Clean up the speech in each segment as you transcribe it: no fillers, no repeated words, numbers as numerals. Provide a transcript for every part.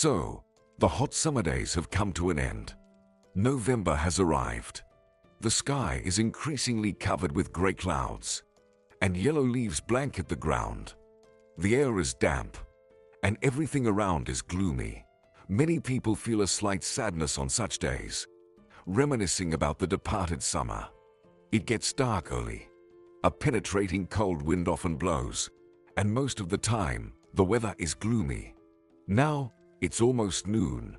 So, the hot summer days have come to an end. November has arrived. The sky is increasingly covered with gray clouds, and yellow leaves blanket the ground. The air is damp, and everything around is gloomy. Many people feel a slight sadness on such days, reminiscing about the departed summer. It gets dark early. A penetrating cold wind often blows, and most of the time, the weather is gloomy. Now, it's almost noon,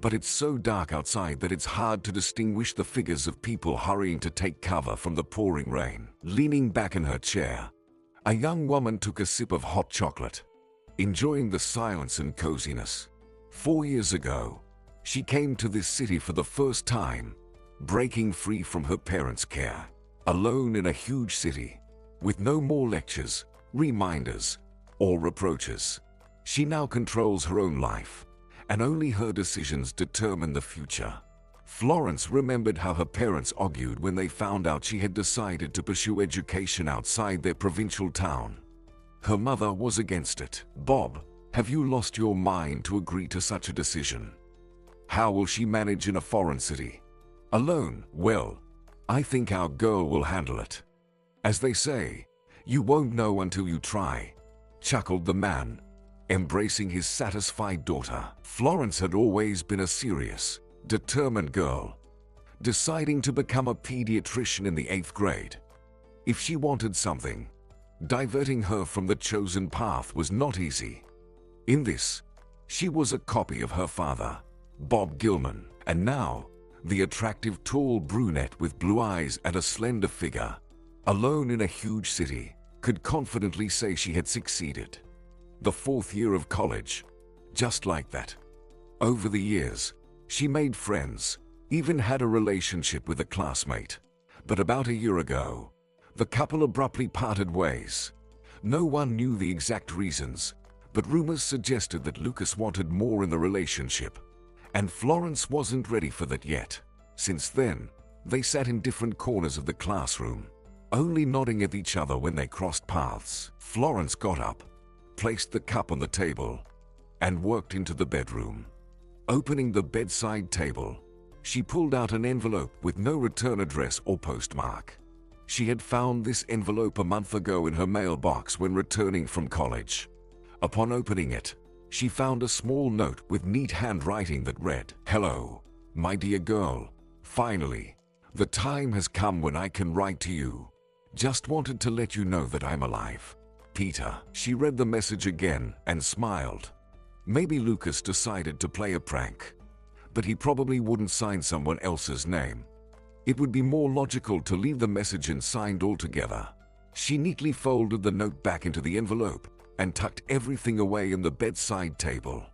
but it's so dark outside that it's hard to distinguish the figures of people hurrying to take cover from the pouring rain. Leaning back in her chair, a young woman took a sip of hot chocolate, enjoying the silence and coziness. 4 years ago, she came to this city for the first time, breaking free from her parents' care. Alone in a huge city, with no more lectures, reminders, or reproaches. She now controls her own life, and only her decisions determine the future. Florence remembered how her parents argued when they found out she had decided to pursue education outside their provincial town. Her mother was against it. "Bob, have you lost your mind to agree to such a decision? How will she manage in a foreign city? Alone? Well, I think our girl will handle it. As they say, you won't know until you try," chuckled the man, embracing his satisfied daughter. Florence had always been a serious, determined girl, deciding to become a pediatrician in the 8th grade. If she wanted something, diverting her from the chosen path was not easy. In this, she was a copy of her father, Bob Gilman, and now, the attractive tall brunette with blue eyes and a slender figure, alone in a huge city, could confidently say she had succeeded. The 4th year of college, just like that. Over the years, she made friends, even had a relationship with a classmate. But about a year ago, the couple abruptly parted ways. No one knew the exact reasons, but rumors suggested that Lucas wanted more in the relationship, and Florence wasn't ready for that yet. Since then, they sat in different corners of the classroom, only nodding at each other when they crossed paths. Florence got up, placed the cup on the table, and walked into the bedroom. Opening the bedside table, she pulled out an envelope with no return address or postmark. She had found this envelope a month ago in her mailbox when returning from college. Upon opening it, she found a small note with neat handwriting that read, "Hello, my dear girl. Finally, the time has come when I can write to you. Just wanted to let you know that I'm alive. Peter." She read the message again and smiled. Maybe Lucas decided to play a prank, but he probably wouldn't sign someone else's name. It would be more logical to leave the message unsigned altogether. She neatly folded the note back into the envelope and tucked everything away in the bedside table.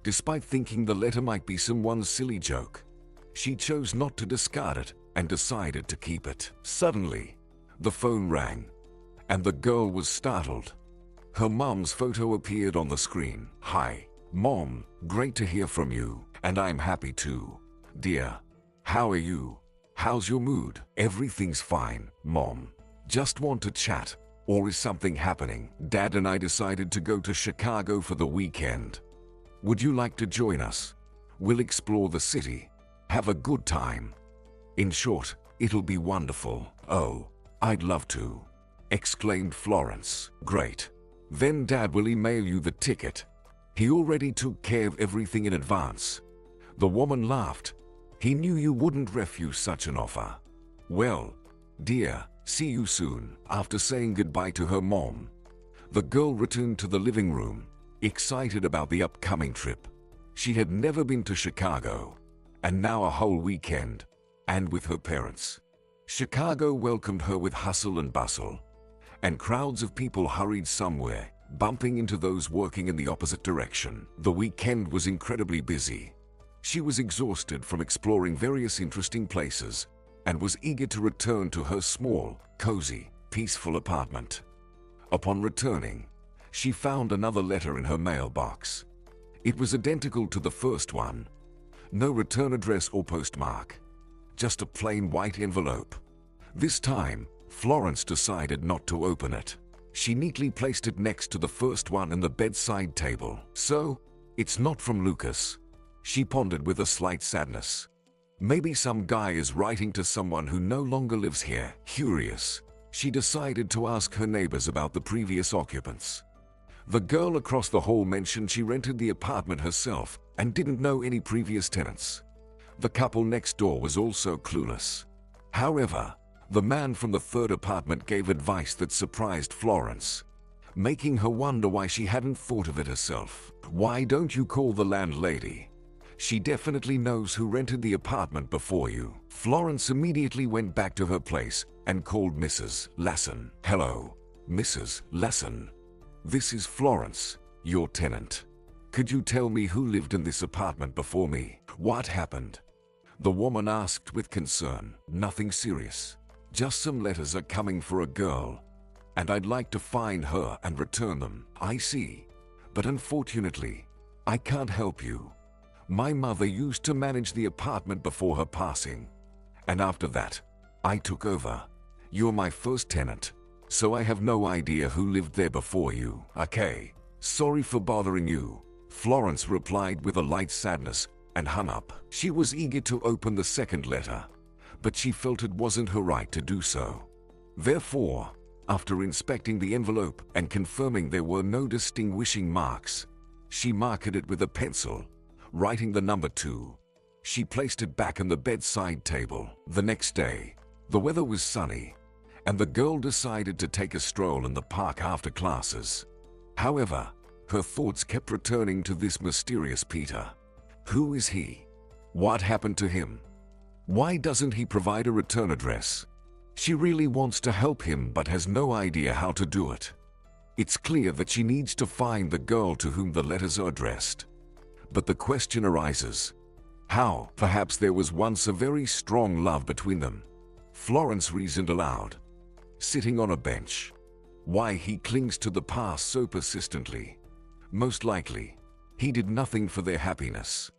Despite thinking the letter might be someone's silly joke, she chose not to discard it and decided to keep it. Suddenly, the phone rang, and the girl was startled. Her mom's photo appeared on the screen. "Hi, Mom, great to hear from you, and I'm happy too. Dear, how are you? How's your mood?" "Everything's fine, Mom. Just want to chat. Or is something happening? Dad and I decided to go to Chicago for the weekend. Would you like to join us? We'll explore the city, have a good time. In short, it'll be wonderful." "Oh, I'd love to," exclaimed Florence. "Great. Then Dad will email you the ticket. He already took care of everything in advance." The woman laughed. "He knew you wouldn't refuse such an offer." "Well, dear, see you soon." After saying goodbye to her mom, the girl returned to the living room, excited about the upcoming trip. She had never been to Chicago, and now a whole weekend, and with her parents. Chicago welcomed her with hustle and bustle, and crowds of people hurried somewhere, bumping into those working in the opposite direction. The weekend was incredibly busy. She was exhausted from exploring various interesting places, and was eager to return to her small, cozy, peaceful apartment. Upon returning, she found another letter in her mailbox. It was identical to the first one. No return address or postmark. Just a plain white envelope. This time, Florence decided not to open it. She neatly placed it next to the first one in the bedside table. "So, It's not from Lucas, she pondered with a slight sadness. Maybe some guy is writing to someone who no longer lives here. Curious, she decided to ask her neighbors about the previous occupants. The girl across the hall mentioned she rented the apartment herself and didn't know any previous tenants. The couple next door was also clueless. However, the man from the third apartment gave advice that surprised Florence, making her wonder why she hadn't thought of it herself. Why don't you call the landlady? She definitely knows who rented the apartment before you. Florence immediately went back to her place and called Mrs. Lassen. Hello, Mrs. Lassen. This is Florence, your tenant. Could you tell me who lived in this apartment before me? What happened? The woman asked with concern. Nothing serious. Just some letters are coming for a girl, and I'd like to find her and return them. I see. But unfortunately, I can't help you. My mother used to manage the apartment before her passing, and after that, I took over. You're my first tenant, so I have no idea who lived there before you. Okay, sorry for bothering you, Florence replied with a light sadness and hung up. She was eager to open the second letter, but she felt it wasn't her right to do so. Therefore, after inspecting the envelope and confirming there were no distinguishing marks, she marked it with a pencil, writing the number 2. She placed it back on the bedside table. The next day, the weather was sunny, and the girl decided to take a stroll in the park after classes. However, her thoughts kept returning to this mysterious Peter. Who is he? What happened to him? Why doesn't he provide a return address? She really wants to help him but has no idea how to do it. It's clear that she needs to find the girl to whom the letters are addressed. But the question arises, how? Perhaps there was once a very strong love between them. Florence reasoned aloud, sitting on a bench. Why he clings to the past so persistently? Most likely, he did nothing for their happiness.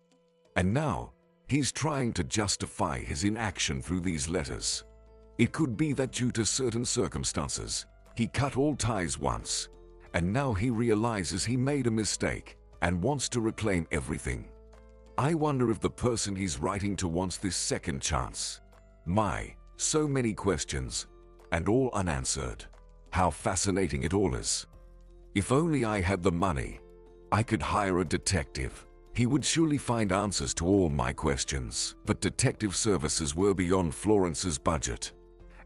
And now, he's trying to justify his inaction through these letters. It could be that due to certain circumstances, he cut all ties once, and now he realizes he made a mistake and wants to reclaim everything. I wonder if the person he's writing to wants this second chance. My, so many questions, and all unanswered. How fascinating it all is. If only I had the money, I could hire a detective. He would surely find answers to all my questions. But detective services were beyond Florence's budget,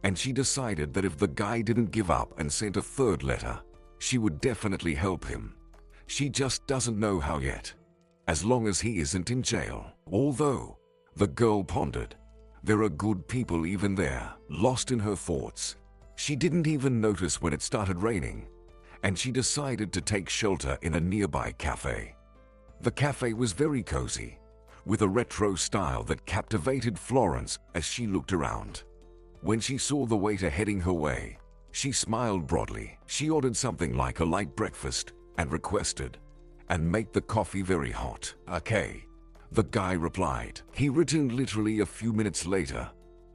and she decided that if the guy didn't give up and sent a third letter, she would definitely help him. She just doesn't know how yet, as long as he isn't in jail. Although, the girl pondered, there are good people even there. Lost in her thoughts, she didn't even notice when it started raining, and she decided to take shelter in a nearby cafe. The cafe was very cozy, with a retro style that captivated Florence as she looked around. When she saw the waiter heading her way, she smiled broadly. She ordered something like a light breakfast and requested, "And make the coffee very hot." "Okay," the guy replied. He returned literally a few minutes later,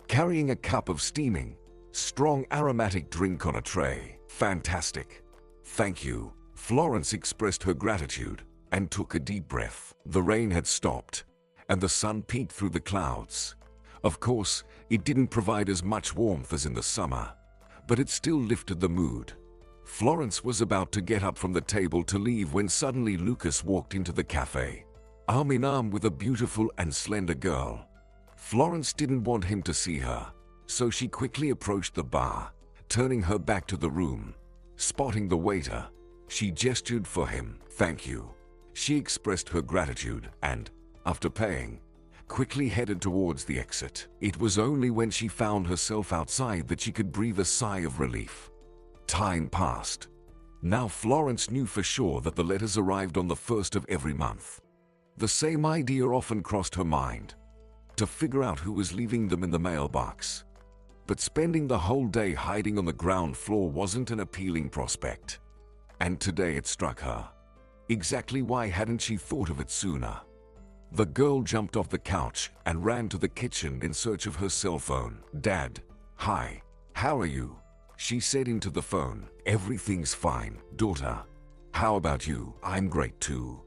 carrying a cup of steaming, strong aromatic drink on a tray. "Fantastic. Thank you." Florence expressed her gratitude and took a deep breath. The rain had stopped, and the sun peeked through the clouds. Of course, it didn't provide as much warmth as in the summer, but it still lifted the mood. Florence was about to get up from the table to leave when suddenly Lucas walked into the cafe, arm in arm with a beautiful and slender girl. Florence didn't want him to see her, so she quickly approached the bar, turning her back to the room. Spotting the waiter, she gestured for him. "Thank you." She expressed her gratitude and, after paying, quickly headed towards the exit. It was only when she found herself outside that she could breathe a sigh of relief. Time passed. Now Florence knew for sure that the letters arrived on the 1st of every month. The same idea often crossed her mind, to figure out who was leaving them in the mailbox. But spending the whole day hiding on the ground floor wasn't an appealing prospect. And today it struck her. Exactly why hadn't she thought of it sooner? The girl jumped off the couch and ran to the kitchen in search of her cell phone. "Dad, hi, how are you?" she said into the phone. "Everything's fine, daughter. How about you?" "I'm great too."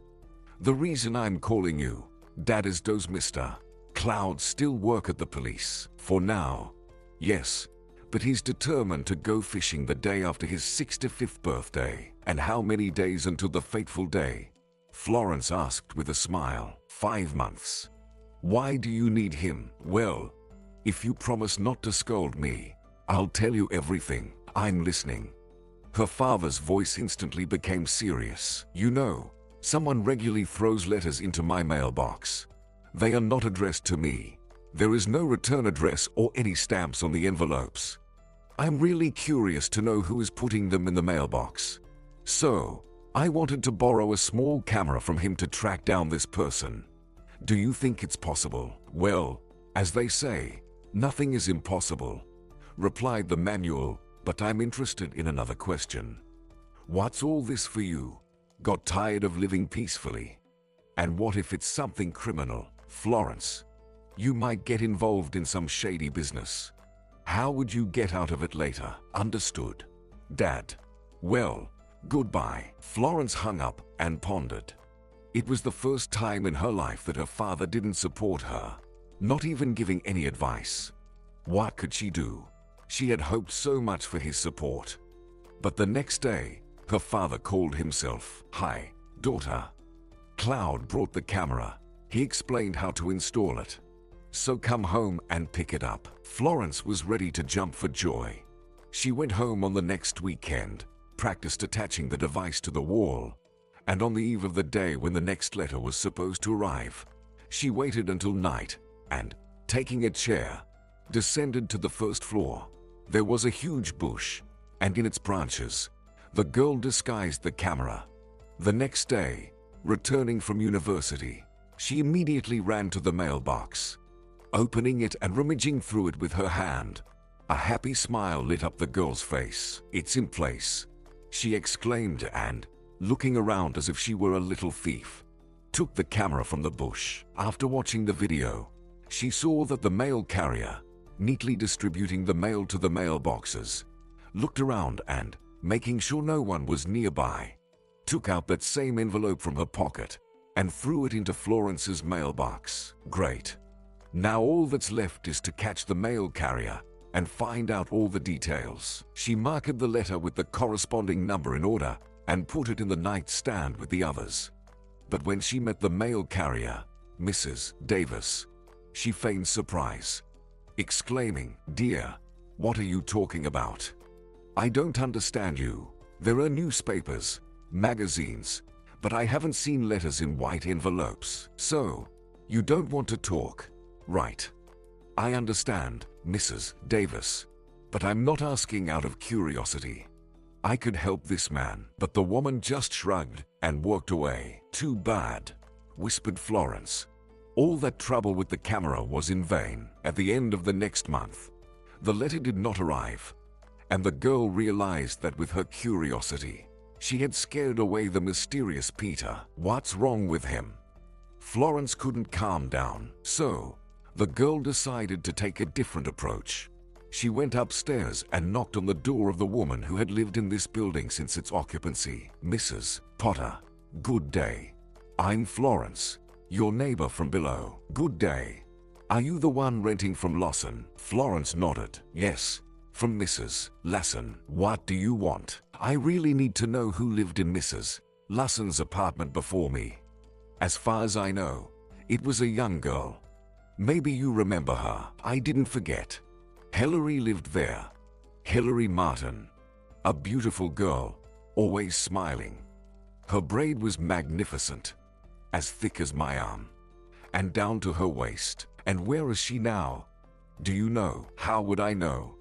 The reason I'm calling you, Dad, is does Mr. Cloud still work at the police? For now, yes, but he's determined to go fishing the day after his 65th birthday. And how many days until the fateful day? Florence asked with a smile. 5 months. Why do you need him? Well, if you promise not to scold me, I'll tell you everything. I'm listening. Her father's voice instantly became serious. You know, someone regularly throws letters into my mailbox. They are not addressed to me. There is no return address or any stamps on the envelopes. I'm really curious to know who is putting them in the mailbox. So, I wanted to borrow a small camera from him to track down this person. Do you think it's possible? Well, as they say, nothing is impossible, replied the manual, but I'm interested in another question. What's all this for you? Got tired of living peacefully? And what if it's something criminal? Florence, you might get involved in some shady business. How would you get out of it later? Understood. Dad. Well, goodbye. Florence hung up and pondered. It was the first time in her life that her father didn't support her, not even giving any advice. What could she do? She had hoped so much for his support. But the next day, her father called himself. Hi, daughter. Cloud brought the camera. He explained how to install it. So come home and pick it up. Florence was ready to jump for joy. She went home on the next weekend, practiced attaching the device to the wall, and on the eve of the day when the next letter was supposed to arrive, she waited until night and, taking a chair, descended to the first floor. There was a huge bush, and in its branches, the girl disguised the camera. The next day, returning from university, she immediately ran to the mailbox. Opening it and rummaging through it with her hand, a happy smile lit up the girl's face. It's in place, she exclaimed and, looking around as if she were a little thief, took the camera from the bush. After watching the video, she saw that the mail carrier, neatly distributing the mail to the mailboxes, looked around and, making sure no one was nearby, took out that same envelope from her pocket and threw it into Florence's mailbox. Great. Now all that's left is to catch the mail carrier and find out all the details. She marked the letter with the corresponding number in order and put it in the nightstand with the others. But when she met the mail carrier, Mrs. Davis, she feigned surprise, exclaiming, "Dear, what are you talking about? I don't understand you. There are newspapers, magazines, but I haven't seen letters in white envelopes. So, you don't want to talk, right? I understand, Mrs. Davis, but I'm not asking out of curiosity. I could help this man." But the woman just shrugged and walked away. "Too bad," whispered Florence. All that trouble with the camera was in vain. At the end of the next month, the letter did not arrive, and the girl realized that with her curiosity, she had scared away the mysterious Peter. What's wrong with him? Florence couldn't calm down, so the girl decided to take a different approach. She went upstairs and knocked on the door of the woman who had lived in this building since its occupancy. "Mrs. Potter, good day. I'm Florence, your neighbor from below." "Good day. Are you the one renting from Lawson?" Florence nodded. "Yes, from Mrs. Lasson." "What do you want?" "I really need to know who lived in Mrs. Lasson's apartment before me. As far as I know, it was a young girl. Maybe you remember her." "I didn't forget. Hillary lived there. Hillary Martin. A beautiful girl, always smiling. Her braid was magnificent, as thick as my arm, and down to her waist." "And where is she now? Do you know?" "How would I know?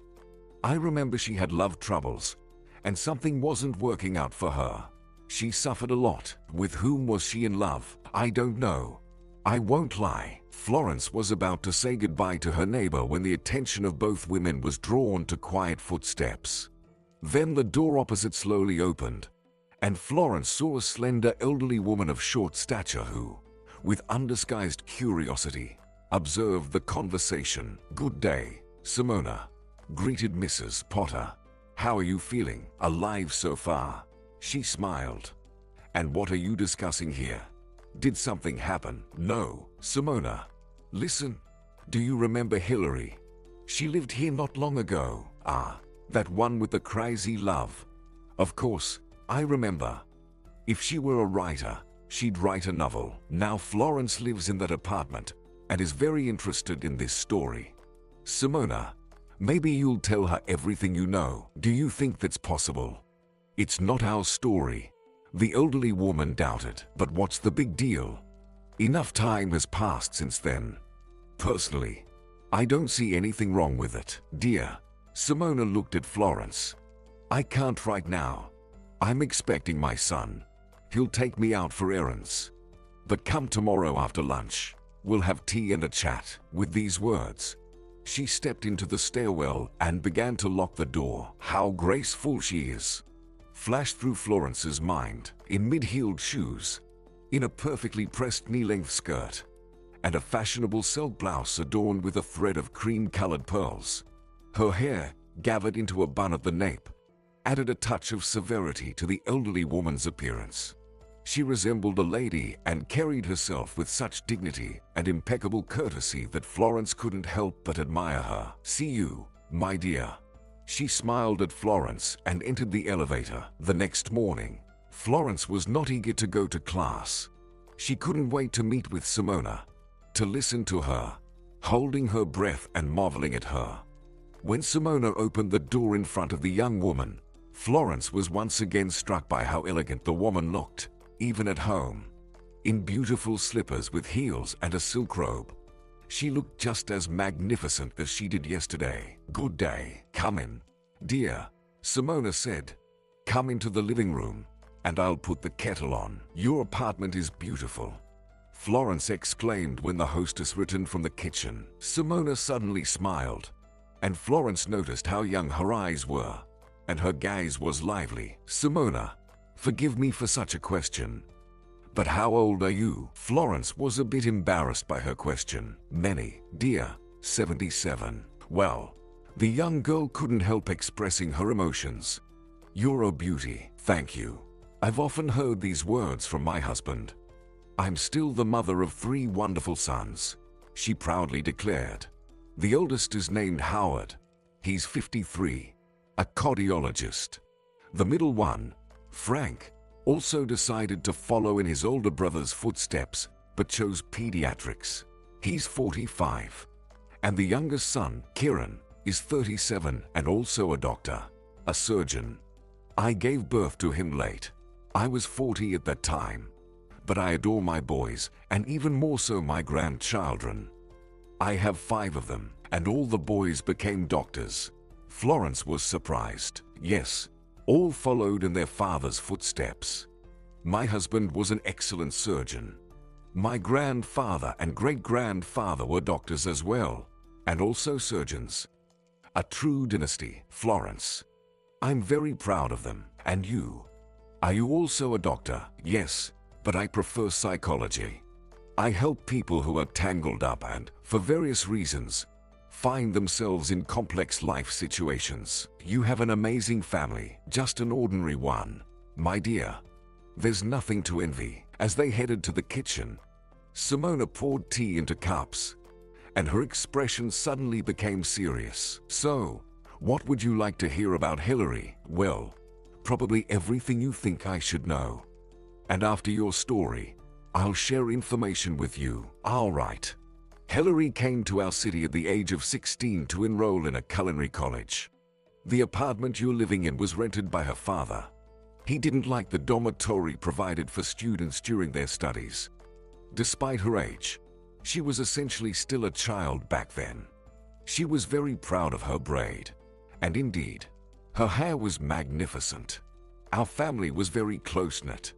I remember she had love troubles, and something wasn't working out for her. She suffered a lot." "With whom was she in love?" "I don't know. I won't lie." Florence was about to say goodbye to her neighbor when the attention of both women was drawn to quiet footsteps. Then the door opposite slowly opened, and Florence saw a slender elderly woman of short stature who, with undisguised curiosity, observed the conversation. "Good day, Simona," greeted Mrs. Potter. "How are you feeling? Alive so far?" She smiled. "And what are you discussing here?" Did something happen? No, Simona. Listen. Do you remember Hillary? She lived here not long ago. Ah, that one with the crazy love. Of course, I remember. If she were a writer, she'd write a novel. Now Florence lives in that apartment and is very interested in this story. Simona, maybe you'll tell her everything you know. Do you think that's possible? It's not our story. The elderly woman doubted. But what's the big deal? Enough time has passed since then. Personally, I don't see anything wrong with it. Dear, Simona looked at Florence. I can't right now. I'm expecting my son. He'll take me out for errands. But come tomorrow after lunch. We'll have tea and a chat. With these words, she stepped into the stairwell and began to lock the door. How graceful she is, flashed through Florence's mind. In mid-heeled shoes, in a perfectly pressed knee-length skirt, and a fashionable silk blouse adorned with a thread of cream-colored pearls. Her hair, gathered into a bun at the nape, added a touch of severity to the elderly woman's appearance. She resembled a lady and carried herself with such dignity and impeccable courtesy that Florence couldn't help but admire her. See you, my dear. She smiled at Florence and entered the elevator. The next morning, Florence was not eager to go to class. She couldn't wait to meet with Simona, to listen to her, holding her breath and marveling at her. When Simona opened the door in front of the young woman, Florence was once again struck by how elegant the woman looked, even at home. In beautiful slippers with heels and a silk robe, she looked just as magnificent as she did yesterday. Good day. Come in, dear, Simona said. Come into the living room, and I'll put the kettle on. Your apartment is beautiful, Florence exclaimed when the hostess returned from the kitchen. Simona suddenly smiled, and Florence noticed how young her eyes were, and her gaze was lively. Simona, forgive me for such a question, but how old are you? Florence was a bit embarrassed by her question. Many, dear, 77. Well, the young girl couldn't help expressing her emotions. You're a beauty. Thank you. I've often heard these words from my husband. I'm still the mother of 3 wonderful sons, she proudly declared. The oldest is named Howard. He's 53, a cardiologist. The middle one, Frank, also decided to follow in his older brother's footsteps, but chose pediatrics. He's 45. And the youngest son, Kieran, is 37 and also a doctor, a surgeon. I gave birth to him late. I was 40 at that time. But I adore my boys, and even more so my grandchildren. I have 5 of them, and all the boys became doctors. Florence was surprised. Yes, all followed in their father's footsteps. My husband was an excellent surgeon. My grandfather and great-grandfather were doctors as well, and also surgeons. A true dynasty, Florence. I'm very proud of them. And you? Are you also a doctor? Yes, but I prefer psychology. I help people who are tangled up and, for various reasons, find themselves in complex life situations. You have an amazing family, just an ordinary one, my dear. There's nothing to envy. As they headed to the kitchen, Simona poured tea into cups, and her expression suddenly became serious. So, what would you like to hear about Hillary? Well, probably everything you think I should know. And after your story, I'll share information with you. All right. Hillary came to our city at the age of 16 to enroll in a culinary college. The apartment you're living in was rented by her father. He didn't like the dormitory provided for students during their studies. Despite her age, she was essentially still a child back then. She was very proud of her braid, and indeed, her hair was magnificent. Our family was very close-knit,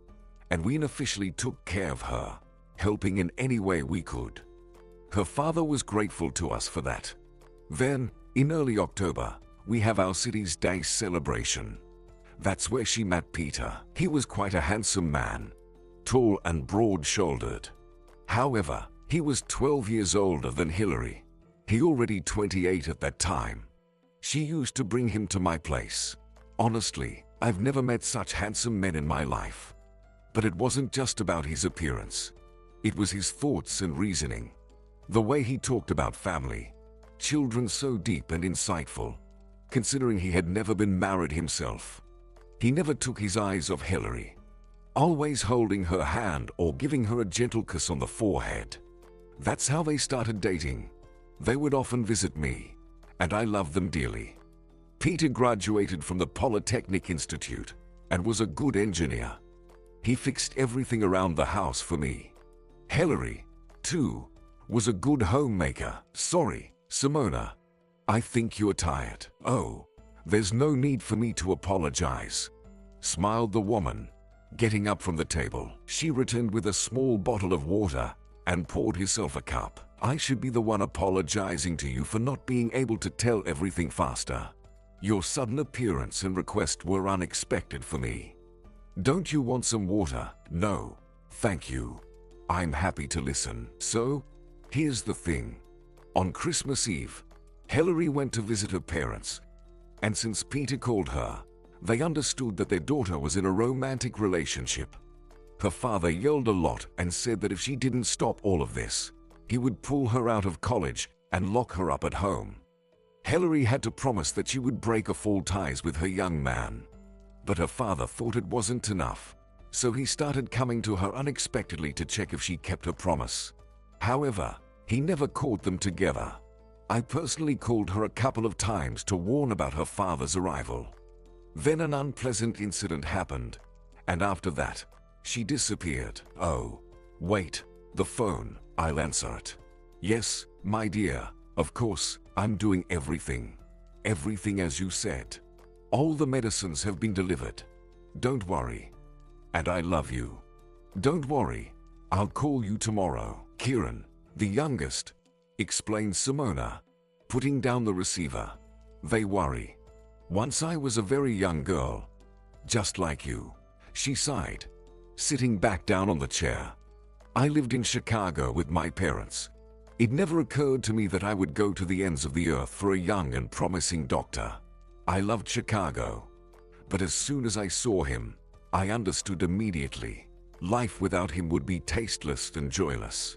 and we unofficially took care of her, helping in any way we could. Her father was grateful to us for that. Then, in early October, we have our city's day celebration. That's where she met Peter. He was quite a handsome man, tall and broad-shouldered. However, he was 12 years older than Hillary. He already 28 at that time. She used to bring him to my place. Honestly, I've never met such handsome men in my life. But it wasn't just about his appearance. It was his thoughts and reasoning. The way he talked about family, children so deep and insightful, considering he had never been married himself. He never took his eyes off Hillary, always holding her hand or giving her a gentle kiss on the forehead. That's how they started dating. They would often visit me, and I loved them dearly. Peter graduated from the Polytechnic Institute and was a good engineer. He fixed everything around the house for me. Hillary, too, was a good homemaker. Sorry, Simona. I think you're tired. Oh, there's no need for me to apologize, smiled the woman, getting up from the table. She returned with a small bottle of water and poured herself a cup. I should be the one apologizing to you for not being able to tell everything faster. Your sudden appearance and request were unexpected for me. Don't you want some water? No, thank you. I'm happy to listen. So, here's the thing. On Christmas Eve, Hillary went to visit her parents, and since Peter called her, they understood that their daughter was in a romantic relationship. Her father yelled a lot and said that if she didn't stop all of this, he would pull her out of college and lock her up at home. Hillary had to promise that she would break off all ties with her young man. But her father thought it wasn't enough, so he started coming to her unexpectedly to check if she kept her promise. However, he never caught them together. I personally called her a couple of times to warn about her father's arrival. Then an unpleasant incident happened, and after that, she disappeared. Oh, wait, the phone. I'll answer it. Yes, my dear, of course, I'm doing everything. Everything as you said. All the medicines have been delivered. Don't worry. And I love you. Don't worry, I'll call you tomorrow. Kieran, the youngest, explained Simona, putting down the receiver. They worry. Once I was a very young girl, just like you, she sighed, sitting back down on the chair. I lived in Chicago with my parents. It never occurred to me that I would go to the ends of the earth for a young and promising doctor. I loved Chicago, but as soon as I saw him, I understood immediately. Life without him would be tasteless and joyless.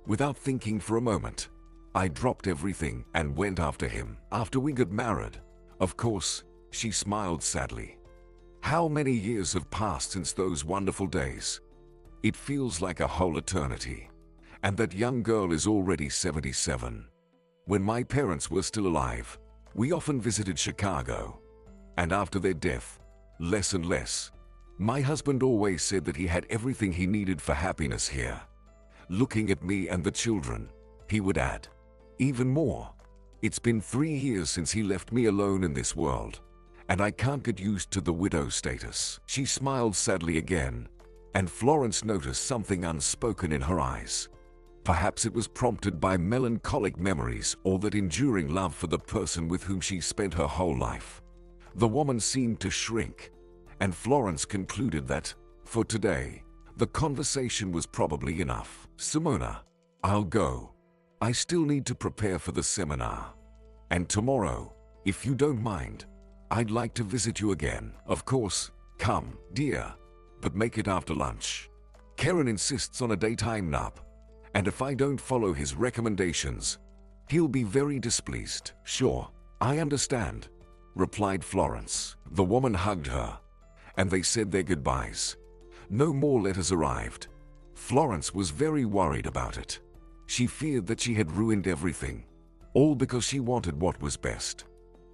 Without thinking for a moment, I dropped everything and went after him. After we got married, of course, she smiled sadly. How many years have passed since those wonderful days? It feels like a whole eternity. And that young girl is already 77. When my parents were still alive, we often visited Chicago. And after their death, less and less. My husband always said that he had everything he needed for happiness here. Looking at me and the children, he would add, even more. It's been 3 years since he left me alone in this world, and I can't get used to the widow status. She smiled sadly again, and Florence noticed something unspoken in her eyes. Perhaps it was prompted by melancholic memories or that enduring love for the person with whom she spent her whole life. The woman seemed to shrink, and Florence concluded that, for today, the conversation was probably enough. Simona, I'll go. I still need to prepare for the seminar. And tomorrow, if you don't mind, I'd like to visit you again. Of course, come, dear, but make it after lunch. Karen insists on a daytime nap, and if I don't follow his recommendations, he'll be very displeased. Sure, I understand, replied Florence. The woman hugged her, and they said their goodbyes. No more letters arrived. Florence was very worried about it. She feared that she had ruined everything, all because she wanted what was best.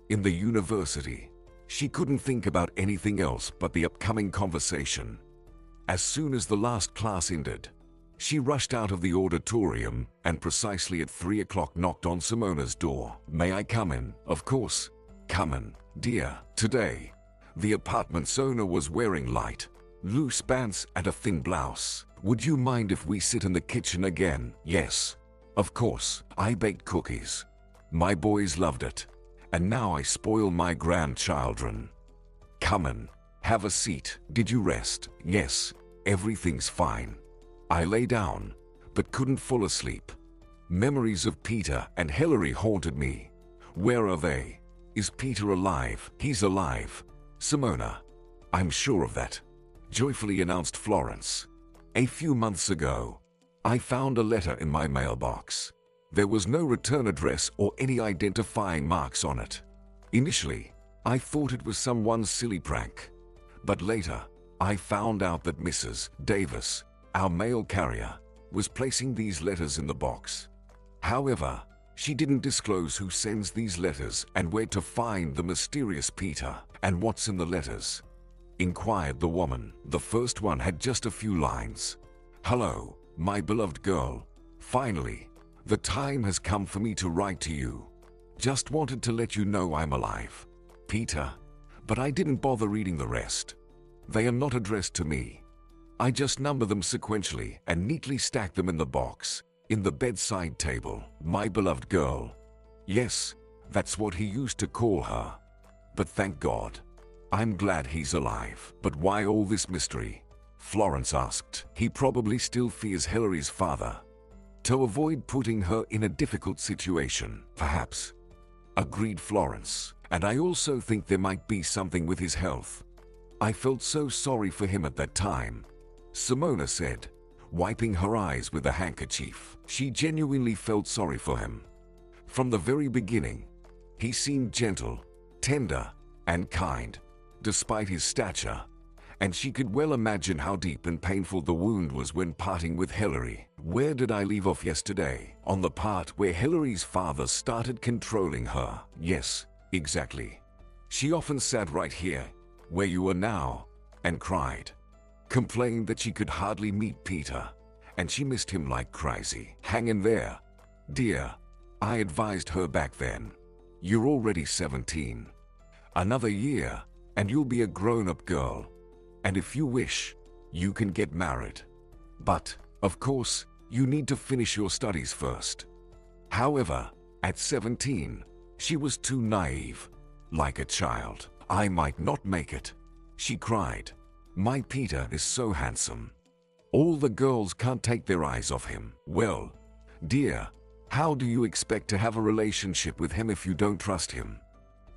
In the university, she couldn't think about anything else but the upcoming conversation. As soon as the last class ended, she rushed out of the auditorium and precisely at 3 o'clock knocked on Simona's door. May I come in? Of course, come in, dear. Today, the apartment's owner was wearing light, loose pants and a thin blouse. Would you mind if we sit in the kitchen again? Yes, of course. I baked cookies. My boys loved it. And now I spoil my grandchildren. Come in, have a seat. Did you rest? Yes, everything's fine. I lay down, but couldn't fall asleep. Memories of Peter and Hillary haunted me. Where are they? Is Peter alive? He's alive, Simona. I'm sure of that, joyfully announced Florence. A few months ago, I found a letter in my mailbox. There was no return address or any identifying marks on it. Initially, I thought it was someone's silly prank. But later, I found out that Mrs. Davis, our mail carrier, was placing these letters in the box. However, she didn't disclose who sends these letters and where to find the mysterious Peter. "And what's in the letters?" inquired the woman. The first one had just a few lines. "Hello, my beloved girl. Finally, the time has come for me to write to you. Just wanted to let you know I'm alive. Peter." But I didn't bother reading the rest. They are not addressed to me. I just number them sequentially and neatly stack them in the box, in the bedside table. "My beloved girl." Yes, that's what he used to call her. But thank God, I'm glad he's alive. "But why all this mystery?" Florence asked. "He probably still fears Hillary's father, to avoid putting her in a difficult situation, perhaps," agreed Florence. "And I also think there might be something with his health. I felt so sorry for him at that time," Simona said, wiping her eyes with a handkerchief. She genuinely felt sorry for him. From the very beginning, he seemed gentle, tender, and kind, despite his stature, and she could well imagine how deep and painful the wound was when parting with Hillary. Where did I leave off yesterday? On the part where Hillary's father started controlling her. Yes, exactly. She often sat right here, where you are now, and cried, complained that she could hardly meet Peter, and she missed him like crazy. "Hang in there, dear," I advised her back then. "You're already 17. Another year, and you'll be a grown-up girl. And if you wish, you can get married. But, of course, you need to finish your studies first." However, at 17, she was too naive, like a child. "I might not make it," she cried. "My Peter is so handsome. All the girls can't take their eyes off him." "Well, dear, how do you expect to have a relationship with him if you don't trust him?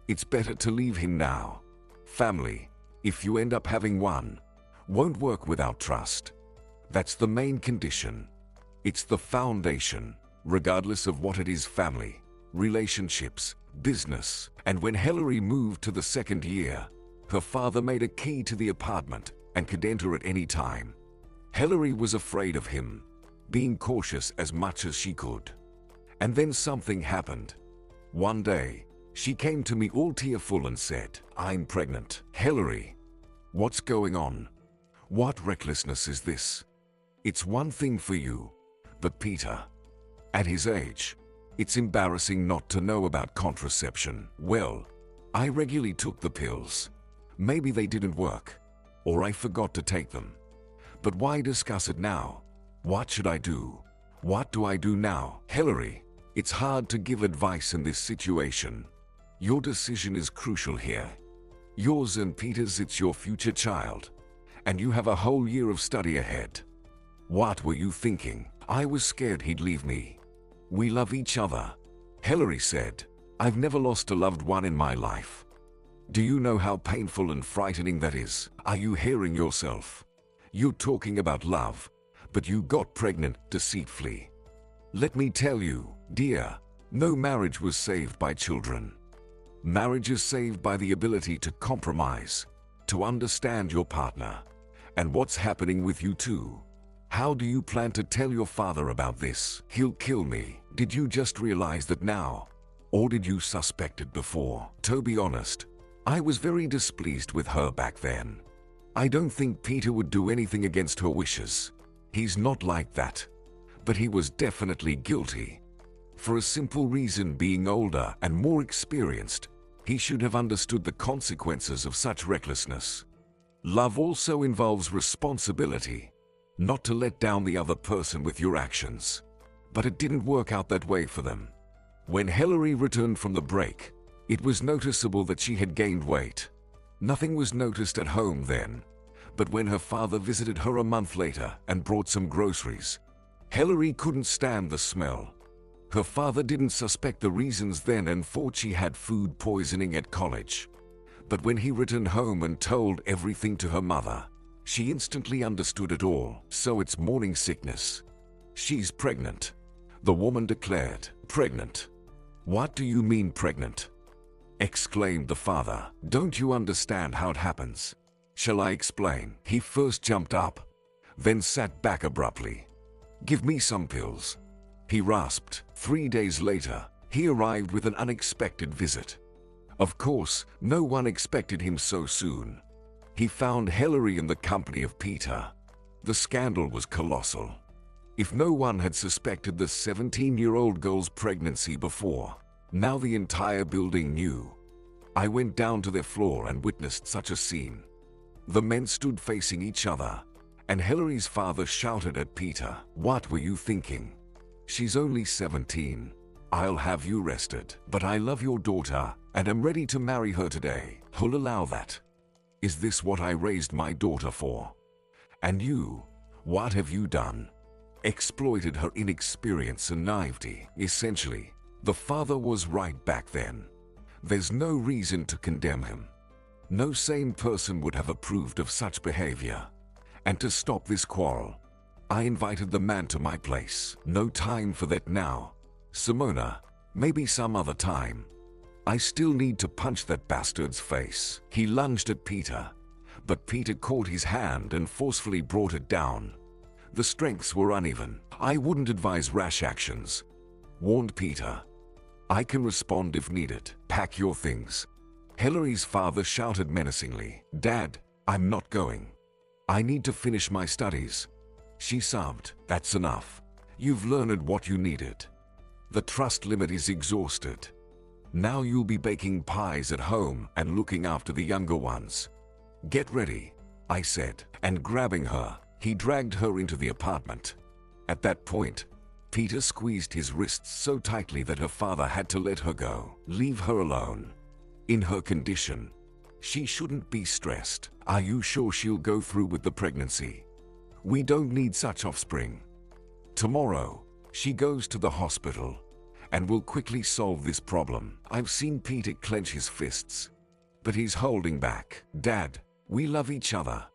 It's better to leave him now. Family, if you end up having one, won't work without trust. That's the main condition. It's the foundation, regardless of what it is: family, relationships, business." And when Hillary moved to the second year, her father made a key to the apartment and could enter at any time. Hillary was afraid of him, being cautious as much as she could. And then something happened. One day, she came to me all tearful and said, "I'm pregnant." "Hillary, what's going on? What recklessness is this? It's one thing for you, but Peter, at his age, it's embarrassing not to know about contraception." "Well, I regularly took the pills. Maybe they didn't work, or I forgot to take them. But why discuss it now? What should I do? What do I do now?" "Hillary, it's hard to give advice in this situation. Your decision is crucial here. Yours and Peter's. It's your future child, and you have a whole year of study ahead. What were you thinking?" "I was scared he'd leave me. We love each other," Hillary said. "I've never lost a loved one in my life. Do you know how painful and frightening that is?" "Are you hearing yourself? You're talking about love, but you got pregnant deceitfully. Let me tell you, dear, no marriage was saved by children. Marriage is saved by the ability to compromise, to understand your partner, and what's happening with you too. How do you plan to tell your father about this?" "He'll kill me." "Did you just realize that now? Or did you suspect it before?" To be honest, I was very displeased with her back then. I don't think Peter would do anything against her wishes. He's not like that. But he was definitely guilty. For a simple reason: being older and more experienced, he should have understood the consequences of such recklessness. Love also involves responsibility, not to let down the other person with your actions. But it didn't work out that way for them. When Hillary returned from the break, it was noticeable that she had gained weight. Nothing was noticed at home then, but when her father visited her a month later and brought some groceries, Hillary couldn't stand the smell. Her father didn't suspect the reasons then and thought she had food poisoning at college. But when he returned home and told everything to her mother, she instantly understood it all. "So it's morning sickness. "She's pregnant," the woman declared. "Pregnant? What do you mean pregnant?" exclaimed the father. "Don't you understand how it happens? Shall I explain?" He first jumped up, then sat back abruptly. "Give me some pills," he rasped. 3 days later, he arrived with an unexpected visit. Of course, no one expected him so soon. He found Hillary in the company of Peter. The scandal was colossal. If no one had suspected the 17-year-old girl's pregnancy before, now the entire building knew. I went down to their floor and witnessed such a scene. The men stood facing each other, and Hillary's father shouted at Peter, "What were you thinking? She's only 17. I'll have you arrested. But I love your daughter and am ready to marry her today. Who'll allow that? Is this what I raised my daughter for? And you, what have you done?" Exploited her inexperience and naivety. Essentially, the father was right back then. There's no reason to condemn him. No sane person would have approved of such behavior. And to stop this quarrel, I invited the man to my place. "No time for that now, Simona. Maybe some other time. I still need to punch that bastard's face." He lunged at Peter, but Peter caught his hand and forcefully brought it down. The strengths were uneven. "I wouldn't advise rash actions," warned Peter. "I can respond if needed. Pack your things." Hillary's father shouted menacingly, "Dad, I'm not going. I need to finish my studies." She sobbed, "That's enough. You've learned what you needed. The trust limit is exhausted. Now you'll be baking pies at home and looking after the younger ones. Get ready," I said, and grabbing her, he dragged her into the apartment. At that point, Peter squeezed his wrists so tightly that her father had to let her go. "Leave her alone. In her condition, she shouldn't be stressed. Are you sure she'll go through with the pregnancy? We don't need such offspring. Tomorrow, she goes to the hospital, and we'll quickly solve this problem." I've seen Peter clench his fists, but he's holding back. "Dad, we love each other.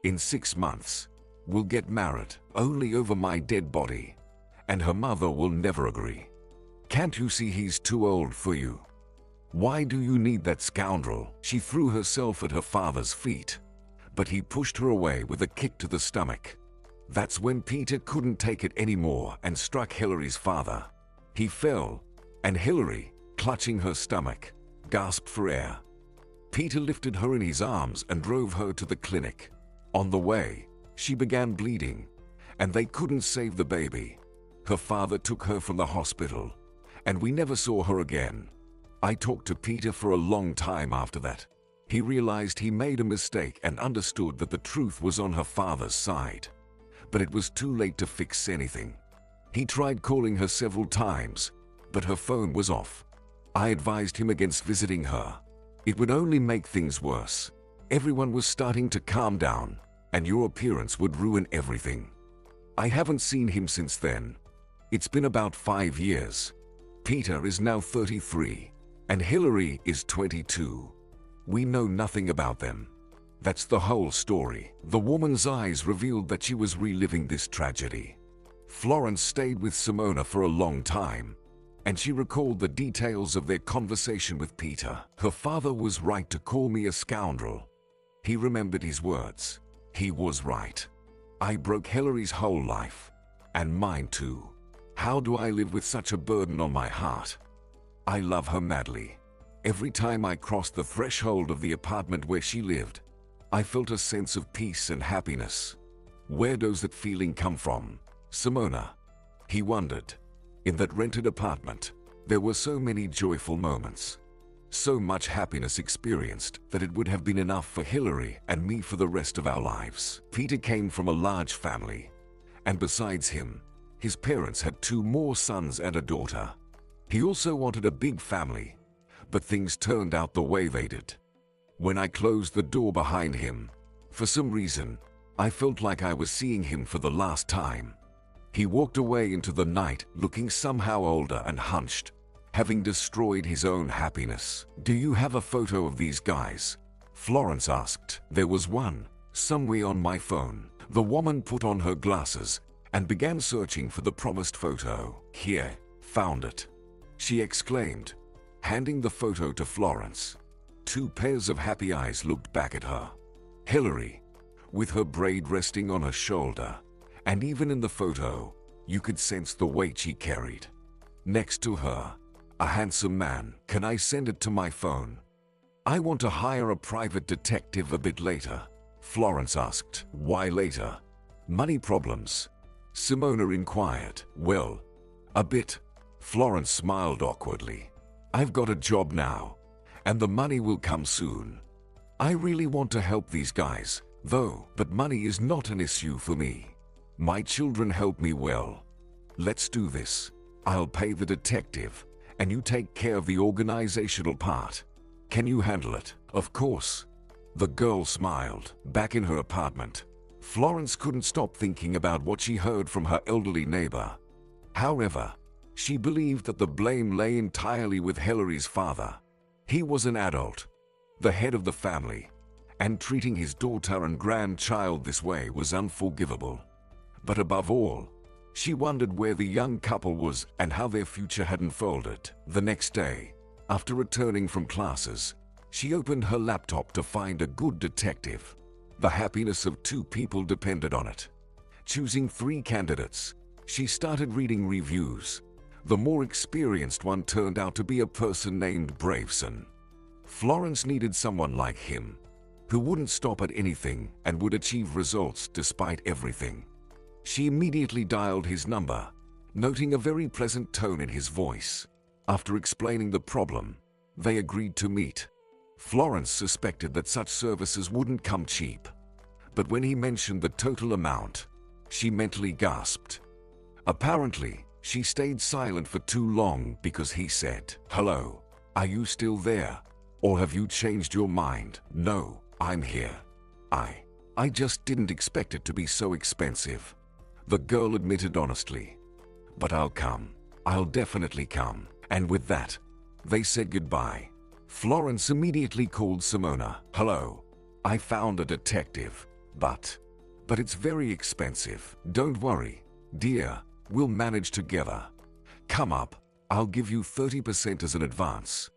In 6 months, we'll get married, only over my dead body, and her mother will never agree. Can't you see he's too old for you? Why do you need that scoundrel?" She threw herself at her father's feet, but he pushed her away with a kick to the stomach. That's when Peter couldn't take it anymore and struck Hillary's father. He fell, and Hillary, clutching her stomach, gasped for air. Peter lifted her in his arms and drove her to the clinic. On the way, she began bleeding, and they couldn't save the baby. Her father took her from the hospital, and we never saw her again. I talked to Peter for a long time after that. He realized he made a mistake and understood that the truth was on her father's side. But it was too late to fix anything. He tried calling her several times, but her phone was off. I advised him against visiting her. It would only make things worse. Everyone was starting to calm down, and your appearance would ruin everything. I haven't seen him since then. It's been about 5 years. Peter is now 33, and Hillary is 22. We know nothing about them. That's the whole story. The woman's eyes revealed that she was reliving this tragedy. Florence stayed with Simona for a long time, and she recalled the details of their conversation with Peter. Her father was right to call me a scoundrel. He remembered his words. He was right. I broke Hillary's whole life, and mine too. How do I live with such a burden on my heart? I love her madly. Every time I crossed the threshold of the apartment where she lived, I felt a sense of peace and happiness. Where does that feeling come from, Simona? He wondered. In that rented apartment, there were so many joyful moments. So much happiness experienced that it would have been enough for Hillary and me for the rest of our lives. Peter came from a large family, and besides him, his parents had 2 more sons and a daughter. He also wanted a big family, but things turned out the way they did. When I closed the door behind him, for some reason, I felt like I was seeing him for the last time. He walked away into the night looking somehow older and hunched, having destroyed his own happiness. "Do you have a photo of these guys?" Florence asked. "There was one, somewhere on my phone." The woman put on her glasses and began searching for the promised photo. Here, found it, she exclaimed, handing the photo to Florence. Two pairs of happy eyes looked back at her. Hillary, with her braid resting on her shoulder, and even in the photo, you could sense the weight she carried. Next to her, a handsome man. Can I send it to my phone? I want to hire a private detective a bit later, Florence asked. Why later? Money problems? Simona inquired. Well, a bit. Florence smiled awkwardly. I've got a job now, and the money will come soon. I really want to help these guys, though, but money is not an issue for me. My children help me well. Let's do this. I'll pay the detective, and you take care of the organizational part. Can you handle it? Of course. The girl smiled. Back in her apartment, Florence couldn't stop thinking about what she heard from her elderly neighbor. However, she believed that the blame lay entirely with Hillary's father. He was an adult, the head of the family, and treating his daughter and grandchild this way was unforgivable. But above all, she wondered where the young couple was and how their future had unfolded. The next day, after returning from classes, she opened her laptop to find a good detective. The happiness of two people depended on it. Choosing 3 candidates, she started reading reviews. The more experienced one turned out to be a person named Braveson. Florence needed someone like him, who wouldn't stop at anything and would achieve results despite everything. She immediately dialed his number, noting a very pleasant tone in his voice. After explaining the problem, they agreed to meet. Florence suspected that such services wouldn't come cheap, but when he mentioned the total amount, she mentally gasped. Apparently, she stayed silent for too long because he said, "Hello, are you still there? Or have you changed your mind?" "No, I'm here. I just didn't expect it to be so expensive," the girl admitted honestly. "But I'll come. I'll definitely come." And with that, they said goodbye. Florence immediately called Simona. "Hello, I found a detective, but it's very expensive." "Don't worry, dear, we'll manage together. Come up, I'll give you 30% as an advance,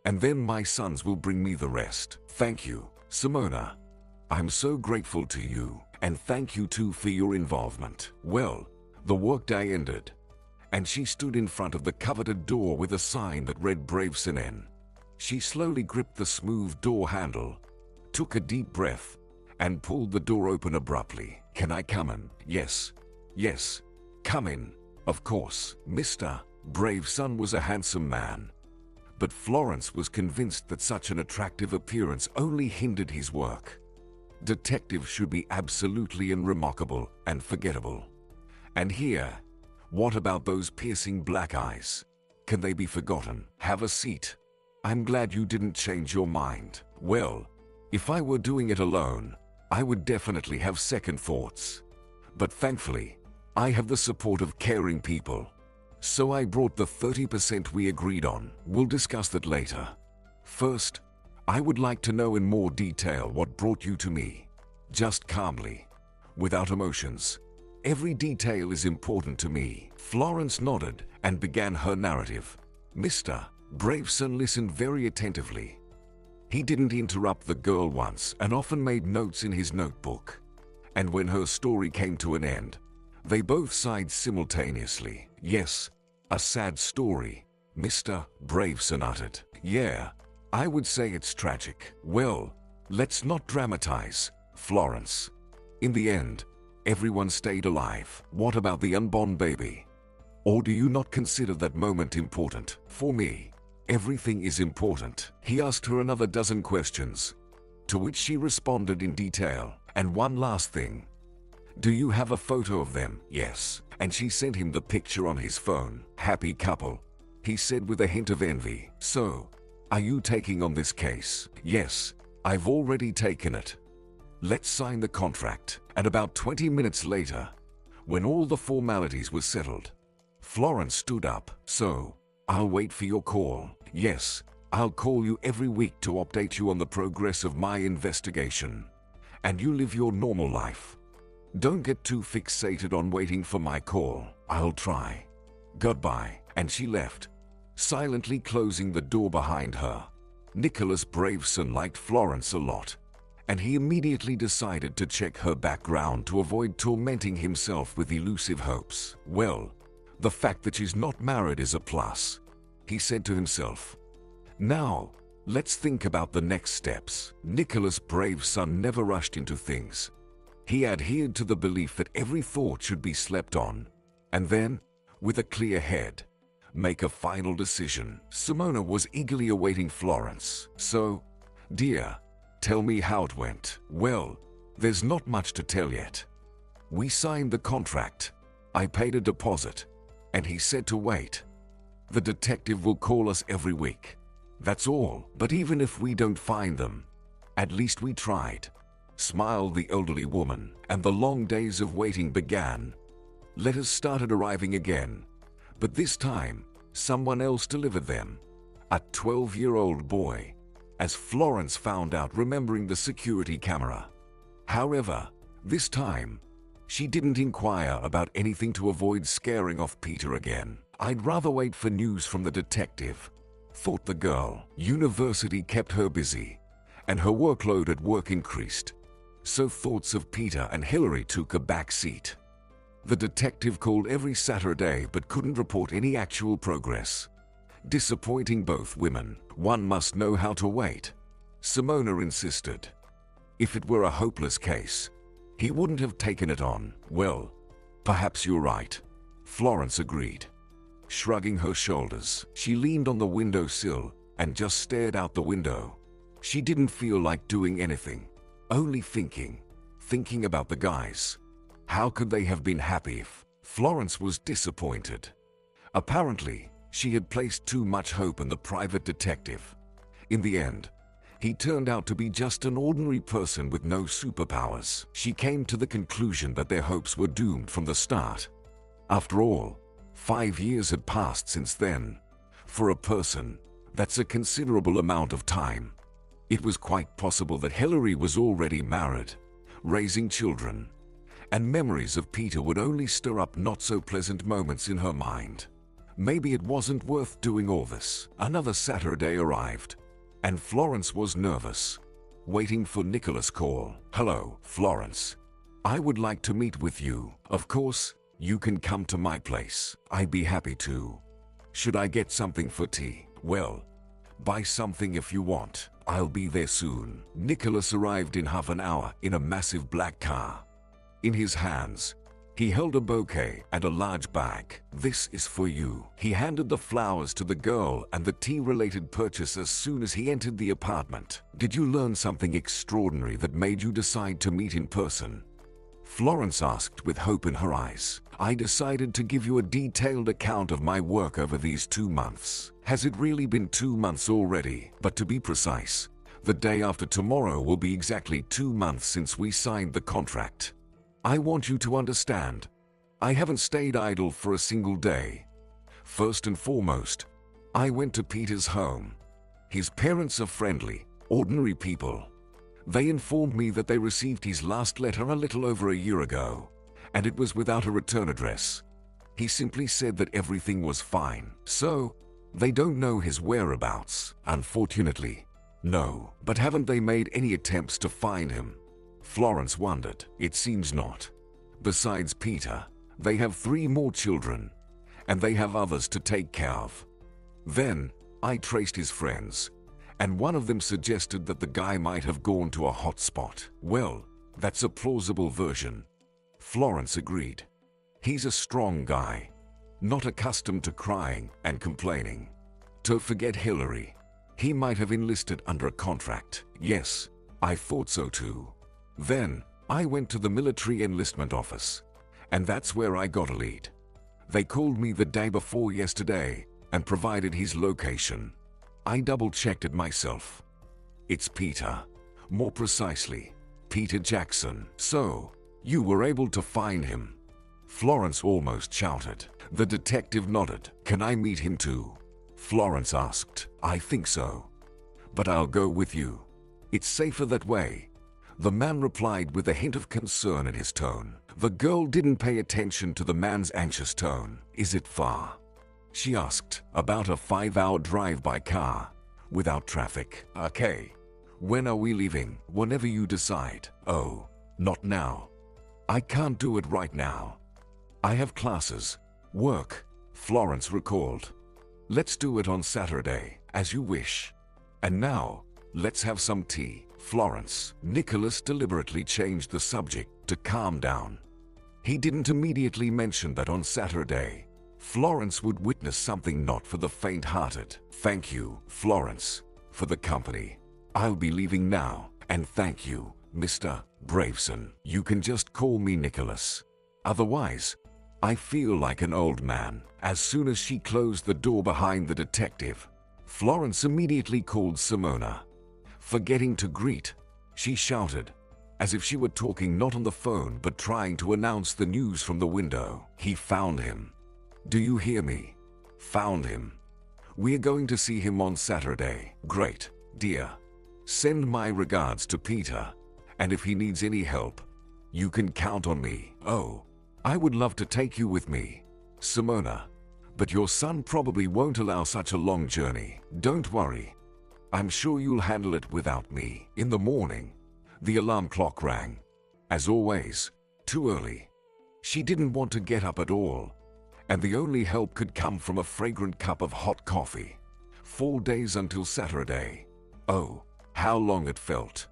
and then my sons will bring me the rest." "Thank you, Simona. I'm so grateful to you, and thank you too for your involvement." Well, the workday ended, and she stood in front of the coveted door with a sign that read Braveson Inn. She slowly gripped the smooth door handle, took a deep breath, and pulled the door open abruptly. "Can I come in?" Yes, come in, of course." Mr. Braveson was a handsome man, but Florence was convinced that such an attractive appearance only hindered his work. Detectives should be absolutely unremarkable and forgettable. And here, what about those piercing black eyes? Can they be forgotten? "Have a seat. I'm glad you didn't change your mind." Well, if I were doing it alone, I would definitely have second thoughts. But thankfully, I have the support of caring people. So I brought the 30% we agreed on. We'll discuss that later. First, I would like to know in more detail what brought you to me. Just calmly, without emotions. Every detail is important to me. Florence nodded and began her narrative. Mr. Braveson listened very attentively. He didn't interrupt the girl once and often made notes in his notebook. And when her story came to an end, they both sighed simultaneously. "Yes, a sad story," Mr. Braveson uttered. "Yeah, I would say it's tragic." "Well, let's not dramatize, Florence. In the end, everyone stayed alive. What about the unborn baby? Or do you not consider that moment important?" "For me, everything is important." He asked her another dozen questions, to which she responded in detail. "And one last thing. Do you have a photo of them?" "Yes." And she sent him the picture on his phone. "Happy couple," he said with a hint of envy. "So, are you taking on this case?" "Yes, I've already taken it. Let's sign the contract." And about 20 minutes later, when all the formalities were settled, Florence stood up. "So, I'll wait for your call." "Yes, I'll call you every week to update you on the progress of my investigation. And you live your normal life." Don't get too fixated on waiting for my call. I'll try. Goodbye." And she left, silently closing the door behind her. Nicholas Braveson liked Florence a lot, and he immediately decided to check her background to avoid tormenting himself with elusive hopes. "Well, the fact that she's not married is a plus," he said to himself. "Now, let's think about the next steps." Nicholas Braveson never rushed into things. He adhered to the belief that every thought should be slept on, and then, with a clear head, make a final decision. Simona was eagerly awaiting Florence. "So, dear, tell me how it went." "Well, there's not much to tell yet. We signed the contract. I paid a deposit, and he said to wait. The detective will call us every week. That's all. But even if we don't find them, at least we tried," smiled the elderly woman, and the long days of waiting began. Letters started arriving again, but this time, someone else delivered them. A 12-year-old boy, as Florence found out remembering the security camera. However, this time, she didn't inquire about anything to avoid scaring off Peter again. "I'd rather wait for news from the detective," thought the girl. University kept her busy, and her workload at work increased, so thoughts of Peter and Hillary took a back seat. The detective called every Saturday but couldn't report any actual progress, disappointing both women. "One must know how to wait," Simona insisted. "If it were a hopeless case, he wouldn't have taken it on." "Well, perhaps you're right," Florence agreed. Shrugging her shoulders, she leaned on the windowsill and just stared out the window. She didn't feel like doing anything, only thinking about the guys. How could they have been happy if Florence was disappointed? Apparently, she had placed too much hope in the private detective. In the end, he turned out to be just an ordinary person with no superpowers. She came to the conclusion that their hopes were doomed from the start. After all, 5 years had passed since then. For a person, that's a considerable amount of time. It was quite possible that Hillary was already married, raising children, and memories of Peter would only stir up not-so-pleasant moments in her mind. Maybe it wasn't worth doing all this. Another Saturday arrived, and Florence was nervous, waiting for Nicholas' call. "Hello, Florence. I would like to meet with you. Of course, you can come to my place. I'd be happy to. Should I get something for tea?" "Well, buy something if you want. I'll be there soon." Nicholas arrived in half an hour in a massive black car. In his hands, he held a bouquet and a large bag. "This is for you." He handed the flowers to the girl and the tea-related purchase as soon as he entered the apartment. "Did you learn something extraordinary that made you decide to meet in person?" Florence asked with hope in her eyes. "I decided to give you a detailed account of my work over these 2 months. Has it really been 2 months already? But to be precise, the day after tomorrow will be exactly 2 months since we signed the contract. I want you to understand, I haven't stayed idle for a single day. First and foremost, I went to Peter's home. His parents are friendly, ordinary people. They informed me that they received his last letter a little over a year ago, and it was without a return address. He simply said that everything was fine. So, they don't know his whereabouts, unfortunately." "No, but haven't they made any attempts to find him?" Florence wondered. "It seems not. Besides Peter, they have 3 more children, and they have others to take care of. Then, I traced his friends, and one of them suggested that the guy might have gone to a hot spot." "Well, that's a plausible version," Florence agreed. "He's a strong guy, not accustomed to crying and complaining. To forget Hillary, he might have enlisted under a contract." "Yes, I thought so too. Then, I went to the military enlistment office, and that's where I got a lead. They called me the day before yesterday and provided his location. I double-checked it myself. It's Peter. More precisely, Peter Jackson." "So, you were able to find him?" Florence almost shouted. The detective nodded. "Can I meet him too?" Florence asked. "I think so. But I'll go with you. It's safer that way," the man replied with a hint of concern in his tone. The girl didn't pay attention to the man's anxious tone. Is it far? She asked. About a 5-hour drive by car, without traffic. Okay. When are we leaving? Whenever you decide. Oh, not now. I can't do it right now. I have classes, work, Florence recalled. Let's do it on Saturday, as you wish. And now, let's have some tea, Florence. Nicholas deliberately changed the subject to calm down. He didn't immediately mention that on Saturday, Florence would witness something not for the faint-hearted. Thank you, Florence, for the company. I'll be leaving now, and thank you, Mr. Braveson. You can just call me Nicholas. Otherwise, I feel like an old man. As soon as she closed the door behind the detective, Florence immediately called Simona. Forgetting to greet, she shouted, as if she were talking not on the phone but trying to announce the news from the window. He found him. Do you hear me? Found him. We're going to see him on Saturday. Great, dear. Send my regards to Peter, and if he needs any help, you can count on me. Oh, I would love to take you with me, Simona, but your son probably won't allow such a long journey. Don't worry. I'm sure you'll handle it without me. In the morning, the alarm clock rang. As always, too early. She didn't want to get up at all, and the only help could come from a fragrant cup of hot coffee. 4 days until Saturday. Oh, how long it felt.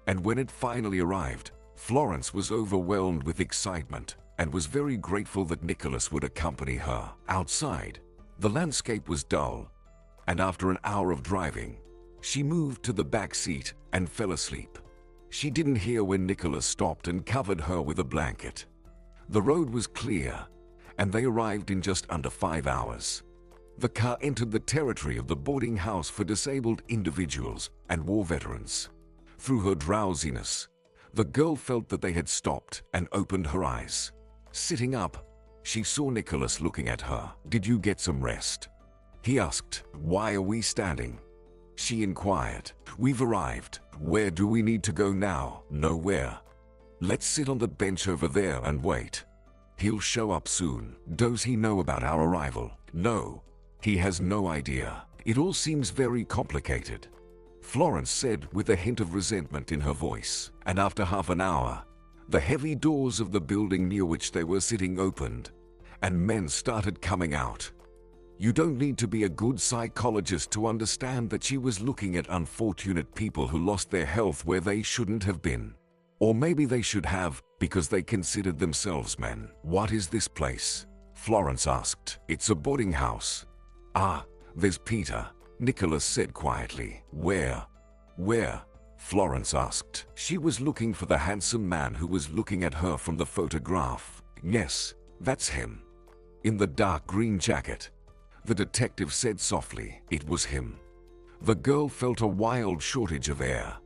And when it finally arrived, Florence was overwhelmed with excitement and was very grateful that Nicholas would accompany her. Outside, the landscape was dull, and after an hour of driving, she moved to the back seat and fell asleep. She didn't hear when Nicholas stopped and covered her with a blanket. The road was clear, and they arrived in just under 5 hours. The car entered the territory of the boarding house for disabled individuals and war veterans. Through her drowsiness, the girl felt that they had stopped and opened her eyes. Sitting up, she saw Nicholas looking at her. Did you get some rest? He asked. Why are we standing? She inquired. We've arrived. Where do we need to go now? Nowhere. Let's sit on the bench over there and wait. He'll show up soon. Does he know about our arrival? No. He has no idea. It all seems very complicated, Florence said with a hint of resentment in her voice. And after half an hour, the heavy doors of the building near which they were sitting opened, and men started coming out. You don't need to be a good psychologist to understand that she was looking at unfortunate people who lost their health where they shouldn't have been. Or maybe they should have, because they considered themselves men. What is this place? Florence asked. It's a boarding house. Ah, there's Peter, Nicholas said quietly. Where? Where? Florence asked. She was looking for the handsome man who was looking at her from the photograph. Yes, that's him. In the dark green jacket. The detective said softly. It was him. The girl felt a wild shortage of air.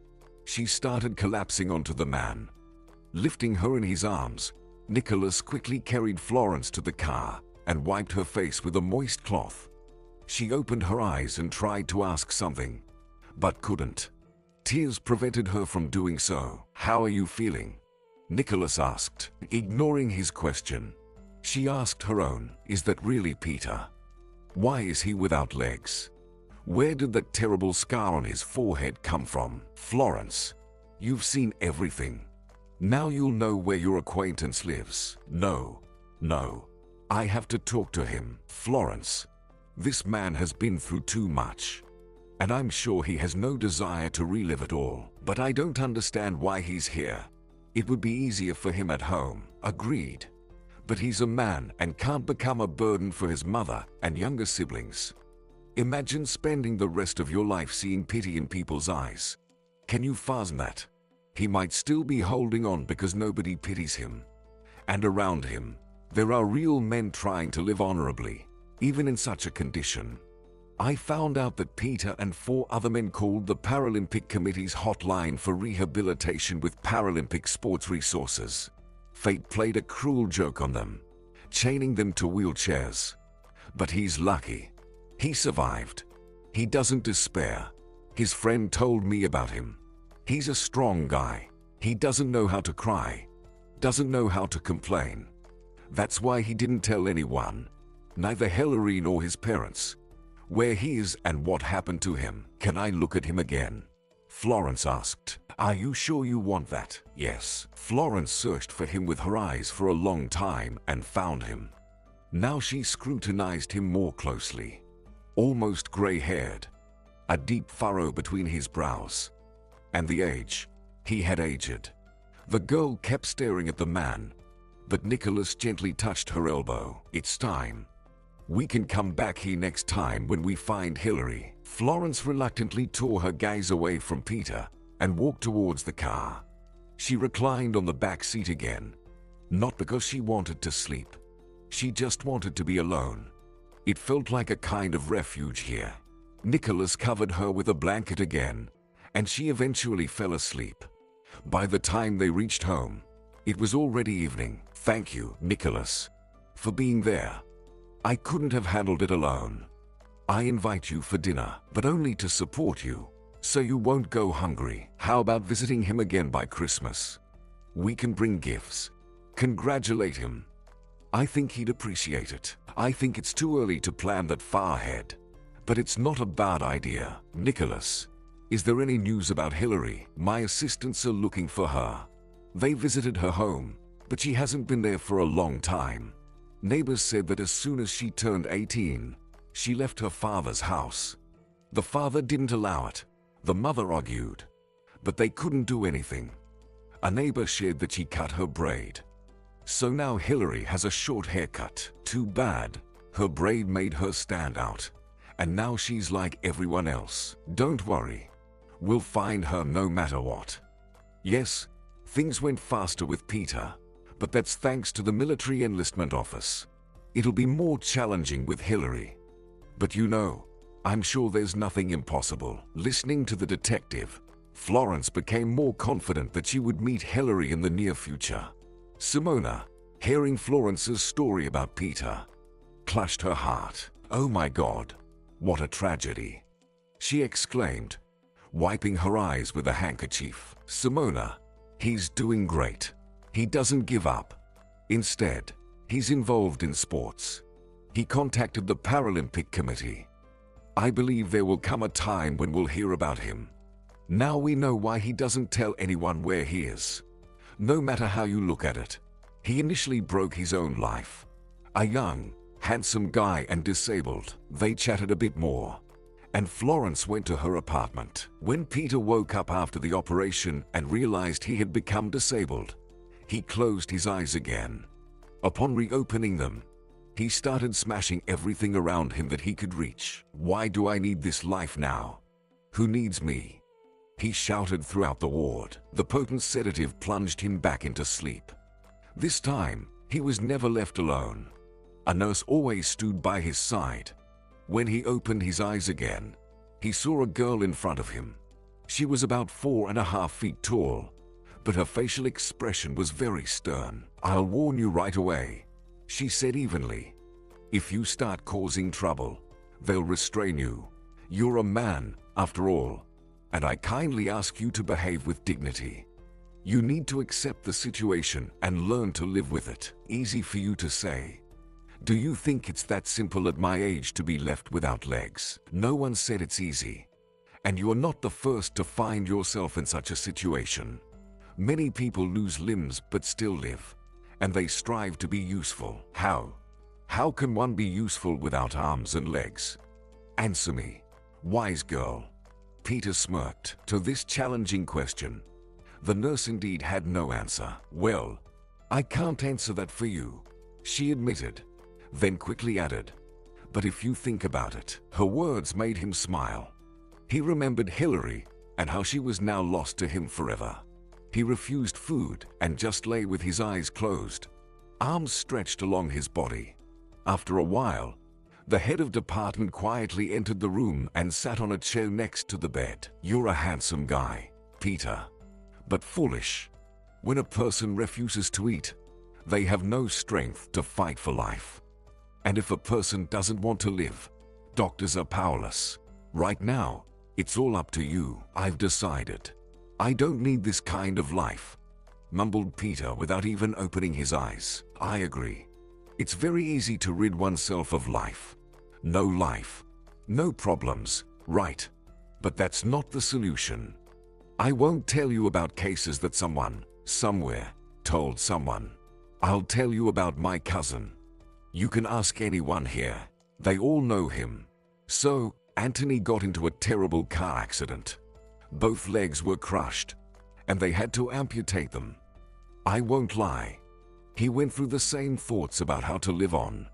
She started collapsing onto the man. Lifting her in his arms, Nicholas quickly carried Florence to the car and wiped her face with a moist cloth. She opened her eyes and tried to ask something, but couldn't. Tears prevented her from doing so. How are you feeling? Nicholas asked, ignoring his question. She asked her own. Is that really Peter? Why is he without legs? Where did that terrible scar on his forehead come from? Florence, you've seen everything. Now you'll know where your acquaintance lives. No. I have to talk to him. Florence, this man has been through too much, and I'm sure he has no desire to relive it all. But I don't understand why he's here. It would be easier for him at home. Agreed. But he's a man and can't become a burden for his mother and younger siblings. Imagine spending the rest of your life seeing pity in people's eyes. Can you fathom that? He might still be holding on because nobody pities him. And around him, there are real men trying to live honorably, even in such a condition. I found out that Peter and 4 other men called the Paralympic Committee's hotline for rehabilitation with Paralympic sports resources. Fate played a cruel joke on them, chaining them to wheelchairs. But he's lucky. He survived. He doesn't despair. His friend told me about him. He's a strong guy. He doesn't know how to cry. doesn't know how to complain. That's why he didn't tell anyone, neither Hillary nor his parents, where he is and what happened to him. Can I look at him again? Florence asked. Are you sure you want that? Yes. Florence searched for him with her eyes for a long time and found him. Now she scrutinized him more closely. Almost gray-haired, a deep furrow between his brows, and the age. He had aged. The girl kept staring at the man, but Nicholas gently touched her elbow. It's time. We can come back here next time when we find Hillary. Florence reluctantly tore her gaze away from Peter and walked towards the car. She reclined on the back seat again, not because she wanted to sleep. She just wanted to be alone. It felt like a kind of refuge here. Nicholas covered her with a blanket again, and she eventually fell asleep. By the time they reached home, it was already evening. Thank you, Nicholas, for being there. I couldn't have handled it alone. I invite you for dinner, but only to support you, so you won't go hungry. How about visiting him again by Christmas? We can bring gifts. Congratulate him. I think he'd appreciate it. I think it's too early to plan that far ahead, but it's not a bad idea. Nicholas, is there any news about Hillary? My assistants are looking for her. They visited her home, but she hasn't been there for a long time. Neighbors said that as soon as she turned 18, she left her father's house. The father didn't allow it, the mother argued, but they couldn't do anything. A neighbor shared that she cut her braid. So now Hillary has a short haircut. Too bad. Her braid made her stand out, and now she's like everyone else. Don't worry. We'll find her no matter what. Yes, things went faster with Peter, but that's thanks to the military enlistment office. It'll be more challenging with Hillary. But you know, I'm sure there's nothing impossible. Listening to the detective, Florence became more confident that she would meet Hillary in the near future. Simona, hearing Florence's story about Peter, clutched her heart. Oh my God, what a tragedy, she exclaimed, wiping her eyes with a handkerchief. Simona, he's doing great. He doesn't give up. Instead, he's involved in sports. He contacted the Paralympic Committee. I believe there will come a time when we'll hear about him. Now we know why he doesn't tell anyone where he is. No matter how you look at it, he initially broke his own life. A young, handsome guy and disabled. They chatted a bit more, and Florence went to her apartment. When Peter woke up after the operation and realized he had become disabled, he closed his eyes again. Upon reopening them, he started smashing everything around him that he could reach. Why do I need this life now? Who needs me? He shouted throughout the ward. The potent sedative plunged him back into sleep. This time, he was never left alone. A nurse always stood by his side. When he opened his eyes again, he saw a girl in front of him. She was about 4.5 feet tall, but her facial expression was very stern. I'll warn you right away, she said evenly. If you start causing trouble, they'll restrain you. You're a man, after all, and I kindly ask you to behave with dignity. You need to accept the situation and learn to live with it. Easy for you to say. Do you think it's that simple at my age to be left without legs? No one said it's easy. And you are not the first to find yourself in such a situation. Many people lose limbs but still live, and they strive to be useful. How? How can one be useful without arms and legs? Answer me, wise girl. Peter smirked. To this challenging question, the nurse indeed had no answer. Well, I can't answer that for you, she admitted, then quickly added, but if you think about it. Her words made him smile. He remembered Hillary and how she was now lost to him forever. He refused food and just lay with his eyes closed, arms stretched along his body. After a while, the head of department quietly entered the room and sat on a chair next to the bed. You're a handsome guy, Peter, but foolish. When a person refuses to eat, they have no strength to fight for life. And if a person doesn't want to live, doctors are powerless. Right now, it's all up to you. I've decided. I don't need this kind of life. mumbled Peter without even opening his eyes. I agree. It's very easy to rid oneself of life. No problems, right? But that's not the solution. I won't tell you about cases that someone, somewhere, told someone. I'll tell you about my cousin. You can ask anyone here. They all know him. So, Anthony got into a terrible car accident. Both legs were crushed, and they had to amputate them. I won't lie. He went through the same thoughts about how to live on.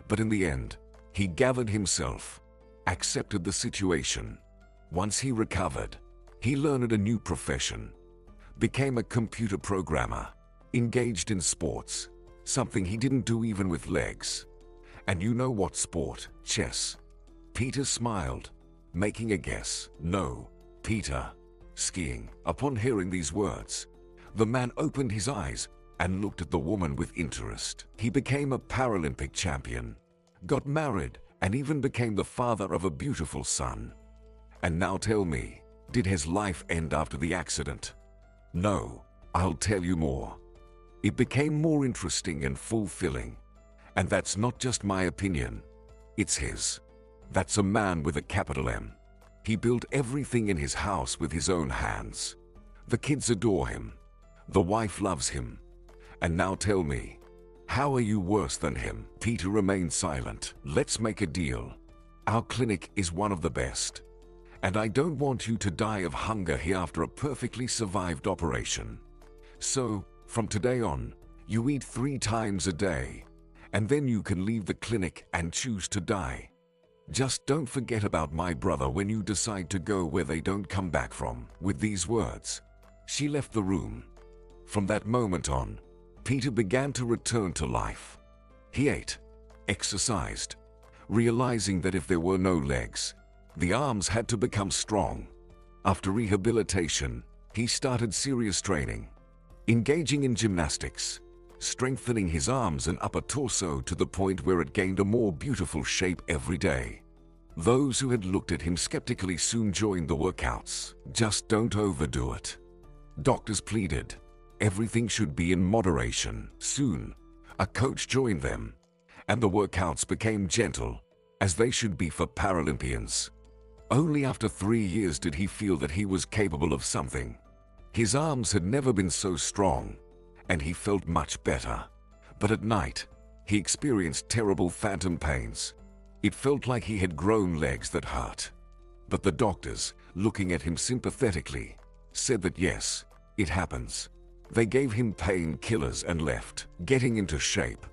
But in the end, he gathered himself, accepted the situation. Once he recovered, he learned a new profession, became a computer programmer, engaged in sports, something he didn't do even with legs. And you know what sport? Chess. Peter smiled, making a guess. No, Peter. Skiing. Upon hearing these words, the man opened his eyes and looked at the woman with interest. He became a Paralympic champion, got married, and even became the father of a beautiful son. And now tell me, did his life end after the accident? No, I'll tell you more. It became more interesting and fulfilling. And that's not just my opinion. It's his. That's a man with a capital M. He built everything in his house with his own hands. The kids adore him. The wife loves him. And now tell me, how are you worse than him? Peter remained silent. Let's make a deal. Our clinic is one of the best. And I don't want you to die of hunger here after a perfectly survived operation. So, from today on, you eat 3 times a day. And then you can leave the clinic and choose to die. Just don't forget about my brother when you decide to go where they don't come back from. With these words, she left the room. From that moment on, Peter began to return to life. He ate, exercised, realizing that if there were no legs, the arms had to become strong. After rehabilitation, he started serious training, engaging in gymnastics, strengthening his arms and upper torso to the point where it gained a more beautiful shape every day. Those who had looked at him skeptically soon joined the workouts. Just don't overdo it. Doctors pleaded. Everything should be in moderation. Soon, a coach joined them, and the workouts became gentle, as they should be for Paralympians. Only after 3 years did he feel that he was capable of something. His arms had never been so strong, and he felt much better. But at night, he experienced terrible phantom pains. It felt like he had grown legs that hurt. But the doctors, looking at him sympathetically, said that yes, it happens. They gave him painkillers and left. Getting into shape,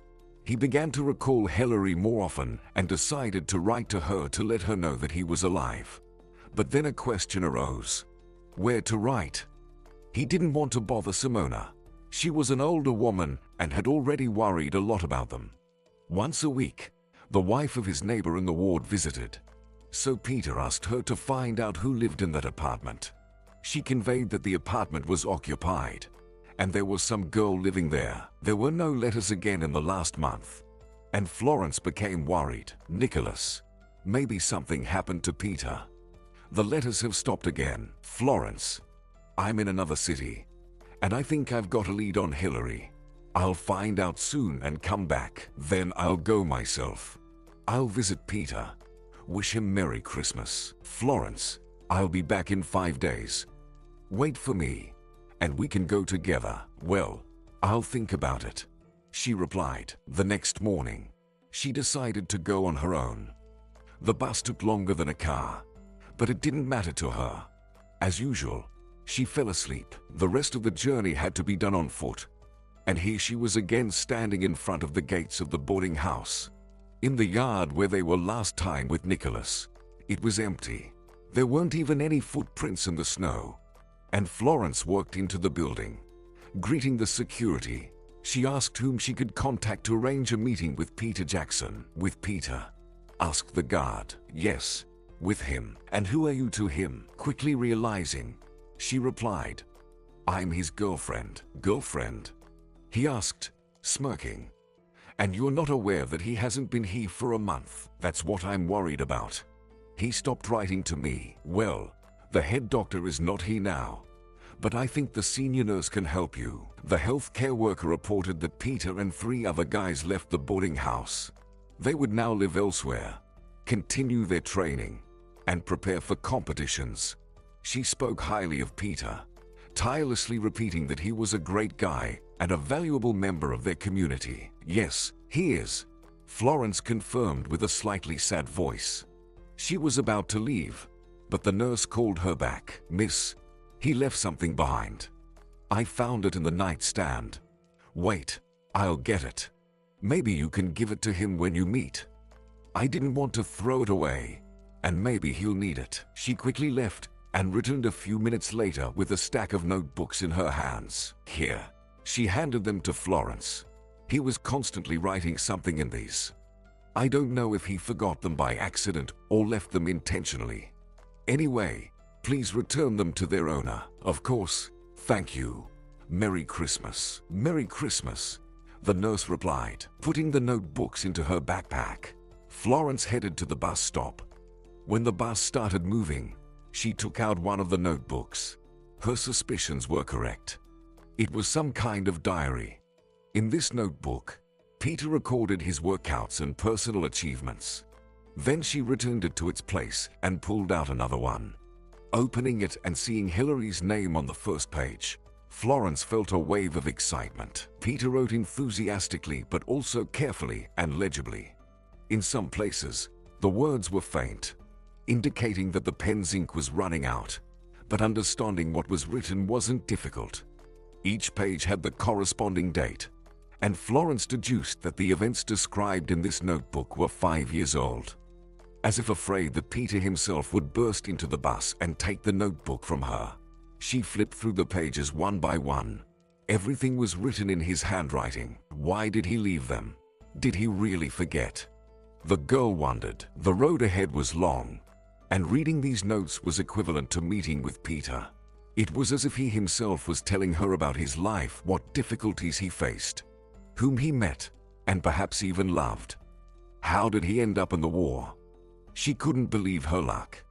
he began to recall Hillary more often and decided to write to her to let her know that he was alive. But then a question arose. Where to write? He didn't want to bother Simona. She was an older woman and had already worried a lot about them. Once a week, the wife of his neighbor in the ward visited. So Peter asked her to find out who lived in that apartment. She conveyed that the apartment was occupied, and there was some girl living there. There were no letters again in the last month, and Florence became worried. Nicholas, maybe something happened to Peter. The letters have stopped again. Florence, I'm in another city, and I think I've got a lead on Hillary. I'll find out soon and come back. Then I'll go myself. I'll visit Peter. Wish him Merry Christmas. Florence, I'll be back in 5 days. Wait for me, and we can go together. Well, I'll think about it, she replied. The next morning, she decided to go on her own. The bus took longer than a car, but it didn't matter to her. As usual, she fell asleep. The rest of the journey had to be done on foot, and here she was again standing in front of the gates of the boarding house. In the yard where they were last time with Nicholas, it was empty. There weren't even any footprints in the snow. And Florence walked into the building. Greeting the security, she asked whom she could contact to arrange a meeting with Peter Jackson. With Peter? Asked the guard. Yes, with him. And who are you to him? Quickly realizing, she replied, I'm his girlfriend. Girlfriend? He asked, smirking. And you're not aware that he hasn't been here for a month? That's what I'm worried about. He stopped writing to me. Well, the head doctor is not here now, but I think the senior nurse can help you." The healthcare worker reported that Peter and 3 other guys left the boarding house. They would now live elsewhere, continue their training, and prepare for competitions. She spoke highly of Peter, tirelessly repeating that he was a great guy and a valuable member of their community. "Yes, he is," Florence confirmed with a slightly sad voice. She was about to leave, but the nurse called her back. "Miss, he left something behind. I found it in the nightstand. Wait, I'll get it. Maybe you can give it to him when you meet. I didn't want to throw it away, and maybe he'll need it." She quickly left and returned a few minutes later with a stack of notebooks in her hands. "Here." She handed them to Florence. "He was constantly writing something in these. I don't know if he forgot them by accident or left them intentionally. Anyway, please return them to their owner." "Of course, thank you. Merry Christmas." "Merry Christmas," the nurse replied, putting the notebooks into her backpack. Florence headed to the bus stop. When the bus started moving, she took out one of the notebooks. Her suspicions were correct. It was some kind of diary. In this notebook, Peter recorded his workouts and personal achievements. Then she returned it to its place and pulled out another one. Opening it and seeing Hillary's name on the first page, Florence felt a wave of excitement. Peter wrote enthusiastically but also carefully and legibly. In some places, the words were faint, indicating that the pen's ink was running out, but understanding what was written wasn't difficult. Each page had the corresponding date, and Florence deduced that the events described in this notebook were 5 years old. As if afraid that Peter himself would burst into the bus and take the notebook from her, she flipped through the pages one by one. Everything was written in his handwriting. Why did he leave them? Did he really forget? The girl wondered. The road ahead was long, and reading these notes was equivalent to meeting with Peter. It was as if he himself was telling her about his life, what difficulties he faced, whom he met, and perhaps even loved. How did he end up in the war? She couldn't believe her luck.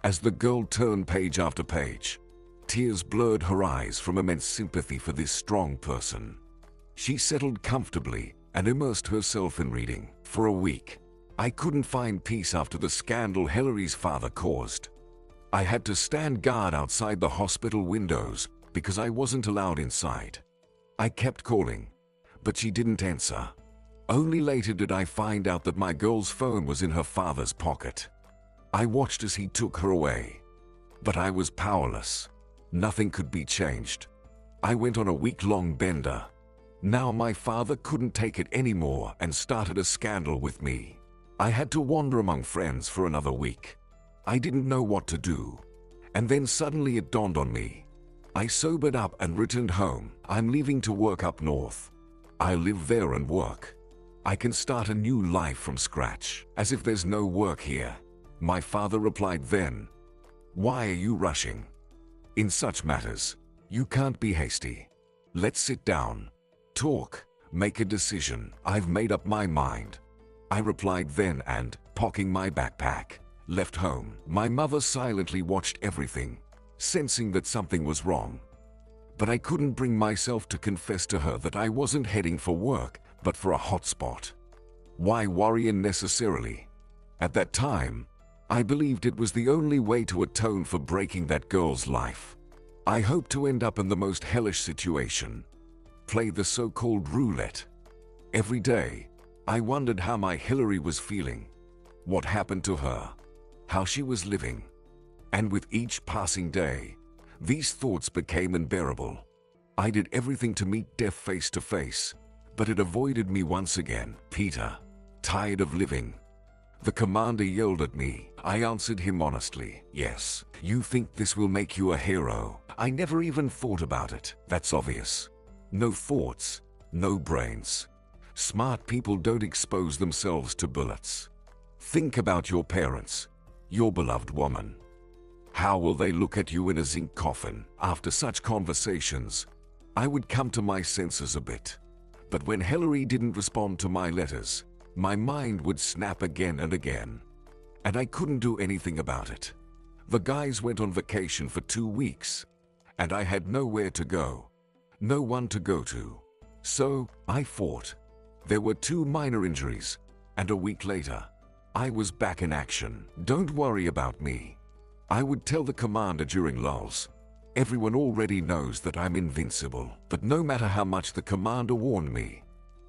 As the girl turned page after page, tears blurred her eyes from immense sympathy for this strong person. She settled comfortably and immersed herself in reading. "For a week, I couldn't find peace after the scandal Hillary's father caused. I had to stand guard outside the hospital windows because I wasn't allowed inside. I kept calling, but she didn't answer. Only later did I find out that my girl's phone was in her father's pocket. I watched as he took her away, but I was powerless. Nothing could be changed. I went on a week-long bender. Now my father couldn't take it anymore and started a scandal with me. I had to wander among friends for another week. I didn't know what to do. And then suddenly it dawned on me. I sobered up and returned home. I'm leaving to work up north. I live there and work. I can start a new life from scratch." "As if there's no work here," my father replied then. "Why are you rushing? In such matters, you can't be hasty. Let's sit down, talk, make a decision." "I've made up my mind," I replied then and, packing my backpack, left home. My mother silently watched everything, sensing that something was wrong. But I couldn't bring myself to confess to her that I wasn't heading for work, but for a hotspot. Why worry unnecessarily? At that time, I believed it was the only way to atone for breaking that girl's life. I hoped to end up in the most hellish situation, play the so-called roulette. Every day, I wondered how my Hillary was feeling, what happened to her, how she was living. And with each passing day, these thoughts became unbearable. I did everything to meet death face to face, but it avoided me once again. "Peter, tired of living?" the commander yelled at me. I answered him honestly, "Yes." "You think this will make you a hero?" "I never even thought about it." "That's obvious. No thoughts, no brains. Smart people don't expose themselves to bullets. Think about your parents, your beloved woman. How will they look at you in a zinc coffin?" After such conversations, I would come to my senses a bit. But when Hillary didn't respond to my letters, my mind would snap again and again. And I couldn't do anything about it. The guys went on vacation for 2 weeks, and I had nowhere to go, no one to go to. So, I fought. There were 2 minor injuries, and a week later, I was back in action. "Don't worry about me," I would tell the commander during lulls. "Everyone already knows that I'm invincible." But no matter how much the commander warned me,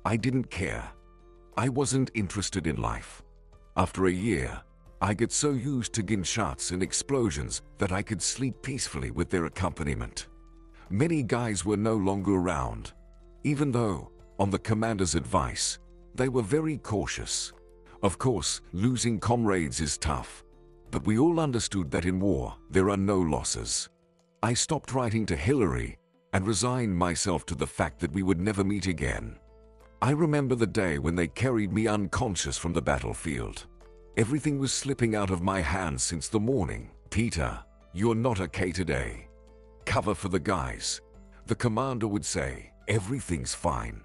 I didn't care. I wasn't interested in life. After a year, I got so used to gunshots and explosions that I could sleep peacefully with their accompaniment. Many guys were no longer around, even though, on the commander's advice, they were very cautious. Of course, losing comrades is tough, but we all understood that in war, there are no losses. I stopped writing to Hillary and resigned myself to the fact that we would never meet again. I remember the day when they carried me unconscious from the battlefield. Everything was slipping out of my hands since the morning. "Peter, you're not okay today. Cover for the guys," the commander would say. "Everything's fine."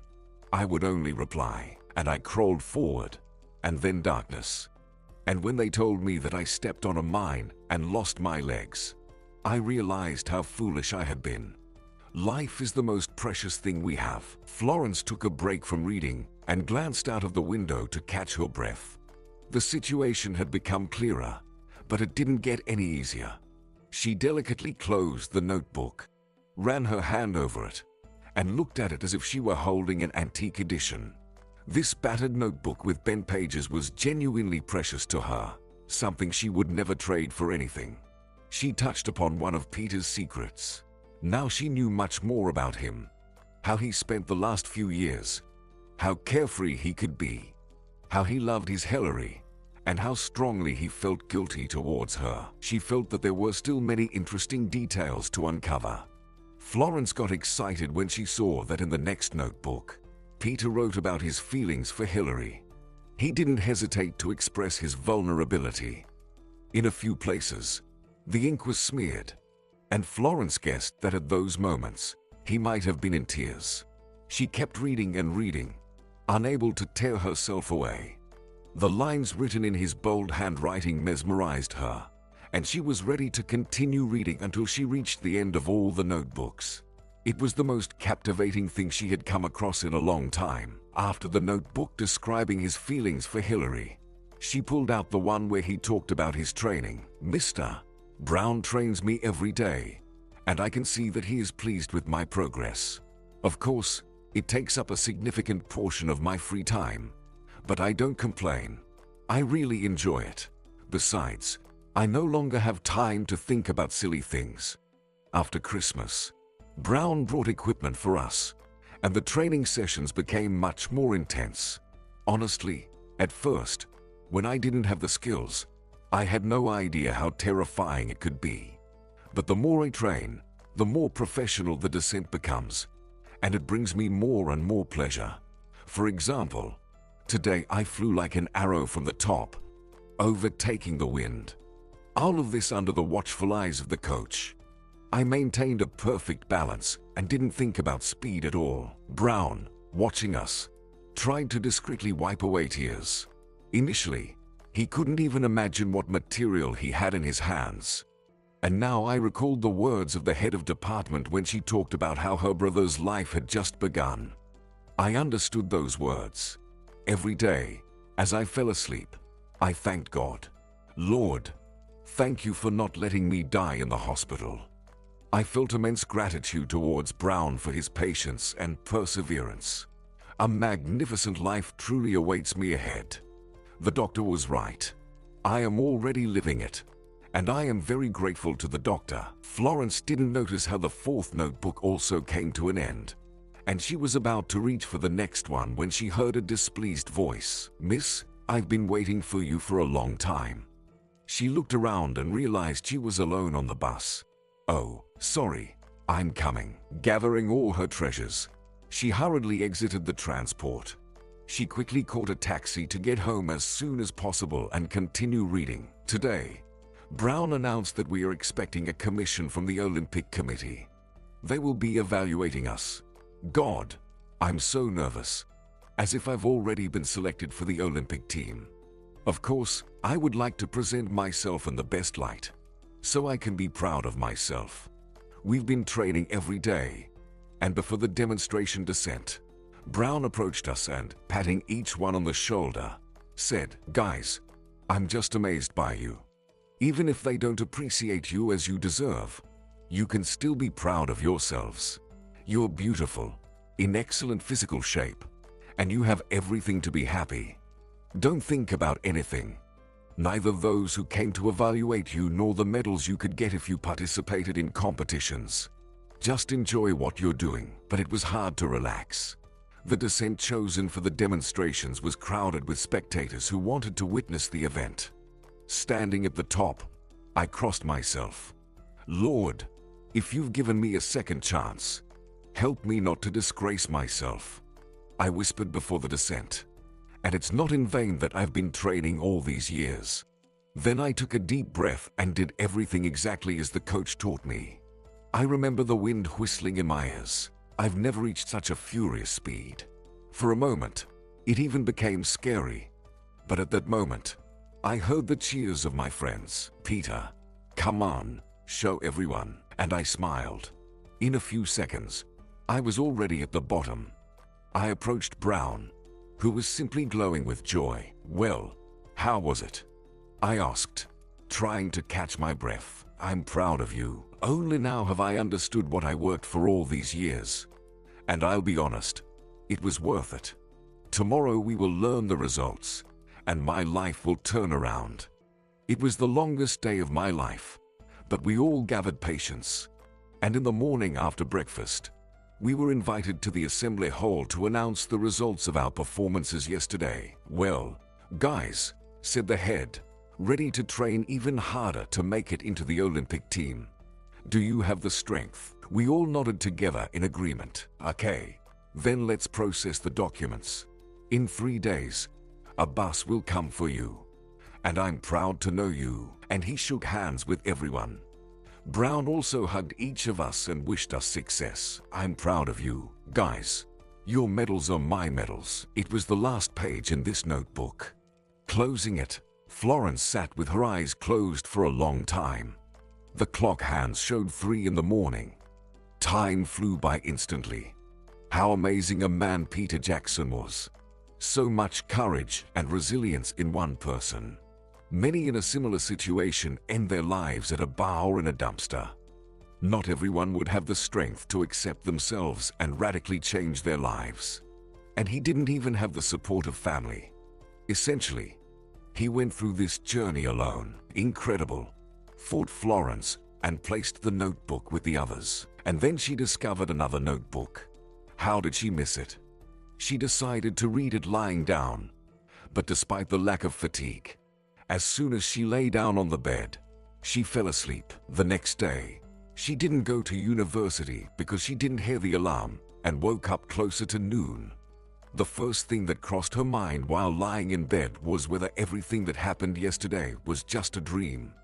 I would only reply, and I crawled forward, and then darkness. And when they told me that I stepped on a mine and lost my legs, I realized how foolish I had been. Life is the most precious thing we have. Florence took a break from reading and glanced out of the window to catch her breath. The situation had become clearer, but it didn't get any easier. She delicately closed the notebook, ran her hand over it, and looked at it as if she were holding an antique edition. This battered notebook with bent pages was genuinely precious to her, something she would never trade for anything. She touched upon one of Peter's secrets. Now she knew much more about him, how he spent the last few years, how carefree he could be, how he loved his Hillary, and how strongly he felt guilty towards her. She felt that there were still many interesting details to uncover. Florence got excited when she saw that in the next notebook, Peter wrote about his feelings for Hillary. He didn't hesitate to express his vulnerability. In a few places, the ink was smeared, and Florence guessed that at those moments, he might have been in tears. She kept reading and reading, unable to tear herself away. The lines written in his bold handwriting mesmerized her, and she was ready to continue reading until she reached the end of all the notebooks. It was the most captivating thing she had come across in a long time. After the notebook describing his feelings for Hillary, she pulled out the one where he talked about his training. "Mr. Brown trains me every day, and I can see that he is pleased with my progress. Of course, it takes up a significant portion of my free time, but I don't complain. I really enjoy it. Besides, I no longer have time to think about silly things." After Christmas, Brown brought equipment for us, and the training sessions became much more intense. Honestly, at first, when I didn't have the skills, I had no idea how terrifying it could be. But the more I train, the more professional the descent becomes, and it brings me more and more pleasure. For example, today I flew like an arrow from the top, overtaking the wind. All of this under the watchful eyes of the coach. I maintained a perfect balance and didn't think about speed at all. Brown, watching us, tried to discreetly wipe away tears. Initially, he couldn't even imagine what material he had in his hands. And now I recalled the words of the head of department when she talked about how her brother's life had just begun. I understood those words. Every day, as I fell asleep, I thanked God. "Lord, thank you for not letting me die in the hospital." I felt immense gratitude towards Brown for his patience and perseverance. A magnificent life truly awaits me ahead. The doctor was right. I am already living it, and I am very grateful to the doctor. Florence didn't notice how the fourth notebook also came to an end, and she was about to reach for the next one when she heard a displeased voice. "Miss, I've been waiting for you for a long time." She looked around and realized she was alone on the bus. "Oh, sorry, I'm coming." Gathering all her treasures, she hurriedly exited the transport. She quickly caught a taxi to get home as soon as possible and continue reading. Today, Brown announced that we are expecting a commission from the Olympic Committee. They will be evaluating us. God, I'm so nervous, as if I've already been selected for the Olympic team. Of course, I would like to present myself in the best light, so I can be proud of myself. We've been training every day. And before the demonstration descent, Brown approached us and, patting each one on the shoulder, said, "Guys, I'm just amazed by you. Even if they don't appreciate you as you deserve, you can still be proud of yourselves. You're beautiful, in excellent physical shape, and you have everything to be happy. Don't think about anything. Neither those who came to evaluate you nor the medals you could get if you participated in competitions. Just enjoy what you're doing." But it was hard to relax. The descent chosen for the demonstrations was crowded with spectators who wanted to witness the event. Standing at the top, I crossed myself. "Lord, if you've given me a second chance, help me not to disgrace myself," I whispered before the descent. "And it's not in vain that I've been training all these years." Then I took a deep breath and did everything exactly as the coach taught me. I remember the wind whistling in my ears. I've never reached such a furious speed. For a moment, it even became scary. But at that moment, I heard the cheers of my friends. "Peter, come on, show everyone." And I smiled. In a few seconds, I was already at the bottom. I approached Brown, who was simply glowing with joy. "Well, how was it?" I asked, trying to catch my breath. "I'm proud of you. Only now have I understood what I worked for all these years. And I'll be honest, it was worth it. Tomorrow we will learn the results, and my life will turn around." It was the longest day of my life, but we all gathered patience. And in the morning after breakfast, we were invited to the assembly hall to announce the results of our performances yesterday. "Well, guys," said the head, ready to train even harder to make it into the Olympic team, "do you have the strength?" We all nodded together in agreement. "Okay, then let's process the documents. In 3 days, a bus will come for you. And I'm proud to know you." And he shook hands with everyone. Brown also hugged each of us and wished us success. "I'm proud of you, guys. Your medals are my medals." It was the last page in this notebook. Closing it, Florence sat with her eyes closed for a long time. The clock hands showed 3 in the morning. Time flew by instantly. How amazing a man Peter Jackson was. So much courage and resilience in one person. Many in a similar situation end their lives at a bar or in a dumpster. Not everyone would have the strength to accept themselves and radically change their lives. And he didn't even have the support of family. Essentially, he went through this journey alone. Incredible, thought Florence, and placed the notebook with the others. And then she discovered another notebook. How did she miss it? She decided to read it lying down. But despite the lack of fatigue, as soon as she lay down on the bed, she fell asleep. The next day, she didn't go to university because she didn't hear the alarm and woke up closer to noon. The first thing that crossed her mind while lying in bed was whether everything that happened yesterday was just a dream.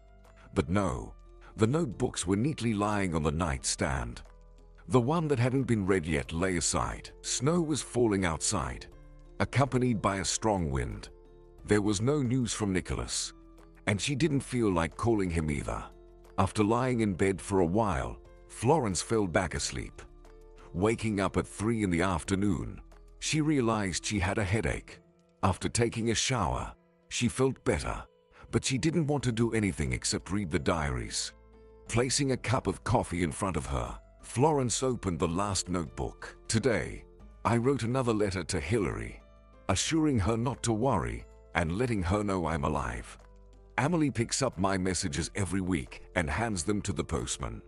But no. The notebooks were neatly lying on the nightstand. The one that hadn't been read yet lay aside. Snow was falling outside, accompanied by a strong wind. There was no news from Nicholas, and she didn't feel like calling him either. After lying in bed for a while, Florence fell back asleep. Waking up at 3 in the afternoon, she realized she had a headache. After taking a shower, she felt better, but she didn't want to do anything except read the diaries. Placing a cup of coffee in front of her, Florence opened the last notebook. "Today, I wrote another letter to Hillary, assuring her not to worry and letting her know I'm alive. Emily picks up my messages every week and hands them to the postman.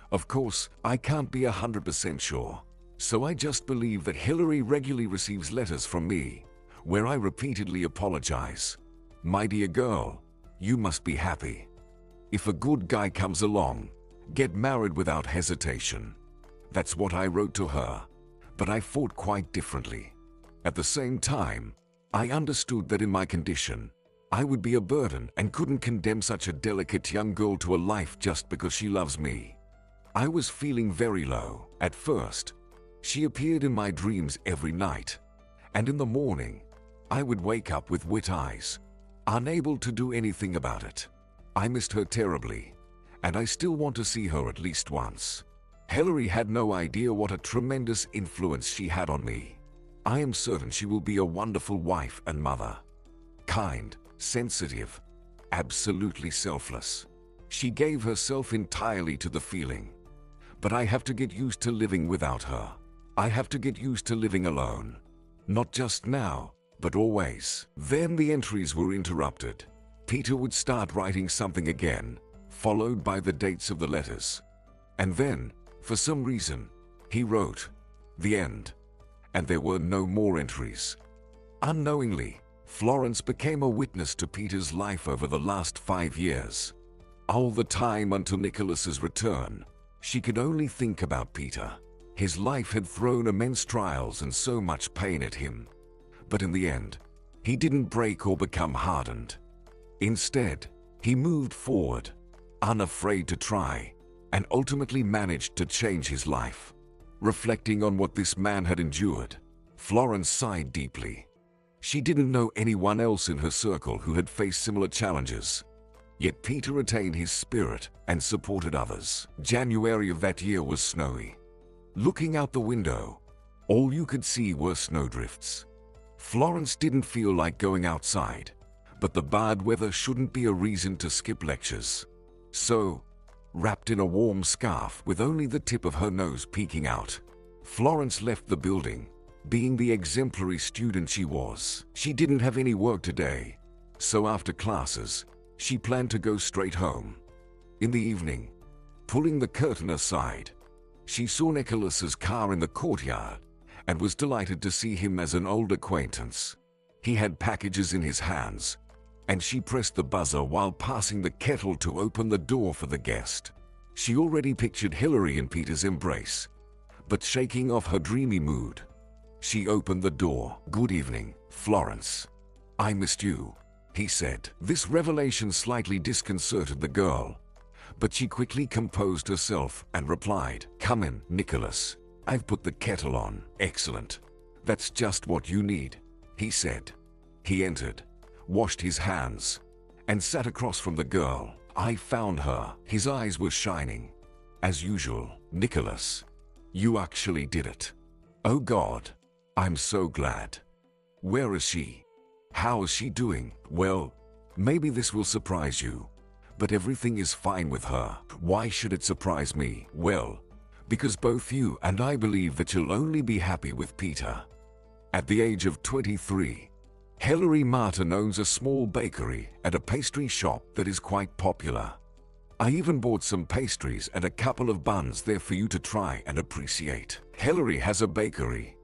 Of course, I can't be 100% sure, so I just believe that Hillary regularly receives letters from me, where I repeatedly apologize. My dear girl, you must be happy. If a good guy comes along, get married without hesitation." That's what I wrote to her, but I thought quite differently. At the same time, I understood that in my condition, I would be a burden and couldn't condemn such a delicate young girl to a life just because she loves me. I was feeling very low. At first, she appeared in my dreams every night, and in the morning, I would wake up with wet eyes, unable to do anything about it. I missed her terribly, and I still want to see her at least once. Hilary had no idea what a tremendous influence she had on me. I am certain she will be a wonderful wife and mother. Kind, sensitive, absolutely selfless. She gave herself entirely to the feeling. But I have to get used to living without her. I have to get used to living alone. Not just now, but always. Then the entries were interrupted. Peter would start writing something again, followed by the dates of the letters. And then, for some reason, he wrote, "The end." And there were no more entries. Unknowingly, Florence became a witness to Peter's life over the last 5 years. All the time until Nicholas's return, she could only think about Peter. His life had thrown immense trials and so much pain at him. But in the end, he didn't break or become hardened. Instead, he moved forward, unafraid to try, and ultimately managed to change his life. Reflecting on what this man had endured, Florence sighed deeply. She didn't know anyone else in her circle who had faced similar challenges. Yet Peter retained his spirit and supported others. January of that year was snowy. Looking out the window, all you could see were snowdrifts. Florence didn't feel like going outside, but the bad weather shouldn't be a reason to skip lectures. So, wrapped in a warm scarf with only the tip of her nose peeking out, Florence left the building, being the exemplary student she was. She didn't have any work today, so after classes, she planned to go straight home. In the evening, pulling the curtain aside, she saw Nicholas's car in the courtyard and was delighted to see him as an old acquaintance. He had packages in his hands, and she pressed the buzzer while passing the kettle to open the door for the guest. She already pictured Hilary in Peter's embrace, but shaking off her dreamy mood, she opened the door. "Good evening, Florence. I missed you," he said. This revelation slightly disconcerted the girl, but she quickly composed herself and replied, "Come in, Nicholas. I've put the kettle on." "Excellent. That's just what you need," he said. He entered, washed his hands, and sat across from the girl. "I found her." His eyes were shining. "As usual, Nicholas. You actually did it. Oh God, I'm so glad. Where is she? How is she doing?" "Well, maybe this will surprise you, but everything is fine with her." "Why should it surprise me?" "Well, because both you and I believe that you'll only be happy with Peter." At the age of 23, Hilary Martin owns a small bakery and a pastry shop that is quite popular. I even bought some pastries and a couple of buns there for you to try and appreciate. Hilary has a bakery.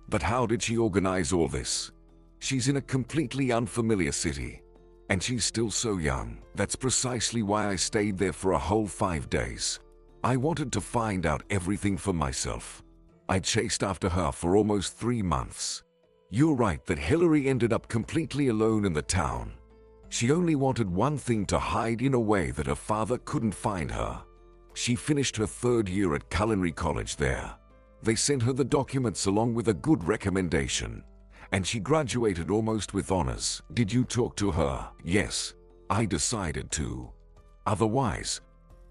But how did she organize all this? She's in a completely unfamiliar city, and she's still so young. That's precisely why I stayed there for a whole 5 days. I wanted to find out everything for myself. I chased after her for almost 3 months. You're right that Hilary ended up completely alone in the town. She only wanted one thing to hide in a way that her father couldn't find her. She finished her 3rd year at culinary college there. They sent her the documents along with a good recommendation, and she graduated almost with honors. Did you talk to her? Yes, I decided to. Otherwise,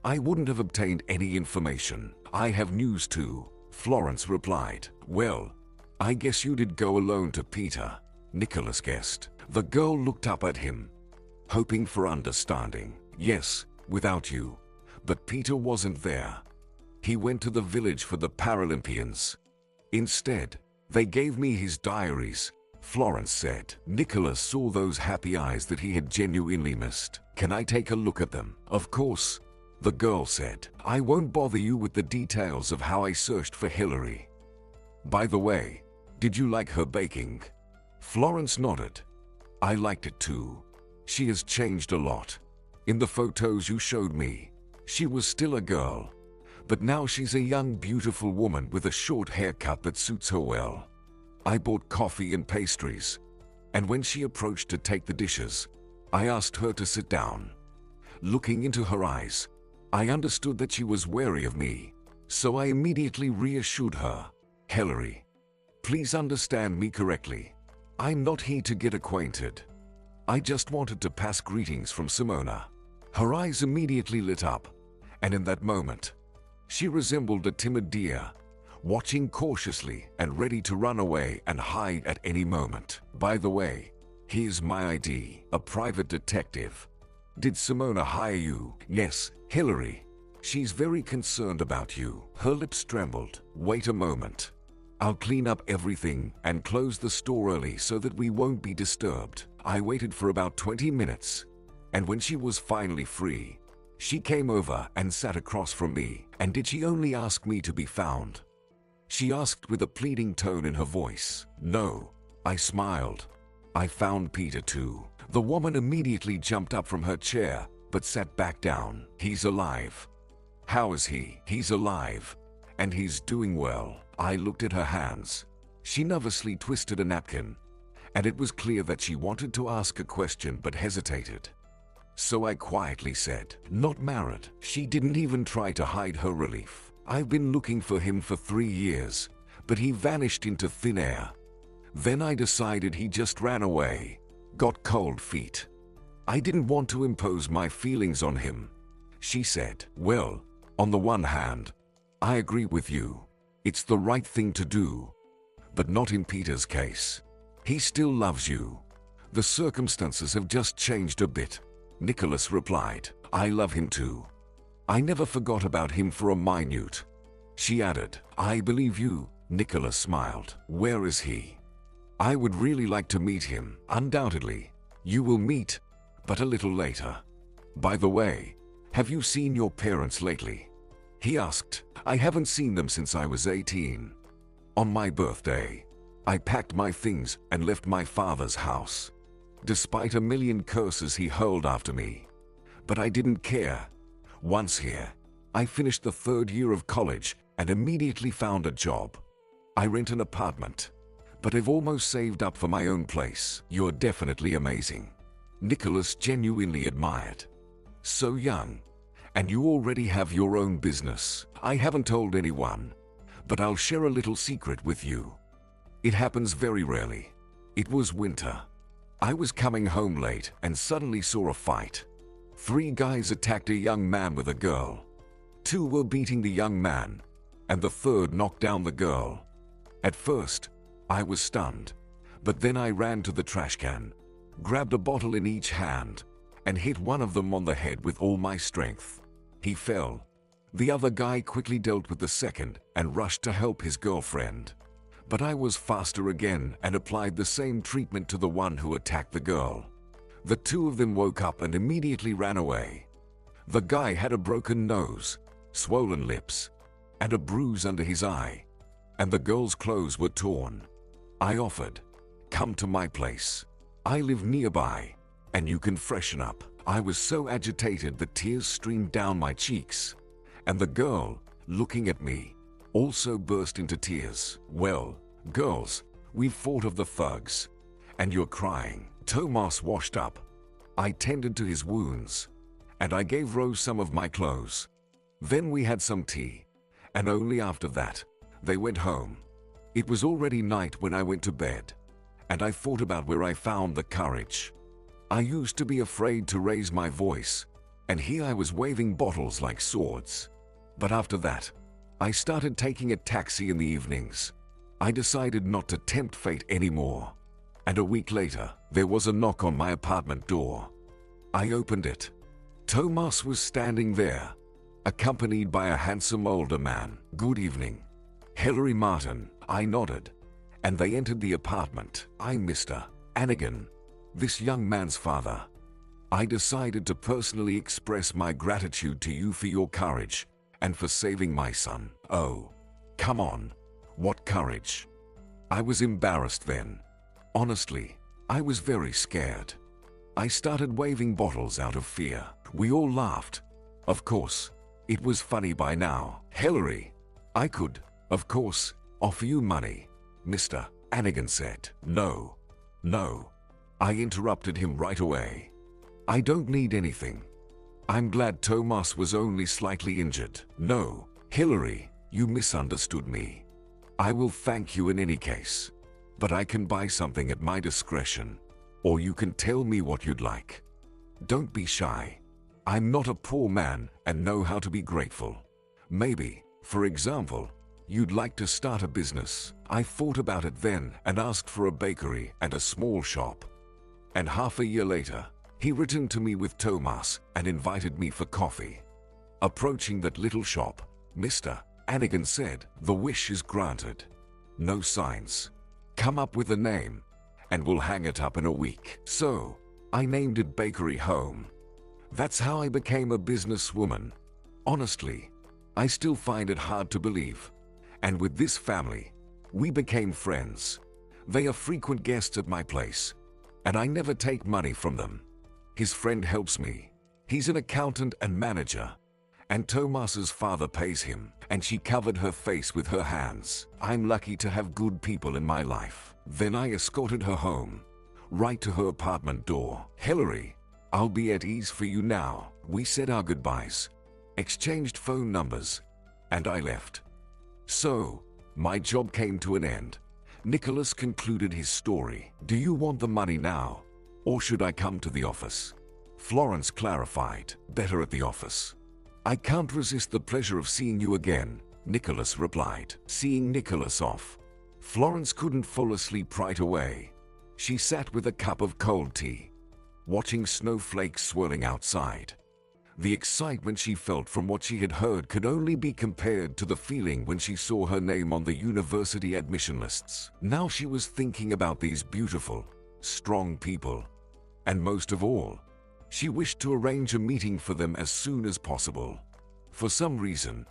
I wouldn't have obtained any information. I have news too, Florence replied. Well, I guess you did go alone to Peter, Nicholas guessed. The girl looked up at him, hoping for understanding. Yes, without you. But Peter wasn't there. He went to the village for the Paralympians. Instead, they gave me his diaries, Florence said. Nicholas saw those happy eyes that he had genuinely missed. Can I take a look at them? Of course, the girl said. I won't bother you with the details of how I searched for Hilary. By the way, did you like her baking? Florence nodded. I liked it too. She has changed a lot. In the photos you showed me, she was still a girl, but now she's a young, beautiful woman with a short haircut that suits her well. I bought coffee and pastries, and when she approached to take the dishes, I asked her to sit down. Looking into her eyes, I understood that she was wary of me, so I immediately reassured her. Hilary, please understand me correctly. I'm not here to get acquainted. I just wanted to pass greetings from Simona. Her eyes immediately lit up, and in that moment, She resembled a timid deer, watching cautiously and ready to run away and hide at any moment. By the way, here's my ID, a private detective. Did Simona hire you? Yes, Hillary. She's very concerned about you. Her lips trembled. Wait a moment. I'll clean up everything and close the store early so that we won't be disturbed. I waited for about 20 minutes, and when she was finally free, she came over and sat across from me. And did she only ask me to be found? She asked with a pleading tone in her voice. No, I smiled. I found Peter too. The woman immediately jumped up from her chair, but sat back down. He's alive. How is he? He's alive, and he's doing well. I looked at her hands. She nervously twisted a napkin, and it was clear that she wanted to ask a question but hesitated. So I quietly said, not married. She didn't even try to hide her relief. I've been looking for him for 3 years, but he vanished into thin air. Then I decided he just ran away, got cold feet. I didn't want to impose my feelings on him. She said, well, on the one hand, I agree with you. It's the right thing to do, but not in Peter's case. He still loves you. The circumstances have just changed a bit. Nicholas replied, I love him too. I never forgot about him for a minute. She added, I believe you. Nicholas smiled. Where is he? I would really like to meet him. Undoubtedly. You will meet, but a little later. By the way, have you seen your parents lately? He asked. I haven't seen them since I was 18. On my birthday, I packed my things and left my father's house, despite a million curses he hurled after me. But I didn't care. Once here, I finished the 3rd year of college and immediately found a job. I rent an apartment, but I've almost saved up for my own place. You're definitely amazing. Nicholas genuinely admired. So young, and you already have your own business. I haven't told anyone, but I'll share a little secret with you. It happens very rarely. It was winter. I was coming home late and suddenly saw a fight. 3 guys attacked a young man with a girl. 2 were beating the young man, and the 3rd knocked down the girl. At first, I was stunned, but then I ran to the trash can, grabbed a bottle in each hand, and hit one of them on the head with all my strength. He fell. The other guy quickly dealt with the second and rushed to help his girlfriend. But I was faster again and applied the same treatment to the one who attacked the girl. The 2 of them woke up and immediately ran away. The guy had a broken nose, swollen lips, and a bruise under his eye, and the girl's clothes were torn. I offered, come to my place. I live nearby, and you can freshen up. I was so agitated that tears streamed down my cheeks, and the girl, looking at me, also burst into tears. Well, girls, we've fought of the thugs, and you're crying. Tomas washed up. I tended to his wounds, and I gave Rose some of my clothes. Then we had some tea, and only after that, they went home. It was already night when I went to bed, and I thought about where I found the courage. I used to be afraid to raise my voice, and here I was waving bottles like swords. But after that, I started taking a taxi in the evenings. I decided not to tempt fate anymore. And a week later, there was a knock on my apartment door. I opened it. Tomas was standing there, accompanied by a handsome older man. Good evening. Hillary Martin. I nodded, and they entered the apartment. I'm Mr. Anigan, this young man's father. I decided to personally express my gratitude to you for your courage and for saving my son. Oh, come on. What courage? I was embarrassed then. Honestly, I was very scared. I started waving bottles out of fear. We all laughed. Of course, it was funny by now. Hillary, I could, of course, offer you money, Mr. Anigan said. No. I interrupted him right away. I don't need anything. I'm glad Tomas was only slightly injured. No, Hillary, you misunderstood me. I will thank you in any case, but I can buy something at my discretion, or you can tell me what you'd like. Don't be shy. I'm not a poor man and know how to be grateful. Maybe, for example, you'd like to start a business. I thought about it then and asked for a bakery and a small shop. And half a year later, he returned to me with Tomas and invited me for coffee. Approaching that little shop, Mr. Anigan said, "The wish is granted. No signs. Come up with a name, and we'll hang it up in a week." So, I named it Bakery Home. That's how I became a businesswoman. Honestly, I still find it hard to believe. And with this family, we became friends. They are frequent guests at my place, and I never take money from them. His friend helps me. He's an accountant and manager. And Tomas's father pays him, and she covered her face with her hands. I'm lucky to have good people in my life. Then I escorted her home, right to her apartment door. "Hillary, I'll be at ease for you now." We said our goodbyes, exchanged phone numbers, and I left. So, my job came to an end. Nicholas concluded his story. "Do you want the money now, or should I come to the office?" Florence clarified, "Better at the office." "I can't resist the pleasure of seeing you again," Nicholas replied. Seeing Nicholas off, Florence couldn't fall asleep right away. She sat with a cup of cold tea, watching snowflakes swirling outside. The excitement she felt from what she had heard could only be compared to the feeling when she saw her name on the university admission lists. Now she was thinking about these beautiful, strong people. And most of all, she wished to arrange a meeting for them as soon as possible. For some reason,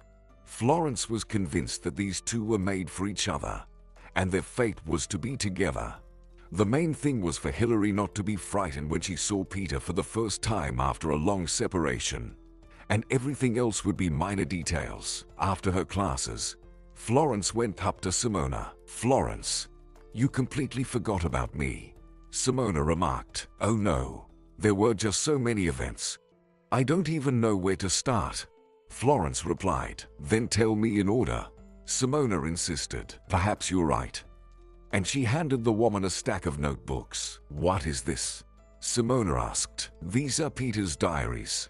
Florence was convinced that these two were made for each other, and their fate was to be together. The main thing was for Hillary not to be frightened when she saw Peter for the first time after a long separation, and everything else would be minor details. After her classes, Florence went up to Simona. "Florence, you completely forgot about me," Simona remarked. "Oh no, there were just so many events. I don't even know where to start," Florence replied. "Then tell me in order," Simona insisted. "Perhaps you're right." And she handed the woman a stack of notebooks. "What is this?" Simona asked. "These are Peter's diaries.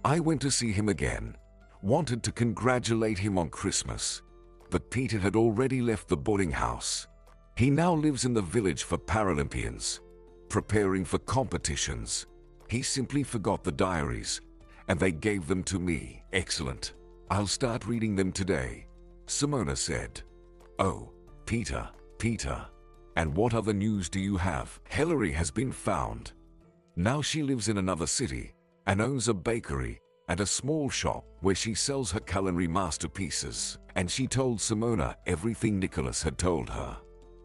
I went to see him again, wanted to congratulate him on Christmas, but Peter had already left the boarding house. He now lives in the village for Paralympians, preparing for competitions. He simply forgot the diaries, and they gave them to me." "Excellent. I'll start reading them today," Simona said. "Oh, Peter. And what other news do you have?" "Hillary has been found. Now she lives in another city and owns a bakery and a small shop where she sells her culinary masterpieces." And she told Simona everything Nicholas had told her.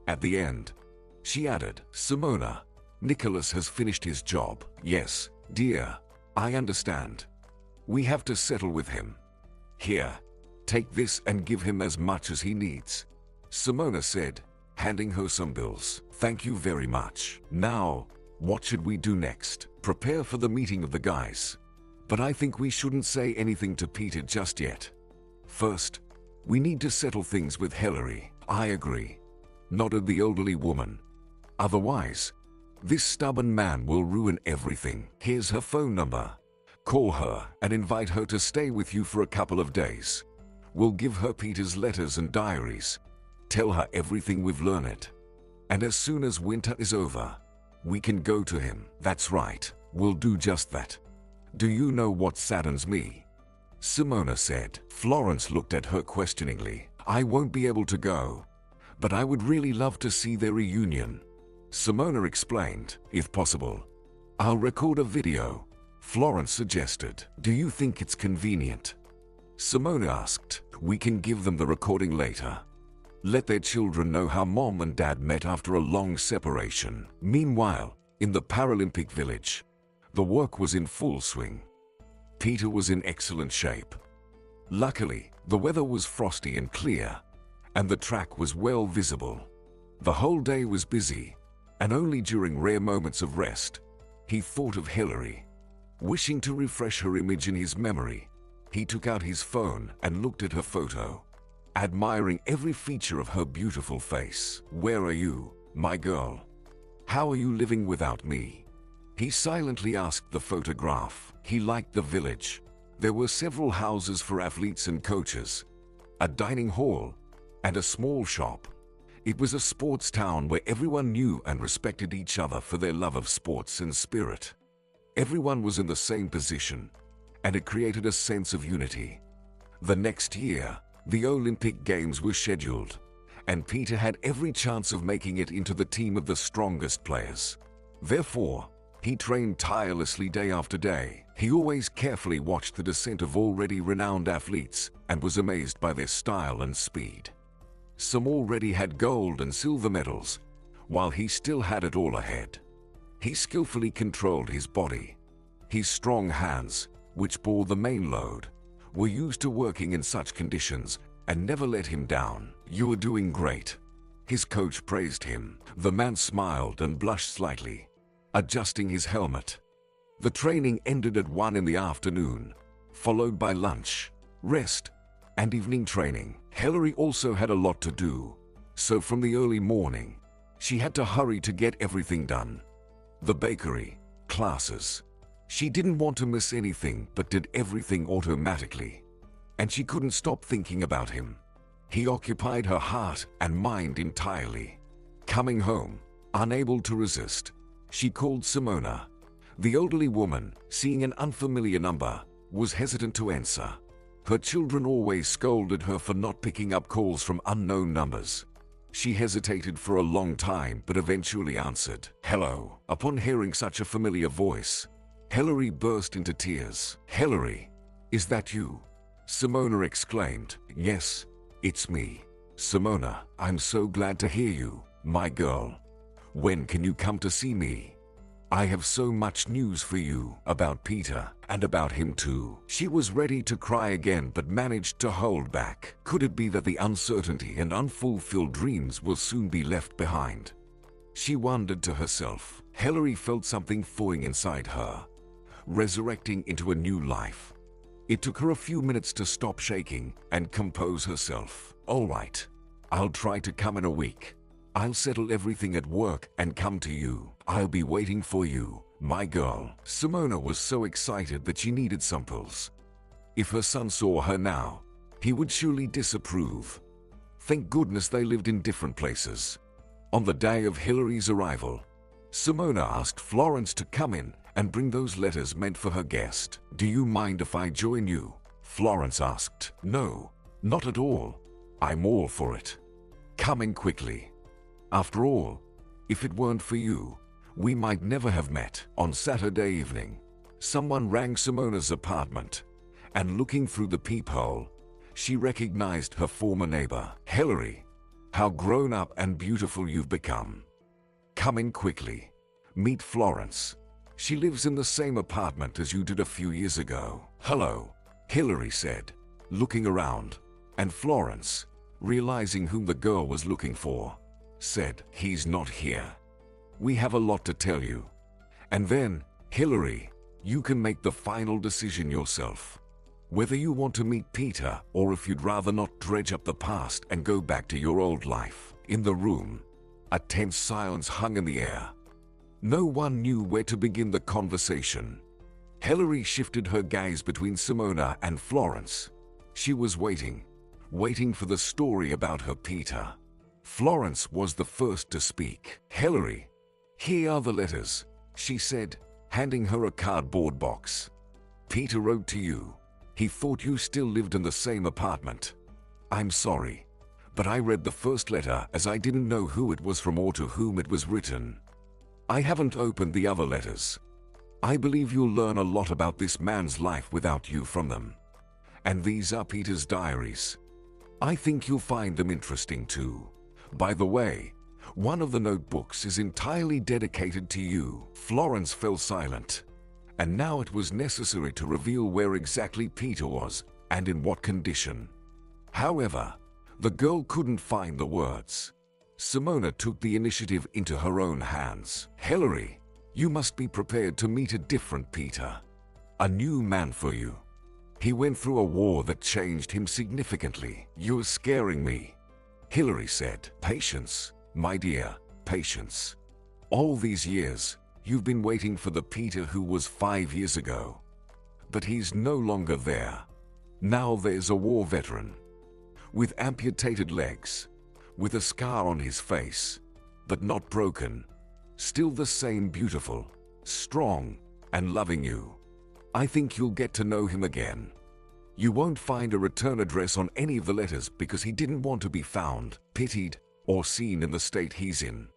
At the end, she added, "Simona, Nicholas has finished his job." "Yes, dear, I understand. We have to settle with him. Here, take this and give him as much as he needs," Simona said, handing her some bills. "Thank you very much. Now, what should we do next?" "Prepare for the meeting of the guys. But I think we shouldn't say anything to Peter just yet. First, we need to settle things with Hillary." "I agree," nodded the elderly woman. "Otherwise, this stubborn man will ruin everything. Here's her phone number. Call her and invite her to stay with you for a couple of days. We'll give her Peter's letters and diaries. Tell her everything we've learned. And as soon as winter is over, we can go to him." "That's right. We'll do just that. Do you know what saddens me?" Simona said. Florence looked at her questioningly. "I won't be able to go, but I would really love to see their reunion," Simona explained. "If possible, I'll record a video," Florence suggested. "Do you think it's convenient?" Simona asked. "We can give them the recording later. Let their children know how Mom and Dad met after a long separation." Meanwhile, in the Paralympic village, the work was in full swing. Peter was in excellent shape. Luckily, the weather was frosty and clear, and the track was well visible. The whole day was busy, and only during rare moments of rest, he thought of Hillary. Wishing to refresh her image in his memory, he took out his phone and looked at her photo, admiring every feature of her beautiful face. "Where are you, my girl? How are you living without me?" he silently asked the photograph. He liked the village, There were several houses for athletes and coaches, a dining hall, and a small shop. It was a sports town where everyone knew and respected each other for their love of sports and spirit. Everyone was in the same position, and it created a sense of unity. The next year, the Olympic Games were scheduled, and Peter had every chance of making it into the team of the strongest players. Therefore, he trained tirelessly day after day. He always carefully watched the descent of already renowned athletes and was amazed by their style and speed. Some already had gold and silver medals, while he still had it all ahead. He skillfully controlled his body. His strong hands, which bore the main load, were used to working in such conditions and never let him down. "You are doing great," his coach praised him. The man smiled and blushed slightly, adjusting his helmet. The training ended at 1 in the afternoon, followed by lunch, rest, and evening training. Hillary also had a lot to do, so from the early morning, she had to hurry to get everything done. The bakery, classes. She didn't want to miss anything but did everything automatically. And she couldn't stop thinking about him. He occupied her heart and mind entirely. Coming home, unable to resist, she called Simona. The elderly woman, seeing an unfamiliar number, was hesitant to answer. Her children always scolded her for not picking up calls from unknown numbers. She hesitated for a long time but eventually answered, "Hello." Upon hearing such a familiar voice, Hillary burst into tears. "Hillary, is that you?" Simona exclaimed. "Yes, it's me. Simona, I'm so glad to hear you, my girl. When can you come to see me? I have so much news for you about Peter and about him too." She was ready to cry again but managed to hold back. Could it be that the uncertainty and unfulfilled dreams will soon be left behind? She wondered to herself. Hillary felt something thawing inside her, resurrecting into a new life. It took her a few minutes to stop shaking and compose herself. "All right, I'll try to come in a week. I'll settle everything at work and come to you. I'll be waiting for you, my girl." Simona was so excited that she needed some pills. If her son saw her now, he would surely disapprove. Thank goodness they lived in different places. On the day of Hillary's arrival, Simona asked Florence to come in and bring those letters meant for her guest. "Do you mind if I join you?" Florence asked. "No, not at all. I'm all for it. Come in quickly. After all, if it weren't for you, we might never have met." On Saturday evening, someone rang Simona's apartment, and looking through the peephole, she recognized her former neighbor. "Hillary, how grown up and beautiful you've become. Come in quickly. Meet Florence. She lives in the same apartment as you did a few years ago." "Hello," Hillary said, looking around, and Florence, realizing whom the girl was looking for, said, "He's not here. We have a lot to tell you. And then, Hillary, you can make the final decision yourself. Whether you want to meet Peter or if you'd rather not dredge up the past and go back to your old life." In the room, a tense silence hung in the air. No one knew where to begin the conversation. Hillary shifted her gaze between Simona and Florence. She was waiting for the story about her Peter. Florence was the first to speak. "Hillary, here are the letters," she said, handing her a cardboard box. "Peter wrote to you. He thought you still lived in the same apartment. I'm sorry, but I read the first letter as I didn't know who it was from or to whom it was written. I haven't opened the other letters. I believe you'll learn a lot about this man's life without you from them. And these are Peter's diaries. I think you'll find them interesting too. By the way, one of the notebooks is entirely dedicated to you." Florence fell silent, and now it was necessary to reveal where exactly Peter was and in what condition. However, the girl couldn't find the words. Simona took the initiative into her own hands. "Hillary, you must be prepared to meet a different Peter. A new man for you. He went through a war that changed him significantly." "You're scaring me," Hillary said. "Patience, my dear, patience. All these years, you've been waiting for the Peter who was 5 years ago. But he's no longer there. Now there's a war veteran, with amputated legs, with a scar on his face, but not broken, still the same beautiful, strong, and loving you. I think you'll get to know him again. You won't find a return address on any of the letters because he didn't want to be found, pitied, or seen in the state he's in.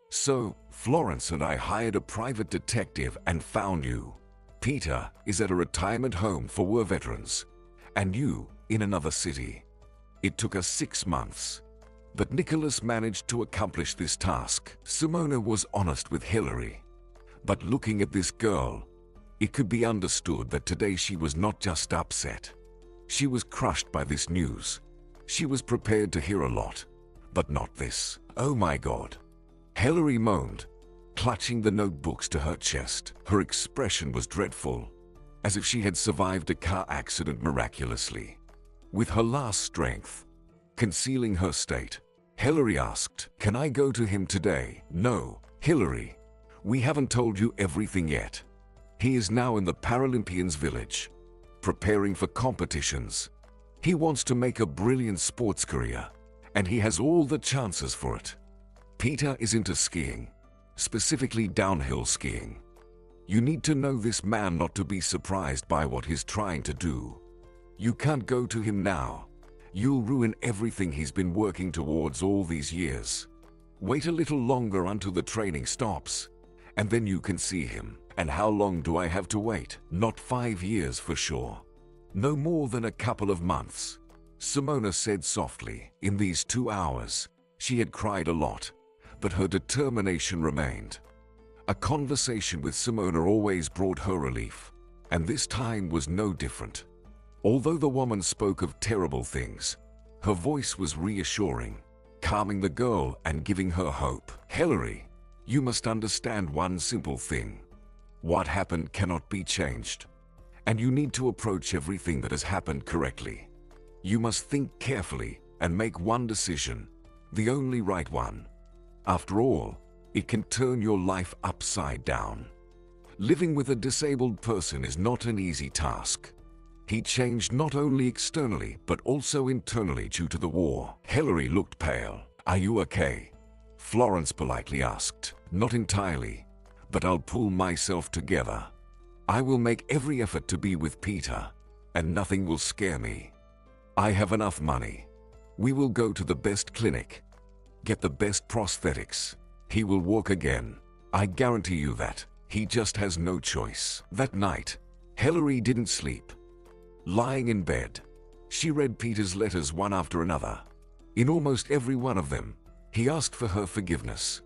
So, Florence and I hired a private detective and found you. Peter is at a retirement home for war veterans, and you in another city. It took us 6 months, but Nicholas managed to accomplish this task. Simona was honest with Hillary, but looking at this girl, it could be understood that today she was not just upset. She was crushed by this news. She was prepared to hear a lot, but not this. Oh my God. Hillary moaned, clutching the notebooks to her chest. Her expression was dreadful, as if she had survived a car accident miraculously. With her last strength concealing her state, Hillary asked, "Can I go to him today?" "No, Hillary. We haven't told you everything yet. He is now in the Paralympians village, preparing for competitions. He wants to make a brilliant sports career, and he has all the chances for it. Peter is into skiing, specifically downhill skiing. You need to know this man not to be surprised by what he's trying to do. You can't go to him now. You'll ruin everything he's been working towards all these years. Wait a little longer until the training stops, and then you can see him." "And how long do I have to wait?" "Not 5 years for sure. No more than a couple of months," Simona said softly. In these 2 hours, she had cried a lot, but her determination remained. A conversation with Simona always brought her relief, and this time was no different. Although the woman spoke of terrible things, her voice was reassuring, calming the girl and giving her hope. "Hillary, you must understand one simple thing. What happened cannot be changed, and you need to approach everything that has happened correctly. You must think carefully and make one decision, the only right one. After all, it can turn your life upside down. Living with a disabled person is not an easy task." He changed not only externally but also internally due to the war. Hillary looked pale. "Are you okay?" Florence politely asked. "Not entirely, but I'll pull myself together. I will make every effort to be with Peter, and nothing will scare me. I have enough money. We will go to the best clinic, get the best prosthetics. He will walk again. I guarantee you that. He just has no choice." That night, Hillary didn't sleep. Lying in bed, she read Peter's letters one after another. In almost every one of them, he asked for her forgiveness,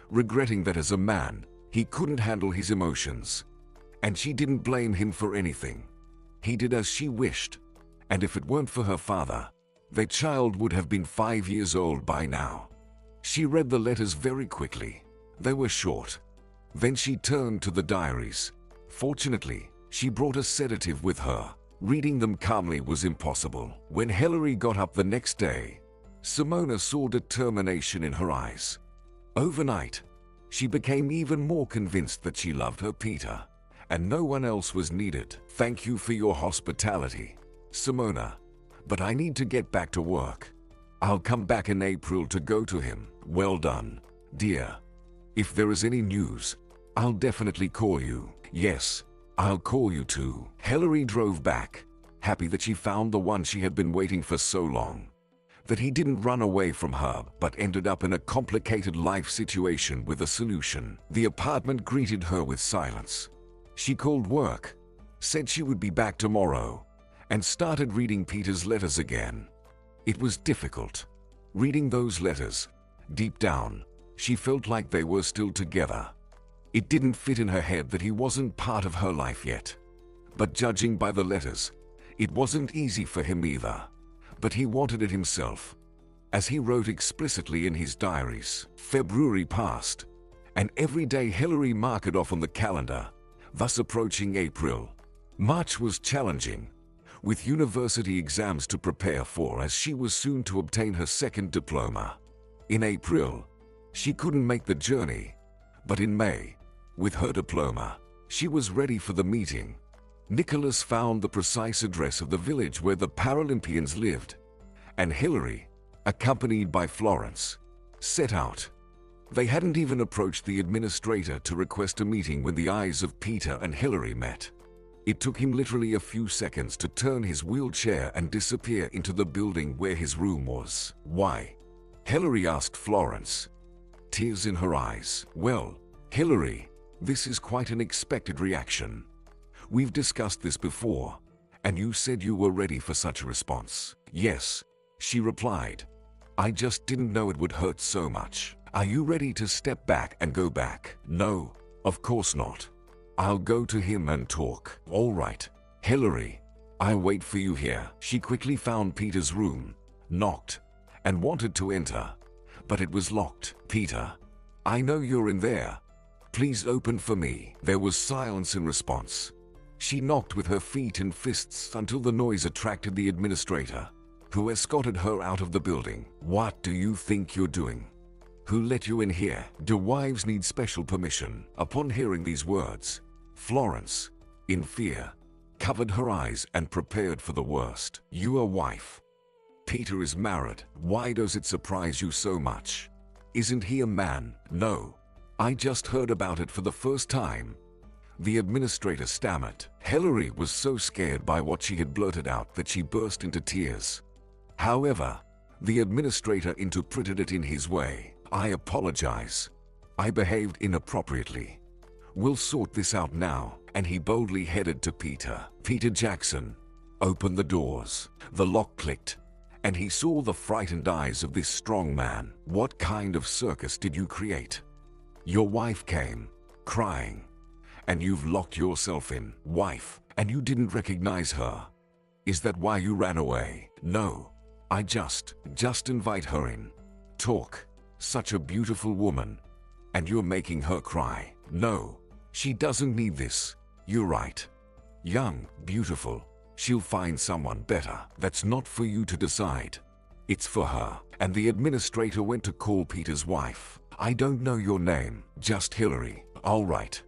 regretting that as a man, he couldn't handle his emotions, and she didn't blame him for anything. He did as she wished, and if it weren't for her father, their child would have been 5 years old by now. She read the letters very quickly. They were short. Then she turned to the diaries. Fortunately, she brought a sedative with her. Reading them calmly was impossible. When Hillary got up the next day, Simona saw determination in her eyes. Overnight, she became even more convinced that she loved her Peter, and no one else was needed. "Thank you for your hospitality, Simona, but I need to get back to work. I'll come back in April to go to him." "Well done, dear. If there is any news, I'll definitely call you." "Yes, I'll call you too." Hillary drove back, happy that she found the one she had been waiting for so long. That he didn't run away from her, but ended up in a complicated life situation with a solution. The apartment greeted her with silence. She called work, said she would be back tomorrow, and started reading Peter's letters again. It was difficult. Reading those letters, deep down, she felt like they were still together. It didn't fit in her head that he wasn't part of her life yet. But judging by the letters, it wasn't easy for him either. But he wanted it himself, as he wrote explicitly in his diaries. February passed, and every day Hillary marked it off on the calendar, thus approaching April. March was challenging, with university exams to prepare for as she was soon to obtain her second diploma. In April, she couldn't make the journey, but in May, with her diploma, she was ready for the meeting. Nicholas found the precise address of the village where the Paralympians lived, and Hillary, accompanied by Florence, set out. They hadn't even approached the administrator to request a meeting when the eyes of Peter and Hillary met. It took him literally a few seconds to turn his wheelchair and disappear into the building where his room was. "Why?" Hillary asked Florence, tears in her eyes. "Well, Hillary, this is quite an expected reaction. We've discussed this before, and you said you were ready for such a response." "Yes," she replied. "I just didn't know it would hurt so much." "Are you ready to step back and go back?" "No, of course not. I'll go to him and talk." "All right, Hillary, I'll wait for you here." She quickly found Peter's room, knocked, and wanted to enter, but it was locked. "Peter, I know you're in there. Please open for me." There was silence in response. She knocked with her feet and fists until the noise attracted the administrator, who escorted her out of the building. "What do you think you're doing? Who let you in here? Do wives need special permission?" Upon hearing these words, Florence, in fear, covered her eyes and prepared for the worst. "Your wife. Peter is married. Why does it surprise you so much? Isn't he a man?" "No, I just heard about it for the first time," the administrator stammered. Hillary was so scared by what she had blurted out that she burst into tears. However, the administrator interpreted it in his way. "I apologize. I behaved inappropriately. We'll sort this out now." And he boldly headed to Peter. "Peter Jackson, open the doors." The lock clicked, and he saw the frightened eyes of this strong man. "What kind of circus did you create? Your wife came, crying, and you've locked yourself in." "Wife? And you didn't recognize her? Is that why you ran away?" "No, I just invite her in. Talk. Such a beautiful woman, and you're making her cry." "No, she doesn't need this. You're right. Young, beautiful. She'll find someone better." "That's not for you to decide. It's for her." And the administrator went to call Peter's wife. "I don't know your name." "Just Hillary." "All right.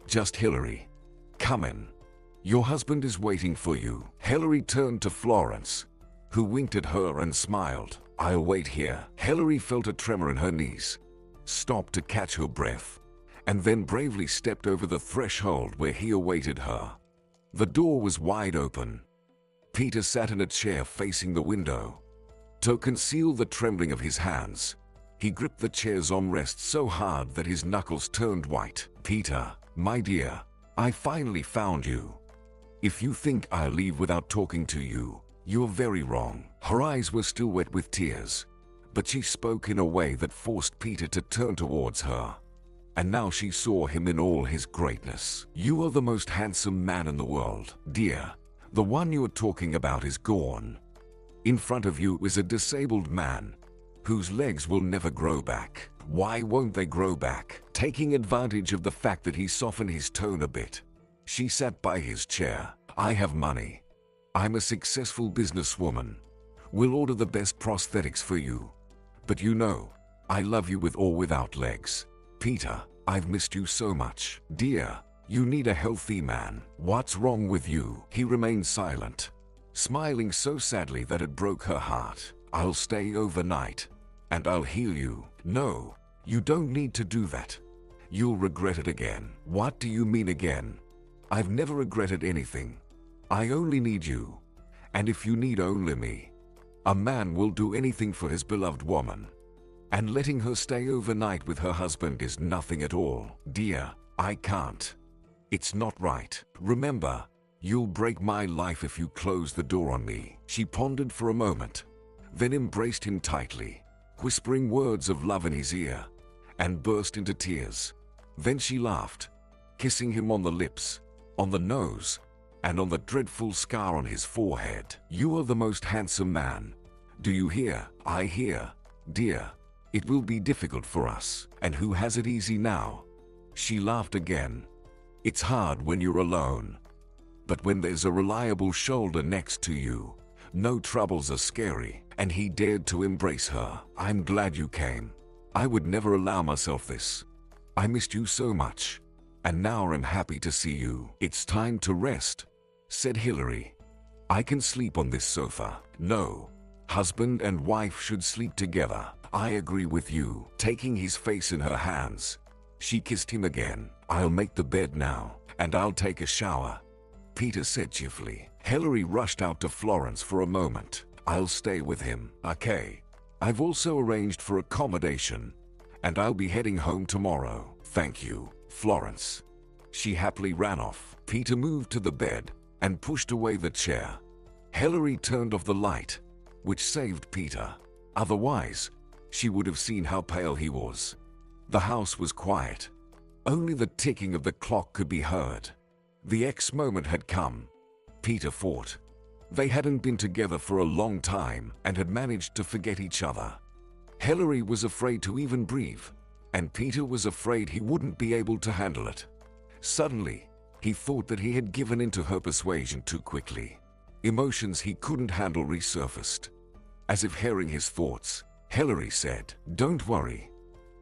Just Hillary. Come in. Your husband is waiting for you." Hillary turned to Florence, who winked at her and smiled. "I'll wait here." Hillary felt a tremor in her knees, stopped to catch her breath, and then bravely stepped over the threshold where he awaited her. The door was wide open. Peter sat in a chair facing the window. To conceal the trembling of his hands, he gripped the chair's armrest so hard that his knuckles turned white. "Peter, my dear, I finally found you. If you think I'll leave without talking to you, you're very wrong." Her eyes were still wet with tears, but she spoke in a way that forced Peter to turn towards her. And now she saw him in all his greatness. "You are the most handsome man in the world, dear. The one you are talking about is gone. In front of you is a disabled man whose legs will never grow back." "Why won't they grow back?" Taking advantage of the fact that he softened his tone a bit, she sat by his chair. "I have money. I'm a successful businesswoman. We'll order the best prosthetics for you. But you know, I love you with or without legs. Peter, I've missed you so much. Dear, you need a healthy man. What's wrong with you?" He remained silent, smiling so sadly that it broke her heart. "I'll stay overnight, and I'll heal you." "No, you don't need to do that. You'll regret it again." "What do you mean again? I've never regretted anything. I only need you, and if you need only me. A man will do anything for his beloved woman, and letting her stay overnight with her husband is nothing at all." "Dear, I can't. It's not right. Remember, you'll break my life if you close the door on me." She pondered for a moment, then embraced him tightly, whispering words of love in his ear, and burst into tears. Then she laughed, kissing him on the lips, on the nose, and on the dreadful scar on his forehead. "You are the most handsome man. Do you hear?" "I hear, dear. It will be difficult for us. And who has it easy now?" She laughed again. "It's hard when you're alone. But when there's a reliable shoulder next to you, no troubles are scary." And he dared to embrace her. "I'm glad you came. I would never allow myself this. I missed you so much. And now I'm happy to see you. It's time to rest. said Hillary. I can sleep on this sofa. No. Husband and wife should sleep together. I agree with you. Taking his face in her hands, she kissed him again. I'll make the bed now, and I'll take a shower, Peter said cheerfully. Hillary rushed out to Florence for a moment. I'll stay with him. Okay. I've also arranged for accommodation, and I'll be heading home tomorrow. Thank you, Florence. She happily ran off. Peter moved to the bed and pushed away the chair. Hillary turned off the light, which saved Peter. Otherwise, she would have seen how pale he was. The house was quiet. Only the ticking of the clock could be heard. The X moment had come. Peter thought. They hadn't been together for a long time and had managed to forget each other. Hillary was afraid to even breathe, and Peter was afraid he wouldn't be able to handle it. Suddenly, he thought that he had given in to her persuasion too quickly. Emotions he couldn't handle resurfaced. As if hearing his thoughts, Hillary said, "Don't worry.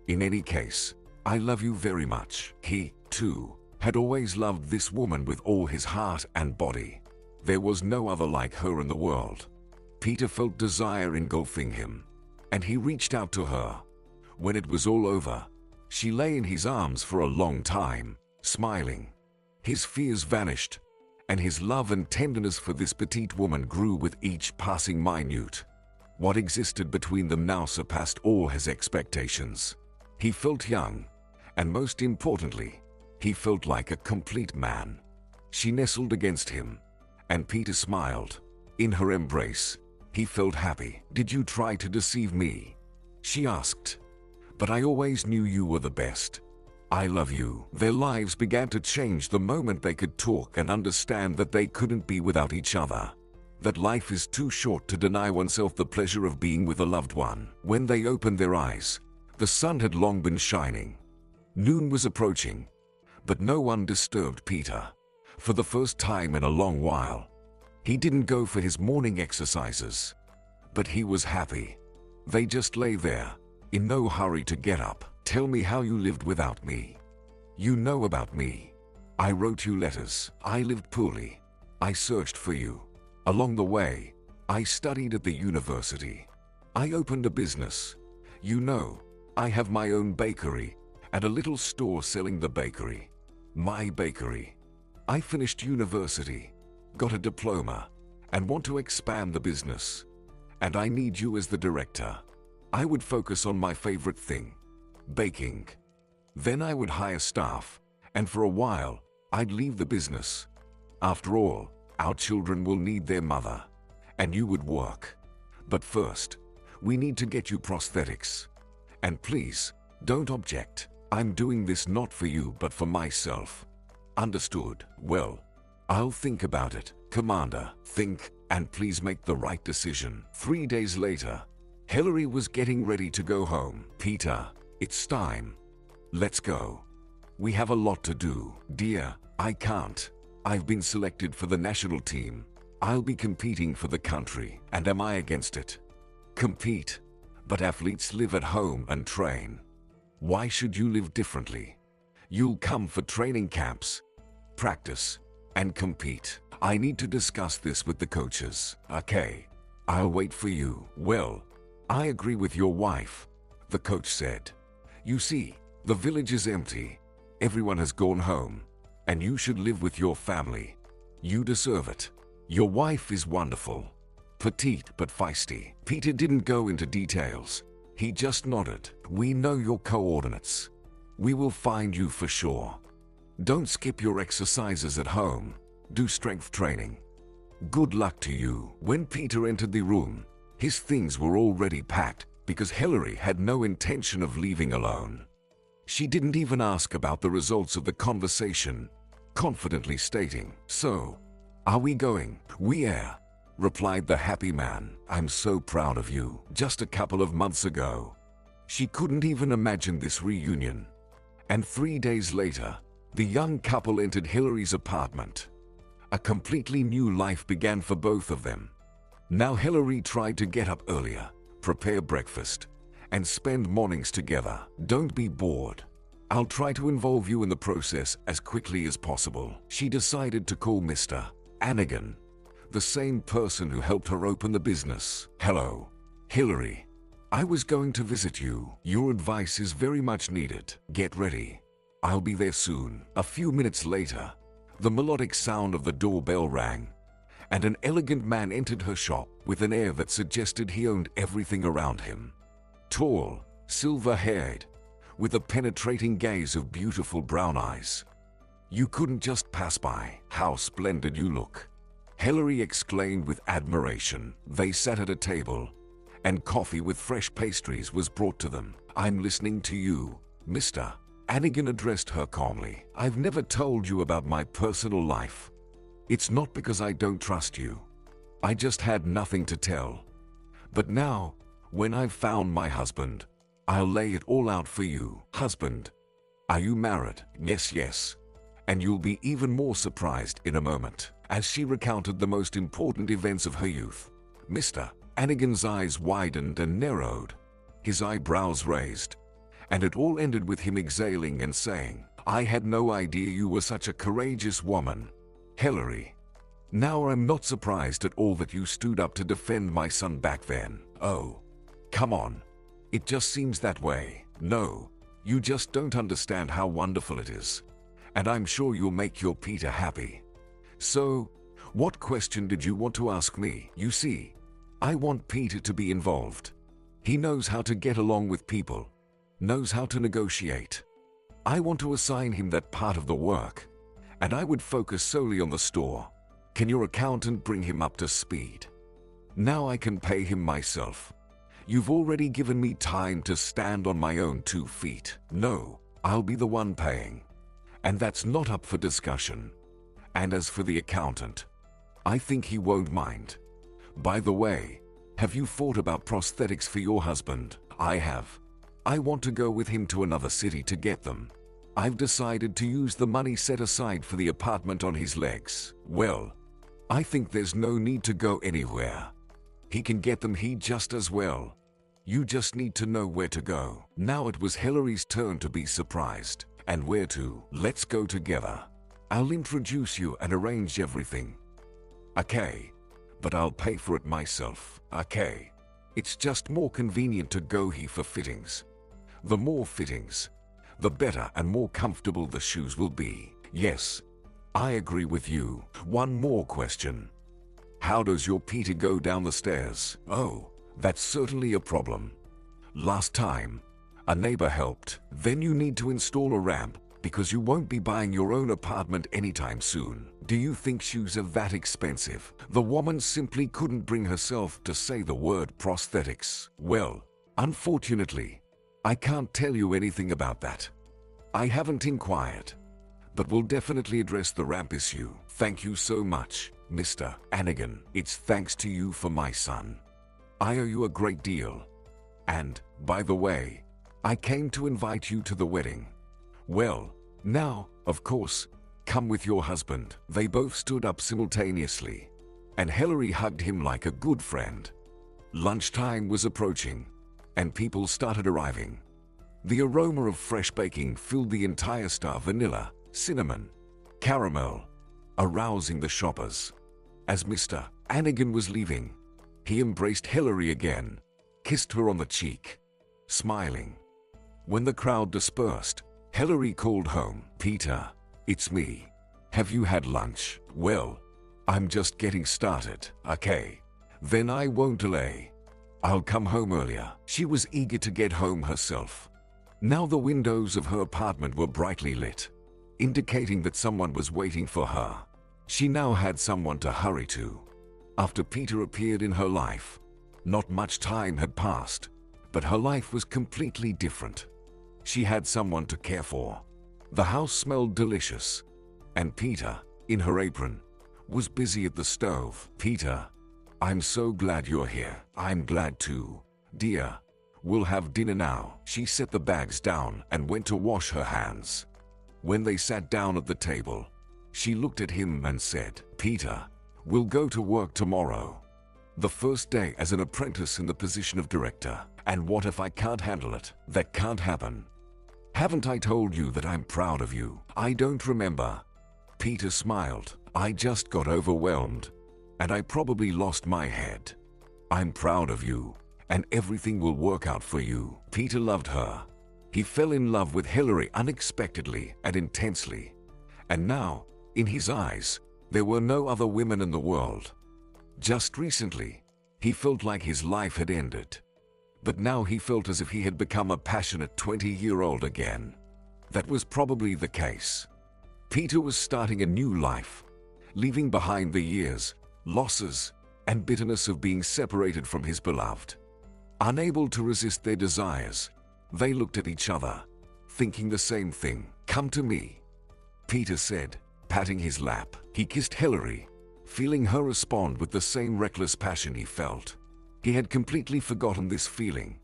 In any case, I love you very much." He, too, had always loved this woman with all his heart and body. There was no other like her in the world. Peter felt desire engulfing him, and he reached out to her. When it was all over, she lay in his arms for a long time, smiling. His fears vanished, and his love and tenderness for this petite woman grew with each passing minute. What existed between them now surpassed all his expectations. He felt young, and most importantly, he felt like a complete man. She nestled against him, and Peter smiled. In her embrace, he felt happy. "Did you try to deceive me?" she asked. "But I always knew you were the best. I love you." Their lives began to change the moment they could talk and understand that they couldn't be without each other. That life is too short to deny oneself the pleasure of being with a loved one. When they opened their eyes, the sun had long been shining. Noon was approaching, but no one disturbed Peter. For the first time in a long while, he didn't go for his morning exercises. But he was happy. They just lay there, in no hurry to get up. "Tell me how you lived without me. You know about me. I wrote you letters. I lived poorly. I searched for you. Along the way, I studied at the university. I opened a business. You know, I have my own bakery and a little store selling the bakery. My bakery. I finished university, got a diploma, and want to expand the business. And I need you as the director. I would focus on my favorite thing, baking. Then I would hire staff, and for a while, I'd leave the business. After all, our children will need their mother, and you would work. But first, we need to get you prosthetics. And please, don't object. I'm doing this not for you but for myself. Understood? Well, I'll think about it, Commander. Think, and please make the right decision." 3 days later, Hillary was getting ready to go home. "Peter, it's time. Let's go. We have a lot to do." "Dear, I can't. I've been selected for the national team. I'll be competing for the country, and am I against it?" "Compete? But athletes live at home and train. Why should you live differently? You'll come for training camps, practice, and compete. I need to discuss this with the coaches." "Okay, I'll wait for you." "Well, I agree with your wife," the coach said. "You see, the village is empty. Everyone has gone home, and you should live with your family. You deserve it. Your wife is wonderful. Petite but feisty." Peter didn't go into details. He just nodded. "We know your coordinates. We will find you for sure. Don't skip your exercises at home. Do strength training. Good luck to you." When Peter entered the room, his things were already packed because Hillary had no intention of leaving alone. She didn't even ask about the results of the conversation, confidently stating, "So, are we going?" "We are," replied the happy man. "I'm so proud of you." Just a couple of months ago, she couldn't even imagine this reunion. And 3 days later, the young couple entered Hillary's apartment. A completely new life began for both of them. Now Hillary tried to get up earlier, prepare breakfast, and spend mornings together. "Don't be bored. I'll try to involve you in the process as quickly as possible." She decided to call Mr. Anigan, the same person who helped her open the business. Hello, Hillary. I was going to visit you. Your advice is very much needed. Get ready. I'll be there soon. A few minutes later, the melodic sound of the doorbell rang, and an elegant man entered her shop with an air that suggested he owned everything around him. Tall, silver-haired, with a penetrating gaze of beautiful brown eyes. You couldn't just pass by. How splendid you look, Hillary exclaimed with admiration. They sat at a table, and coffee with fresh pastries was brought to them. I'm listening to you, Mr. Anigan addressed her calmly. I've never told you about my personal life. It's not because I don't trust you. I just had nothing to tell. But now, when I've found my husband, I'll lay it all out for you. Husband, are you married? Yes. And you'll be even more surprised in a moment, as she recounted the most important events of her youth. Mr. Anigan's eyes widened and narrowed, his eyebrows raised, and it all ended with him exhaling and saying, I had no idea you were such a courageous woman, Hillary. Now I'm not surprised at all that you stood up to defend my son back then. Oh, come on. It just seems that way. No, you just don't understand how wonderful it is. And I'm sure you'll make your Peter happy. So, what question did you want to ask me? You see, I want Peter to be involved. He knows how to get along with people, knows how to negotiate. I want to assign him that part of the work, and I would focus solely on the store. Can your accountant bring him up to speed? Now I can pay him myself. You've already given me time to stand on my own 2 feet. No, I'll be the one paying. And that's not up for discussion. And as for the accountant, I think he won't mind. By the way, have you thought about prosthetics for your husband? I have. I want to go with him to another city to get them. I've decided to use the money set aside for the apartment on his legs. Well, I think there's no need to go anywhere. He can get them just as well. You just need to know where to go. Now it was Hillary's turn to be surprised. And where to? Let's go together. I'll introduce you and arrange everything. Okay, but I'll pay for it myself. Okay. It's just more convenient to go here for fittings. The more fittings, the better and more comfortable the shoes will be. Yes, I agree with you. One more question. How does your Peter go down the stairs? Oh, that's certainly a problem. Last time, a neighbor helped. Then you need to install a ramp, because you won't be buying your own apartment anytime soon. Do you think shoes are that expensive? The woman simply couldn't bring herself to say the word prosthetics. Well, unfortunately, I can't tell you anything about that. I haven't inquired, but we'll definitely address the ramp issue. Thank you so much, Mr. Anigan. It's thanks to you for my son. I owe you a great deal. And, by the way, I came to invite you to the wedding. Well, now, of course, come with your husband. They both stood up simultaneously, and Hillary hugged him like a good friend. Lunchtime was approaching, and people started arriving. The aroma of fresh baking filled the entire store: vanilla, cinnamon, caramel, arousing the shoppers. As Mr. Anigan was leaving, he embraced Hillary again, kissed her on the cheek, smiling. When the crowd dispersed, Hillary called home. Peter, it's me. Have you had lunch? Well, I'm just getting started. Okay, then I won't delay. I'll come home earlier. She was eager to get home herself. Now the windows of her apartment were brightly lit, indicating that someone was waiting for her. She now had someone to hurry to. After Peter appeared in her life, not much time had passed, but her life was completely different. She had someone to care for. The house smelled delicious, and Peter, in her apron, was busy at the stove. Peter, I'm so glad you're here. I'm glad too, dear. We'll have dinner now. She set the bags down and went to wash her hands. When they sat down at the table, she looked at him and said, Peter, we'll go to work tomorrow. The first day as an apprentice in the position of director. And what if I can't handle it? That can't happen. Haven't I told you that I'm proud of you? I don't remember. Peter smiled. I just got overwhelmed, and I probably lost my head. I'm proud of you, and everything will work out for you." Peter loved her. He fell in love with Hillary unexpectedly and intensely. And now, in his eyes, there were no other women in the world. Just recently, he felt like his life had ended. But now he felt as if he had become a passionate 20-year-old again. That was probably the case. Peter was starting a new life, leaving behind the years, losses, and bitterness of being separated from his beloved. Unable to resist their desires, they looked at each other, thinking the same thing. "Come to me," Peter said, patting his lap. He kissed Hillary, feeling her respond with the same reckless passion he felt. He had completely forgotten this feeling,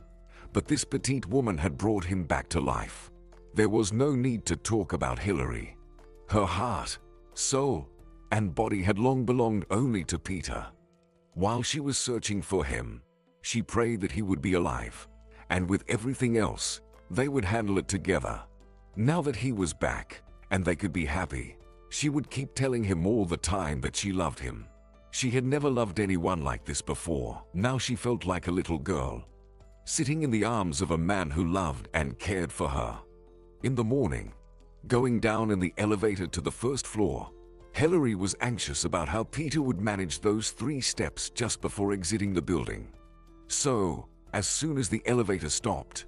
but this petite woman had brought him back to life. There was no need to talk about Hillary. Her heart, soul, and body had long belonged only to Peter. While she was searching for him, she prayed that he would be alive, and with everything else, they would handle it together. Now that he was back, and they could be happy, she would keep telling him all the time that she loved him. She had never loved anyone like this before. Now she felt like a little girl, sitting in the arms of a man who loved and cared for her. In the morning, going down in the elevator to the first floor, Hillary was anxious about how Peter would manage those 3 steps just before exiting the building. So, as soon as the elevator stopped,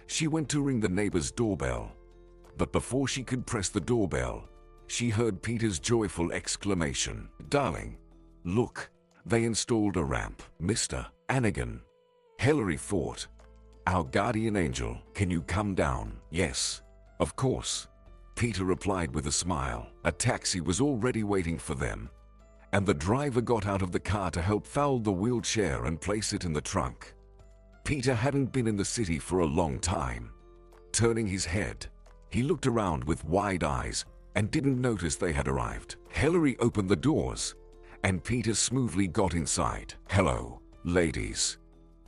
she went to ring the neighbor's doorbell. But before she could press the doorbell, she heard Peter's joyful exclamation, "Darling, look, they installed a ramp." "Mr. Anigan," Hillary thought. "Our guardian angel, can you come down?" "Yes, of course," Peter replied with a smile. A taxi was already waiting for them, and the driver got out of the car to help fold the wheelchair and place it in the trunk. Peter hadn't been in the city for a long time. Turning his head, he looked around with wide eyes and didn't notice they had arrived. Hillary opened the doors, and Peter smoothly got inside. "Hello, ladies.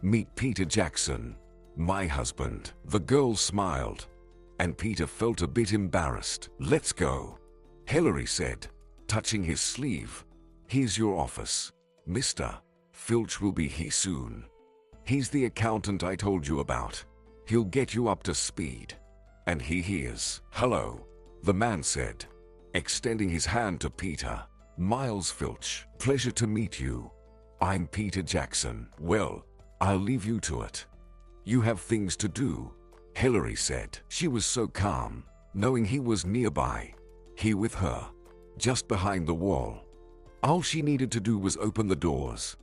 Meet Peter Jackson, my husband." The girl smiled, and Peter felt a bit embarrassed. "Let's go," Hillary said, touching his sleeve. "Here's your office. Mr. Filch will be here soon. He's the accountant I told you about. He'll get you up to speed." "And he hears." "Hello," the man said, extending his hand to Peter. "Miles Filch, pleasure to meet you. I'm Peter Jackson." "Well, I'll leave you to it. You have things to do," Hillary said. She was so calm, knowing he was nearby, he with her, just behind the wall. All she needed to do was open the doors.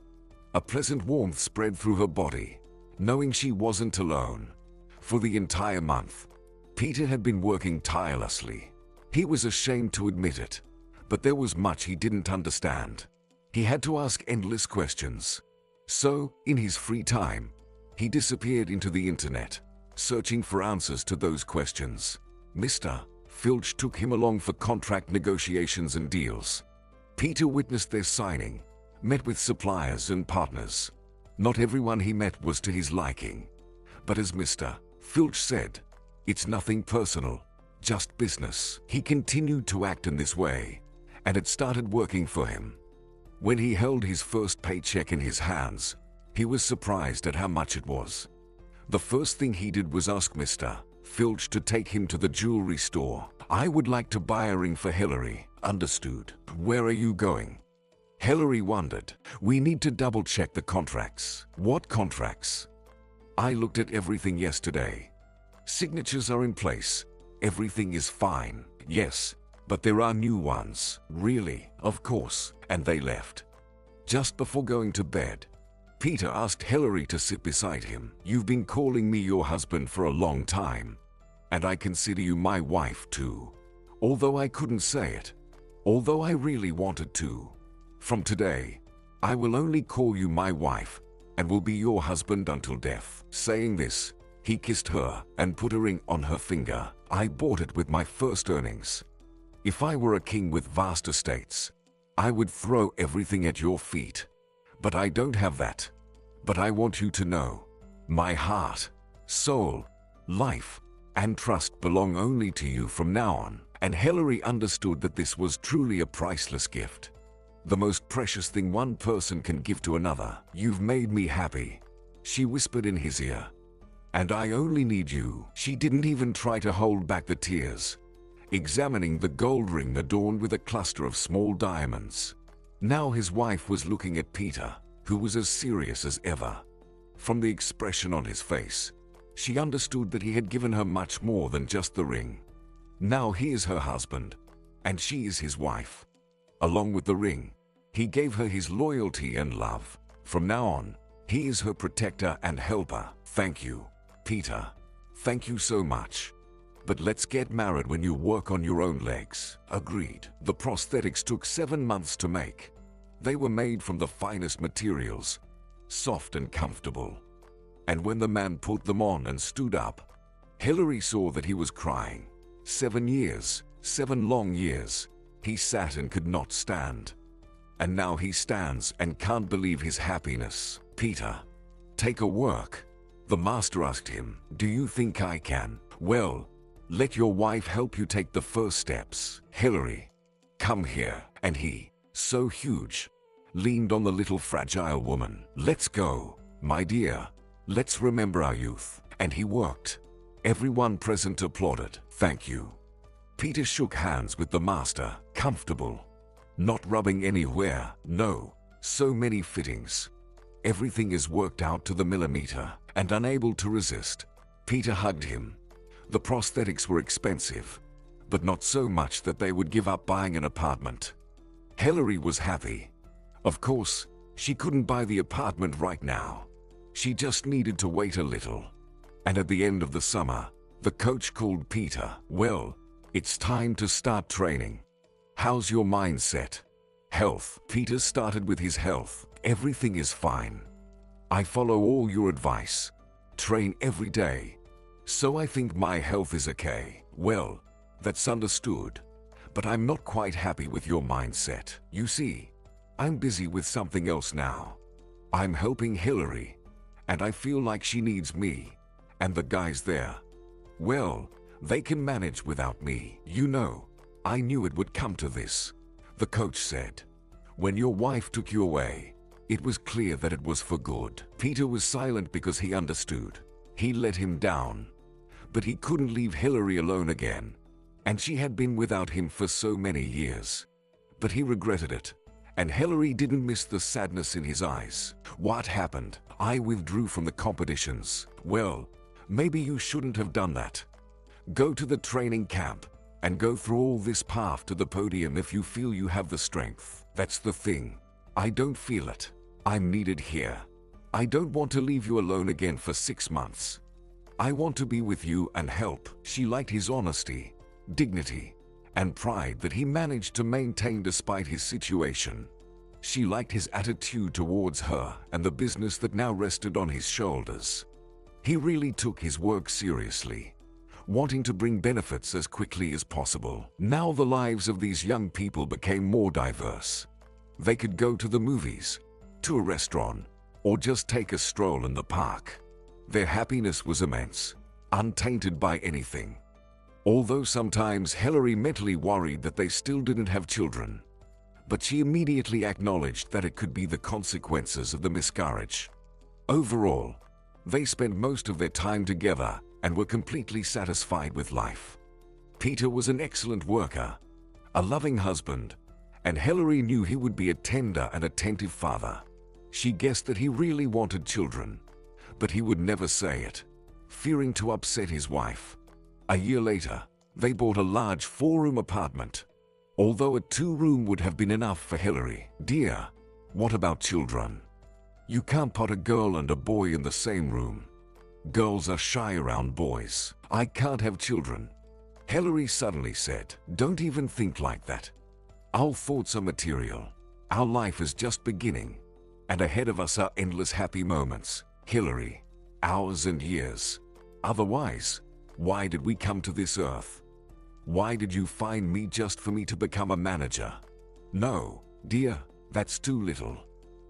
A pleasant warmth spread through her body, knowing she wasn't alone. For the entire month, Peter had been working tirelessly. He was ashamed to admit it, but there was much he didn't understand. He had to ask endless questions. So, in his free time, he disappeared into the internet, searching for answers to those questions. Mr. Filch took him along for contract negotiations and deals. Peter witnessed their signing, met with suppliers and partners. Not everyone he met was to his liking. But as Mr. Filch said, "It's nothing personal, just business." He continued to act in this way, and it started working for him. When he held his first paycheck in his hands, he was surprised at how much it was. The first thing he did was ask Mr. Filch to take him to the jewelry store. "I would like to buy a ring for Hillary." "Understood. Where are you going?" Hillary wondered. "We need to double-check the contracts." "What contracts?" "I looked at everything yesterday. Signatures are in place. Everything is fine." "Yes, but there are new ones." "Really?" "Of course." And they left. Just before going to bed, Peter asked Hillary to sit beside him. "You've been calling me your husband for a long time, and I consider you my wife too. Although I couldn't say it. Although I really wanted to. From today, I will only call you my wife, and will be your husband until death." Saying this, he kissed her and put a ring on her finger. "I bought it with my first earnings. If I were a king with vast estates, I would throw everything at your feet. But I don't have that. But I want you to know, my heart, soul, life, and trust belong only to you from now on." And Hillary understood that this was truly a priceless gift. The most precious thing one person can give to another. "You've made me happy," she whispered in his ear. "And I only need you." She didn't even try to hold back the tears, examining the gold ring adorned with a cluster of small diamonds. Now his wife was looking at Peter, who was as serious as ever. From the expression on his face, she understood that he had given her much more than just the ring. Now he is her husband, and she is his wife. Along with the ring, he gave her his loyalty and love. From now on, he is her protector and helper. "Thank you, Peter. Thank you so much. But let's get married when you work on your own legs." Agreed. The prosthetics took 7 months to make. They were made from the finest materials, soft and comfortable. And when the man put them on and stood up, Hillary saw that he was crying. 7 years, 7 long years, he sat and could not stand. And now he stands and can't believe his happiness. "Peter, take a work?" the master asked him. "Do you think I can?" "Well, let your wife help you take the first steps." "Hillary, come here." And he, so huge, leaned on the little fragile woman. "Let's go, my dear. Let's remember our youth." And he worked. Everyone present applauded. "Thank you." Peter shook hands with the master, comfortable. Not rubbing anywhere, no, so many fittings. Everything is worked out to the millimeter, and unable to resist, Peter hugged him. The prosthetics were expensive, but not so much that they would give up buying an apartment. Hillary was happy. Of course, she couldn't buy the apartment right now. She just needed to wait a little. And at the end of the summer, the coach called Peter. "Well, it's time to start training. How's your mindset?" "Health." Peter started with his health. "Everything is fine. I follow all your advice. Train every day. So I think my health is okay." "Well, that's understood. But I'm not quite happy with your mindset. You see, I'm busy with something else now. I'm helping Hillary, and I feel like she needs me. And the guys there, well, they can manage without me." "You know, I knew it would come to this," the coach said. "When your wife took you away, it was clear that it was for good." Peter was silent because he understood. He let him down. But he couldn't leave Hillary alone again. And she had been without him for so many years. But he regretted it. And Hillary didn't miss the sadness in his eyes. "What happened?" "I withdrew from the competitions." "Well, maybe you shouldn't have done that. Go to the training camp and go through all this path to the podium if you feel you have the strength." "That's the thing. I don't feel it. I'm needed here. I don't want to leave you alone again for 6 months. I want to be with you and help." She liked his honesty, dignity, and pride that he managed to maintain despite his situation. She liked his attitude towards her and the business that now rested on his shoulders. He really took his work seriously, wanting to bring benefits as quickly as possible. Now the lives of these young people became more diverse. They could go to the movies, to a restaurant, or just take a stroll in the park. Their happiness was immense, untainted by anything. Although sometimes Hillary mentally worried that they still didn't have children, but she immediately acknowledged that it could be the consequences of the miscarriage. Overall, they spent most of their time together and were completely satisfied with life. Peter was an excellent worker, a loving husband, and Hillary knew he would be a tender and attentive father. She guessed that he really wanted children, but he would never say it, fearing to upset his wife. A year later, they bought a large 4-room apartment, although a 2-room would have been enough for Hillary. "Dear, what about children? You can't put a girl and a boy in the same room. Girls are shy around boys." "I can't have children," Hillary suddenly said. "Don't even think like that. Our thoughts are material. Our life is just beginning, and ahead of us are endless happy moments, Hillary. Hours and years. Otherwise, why did we come to this earth? Why did you find me just for me to become a manager? No, dear, that's too little.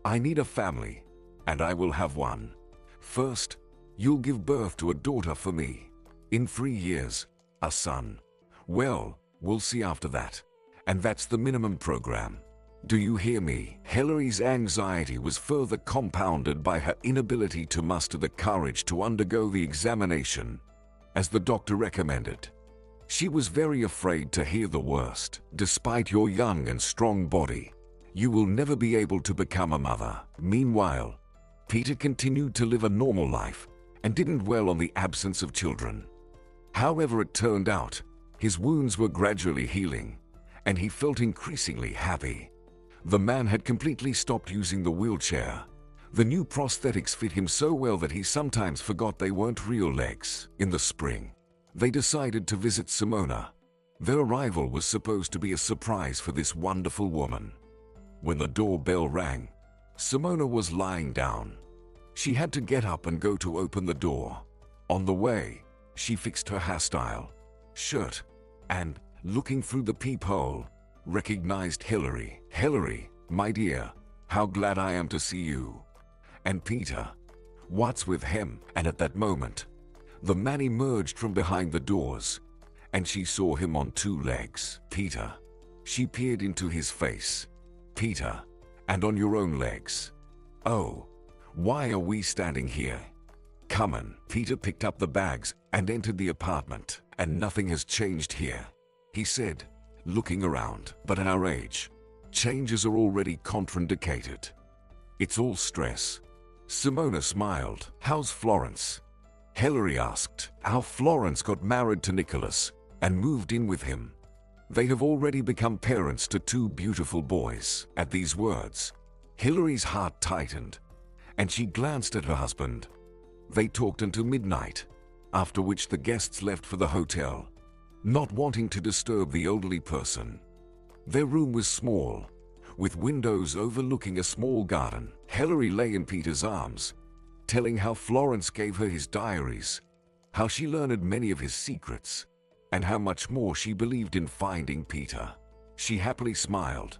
I need a family, and I will have one. First, you'll give birth to a daughter for me. In 3 years, a son. Well, We'll see after that. And that's the minimum program. Do you hear me? Hillary's anxiety was further compounded by her inability to muster the courage to undergo the examination, as the doctor recommended. She was very afraid to hear the worst. Despite your young and strong body, you will never be able to become a mother. Meanwhile, Peter continued to live a normal life and didn't dwell on the absence of children. However, it turned out, his wounds were gradually healing, and he felt increasingly happy. The man had completely stopped using the wheelchair. The new prosthetics fit him so well that he sometimes forgot they weren't real legs. In the spring, they decided to visit Simona. Their arrival was supposed to be a surprise for this wonderful woman. When the doorbell rang, Simona was lying down. She had to get up and go to open the door. On the way, she fixed her hairstyle, shirt, and, looking through the peephole, recognized Hillary. "Hillary, my dear, how glad I am to see you." And Peter, "What's with him?" And at that moment, the man emerged from behind the doors, and she saw him on two legs. "Peter." She peered into his face. "Peter, and on your own legs. Oh, why are we standing here? Come on." Peter picked up the bags and entered the apartment. "And nothing has changed here," he said, looking around. "But at our age, changes are already contraindicated. It's all stress." Simona smiled. "How's Florence?" Hillary asked. "Our Florence got married to Nicholas and moved in with him. They have already become parents to two beautiful boys." At these words, Hillary's heart tightened, and she glanced at her husband. They talked until midnight, after which the guests left for the hotel, not wanting to disturb the elderly person. Their room was small, with windows overlooking a small garden. Hillary lay in Peter's arms, telling how Florence gave her his diaries, how she learned many of his secrets, and how much more she believed in finding Peter. She happily smiled,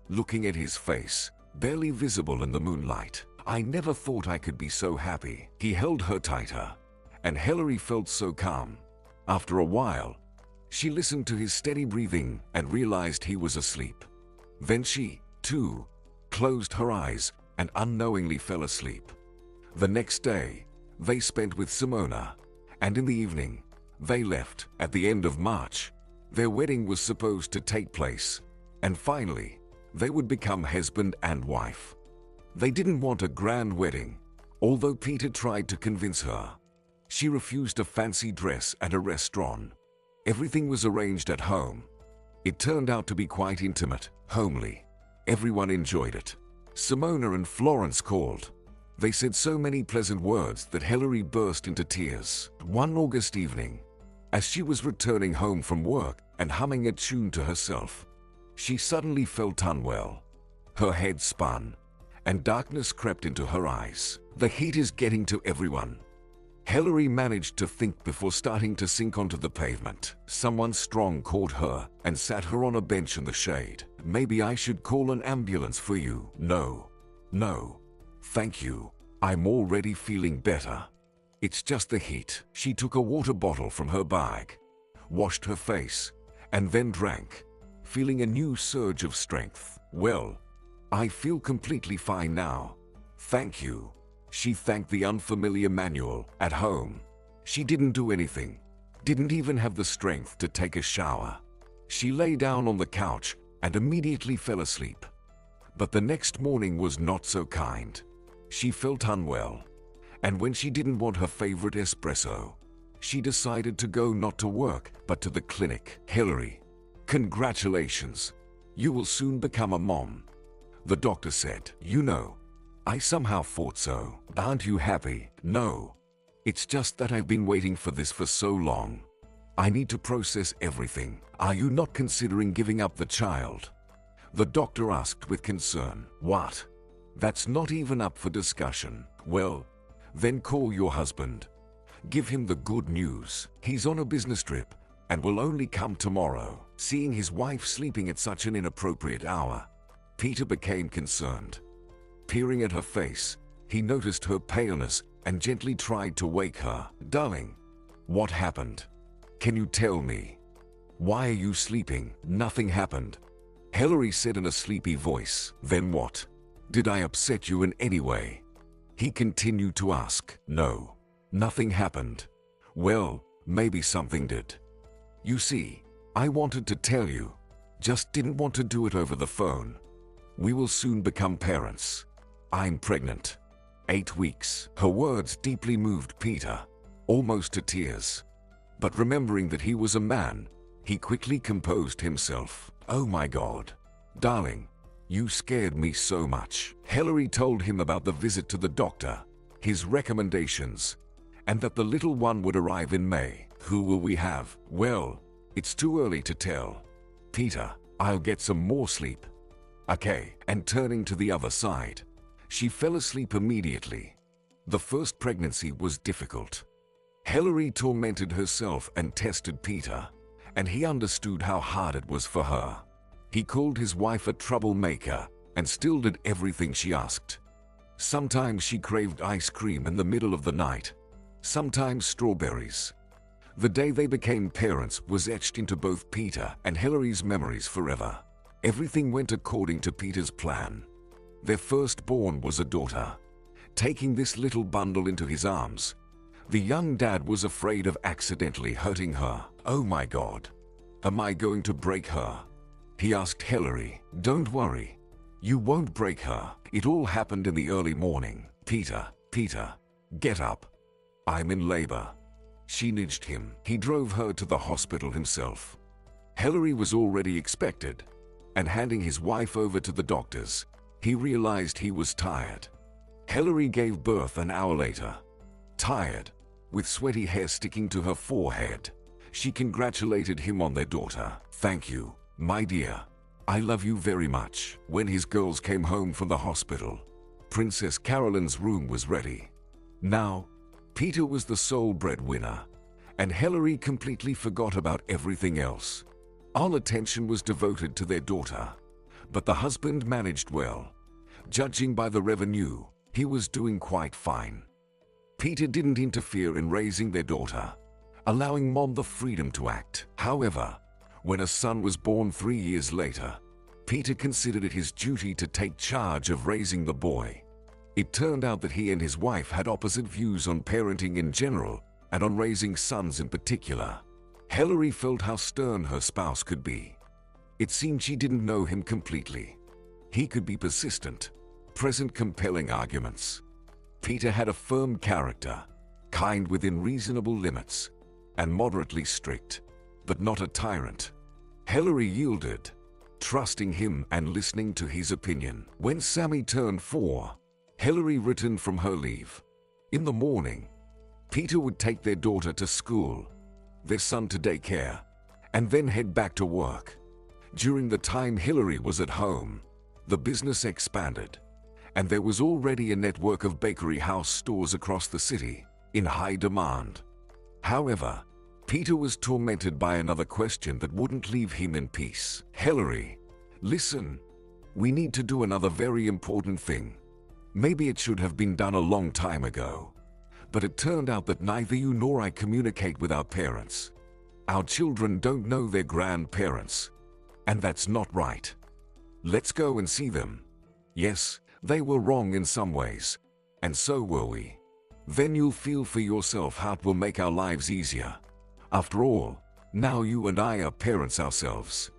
looking at his face, barely visible in the moonlight. "I never thought I could be so happy." He held her tighter, and Hillary felt so calm. After a while, she listened to his steady breathing and realized he was asleep. Then she, too, closed her eyes and unknowingly fell asleep. The next day, they spent with Simona, and in the evening, they left. At the end of March, their wedding was supposed to take place, and finally, they would become husband and wife. They didn't want a grand wedding, although Peter tried to convince her. She refused a fancy dress and a restaurant. Everything was arranged at home. It turned out to be quite intimate, homely. Everyone enjoyed it. Simona and Florence called. They said so many pleasant words that Hillary burst into tears. One August evening, as she was returning home from work and humming a tune to herself, she suddenly felt unwell. Her head spun, and darkness crept into her eyes. "The heat is getting to everyone." Hillary managed to think before starting to sink onto the pavement. Someone strong caught her and sat her on a bench in the shade. "Maybe I should call an ambulance for you." No, thank you. I'm already feeling better. It's just the heat." She took a water bottle from her bag, washed her face, and then drank, feeling a new surge of strength. "Well, I feel completely fine now. Thank you." She thanked the unfamiliar manual. At home, she didn't do anything, didn't even have the strength to take a shower. She lay down on the couch and immediately fell asleep. But the next morning was not so kind. She felt unwell, and when she didn't want her favorite espresso, she decided to go not to work, but to the clinic. "Hillary, congratulations. You will soon become a mom," the doctor said. "You know, I somehow thought so. Aren't you happy?" "No. It's just that I've been waiting for this for so long. I need to process everything." "Are you not considering giving up the child?" the doctor asked with concern. "What? That's not even up for discussion." "Well, then call your husband. Give him the good news. He's on a business trip and will only come tomorrow." Seeing his wife sleeping at such an inappropriate hour, Peter became concerned. Peering at her face, he noticed her paleness and gently tried to wake her. "Darling, what happened? Can you tell me?" Why are you sleeping? Nothing happened, Hillary said in a sleepy voice. Then what? Did I upset you in any way? He continued to ask. No, nothing happened. Well, maybe something did. You see, I wanted to tell you, just didn't want to do it over the phone. We will soon become parents. I'm pregnant. 8 weeks. Her words deeply moved Peter, almost to tears. But remembering that he was a man, he quickly composed himself. Oh my God. Darling, you scared me so much. Hillary told him about the visit to the doctor, his recommendations, and that the little one would arrive in May. Who will we have? Well, it's too early to tell. Peter, I'll get some more sleep. Okay. And turning to the other side, she fell asleep immediately. The first pregnancy was difficult. Hillary tormented herself and tested Peter, and he understood how hard it was for her. He called his wife a troublemaker and still did everything she asked. Sometimes she craved ice cream in the middle of the night, sometimes strawberries. The day they became parents was etched into both Peter and Hillary's memories forever. Everything went according to Peter's plan. Their firstborn was a daughter. Taking this little bundle into his arms, the young dad was afraid of accidentally hurting her. Oh my God, am I going to break her? He asked Hillary. Don't worry, you won't break her. It all happened in the early morning. Peter, get up. I'm in labor. She nudged him. He drove her to the hospital himself. Hillary was already expected, and handing his wife over to the doctors, he realized he was tired. Hillary gave birth an hour later. Tired, with sweaty hair sticking to her forehead, she congratulated him on their daughter. Thank you, my dear. I love you very much. When his girls came home from the hospital, Princess Caroline's room was ready. Now, Peter was the sole breadwinner, and Hillary completely forgot about everything else. All attention was devoted to their daughter, but the husband managed well. Judging by the revenue, he was doing quite fine. Peter didn't interfere in raising their daughter, allowing Mom the freedom to act. However, when a son was born 3 years later, Peter considered it his duty to take charge of raising the boy. It turned out that he and his wife had opposite views on parenting in general and on raising sons in particular. Hillary felt how stern her spouse could be. It seemed she didn't know him completely. He could be persistent, present compelling arguments. Peter had a firm character, kind within reasonable limits, and moderately strict, but not a tyrant. Hillary yielded, trusting him and listening to his opinion. When Sammy turned 4, Hillary returned from her leave. In the morning, Peter would take their daughter to school, their son to daycare, and then head back to work. During the time Hillary was at home, the business expanded, and there was already a network of bakery house stores across the city, in high demand. However, Peter was tormented by another question that wouldn't leave him in peace. Hillary, listen, we need to do another very important thing. Maybe it should have been done a long time ago, but it turned out that neither you nor I communicate with our parents. Our children don't know their grandparents, and that's not right. Let's go and see them. Yes, they were wrong in some ways, and so were we. Then you'll feel for yourself how it will make our lives easier. After all, now you and I are parents ourselves,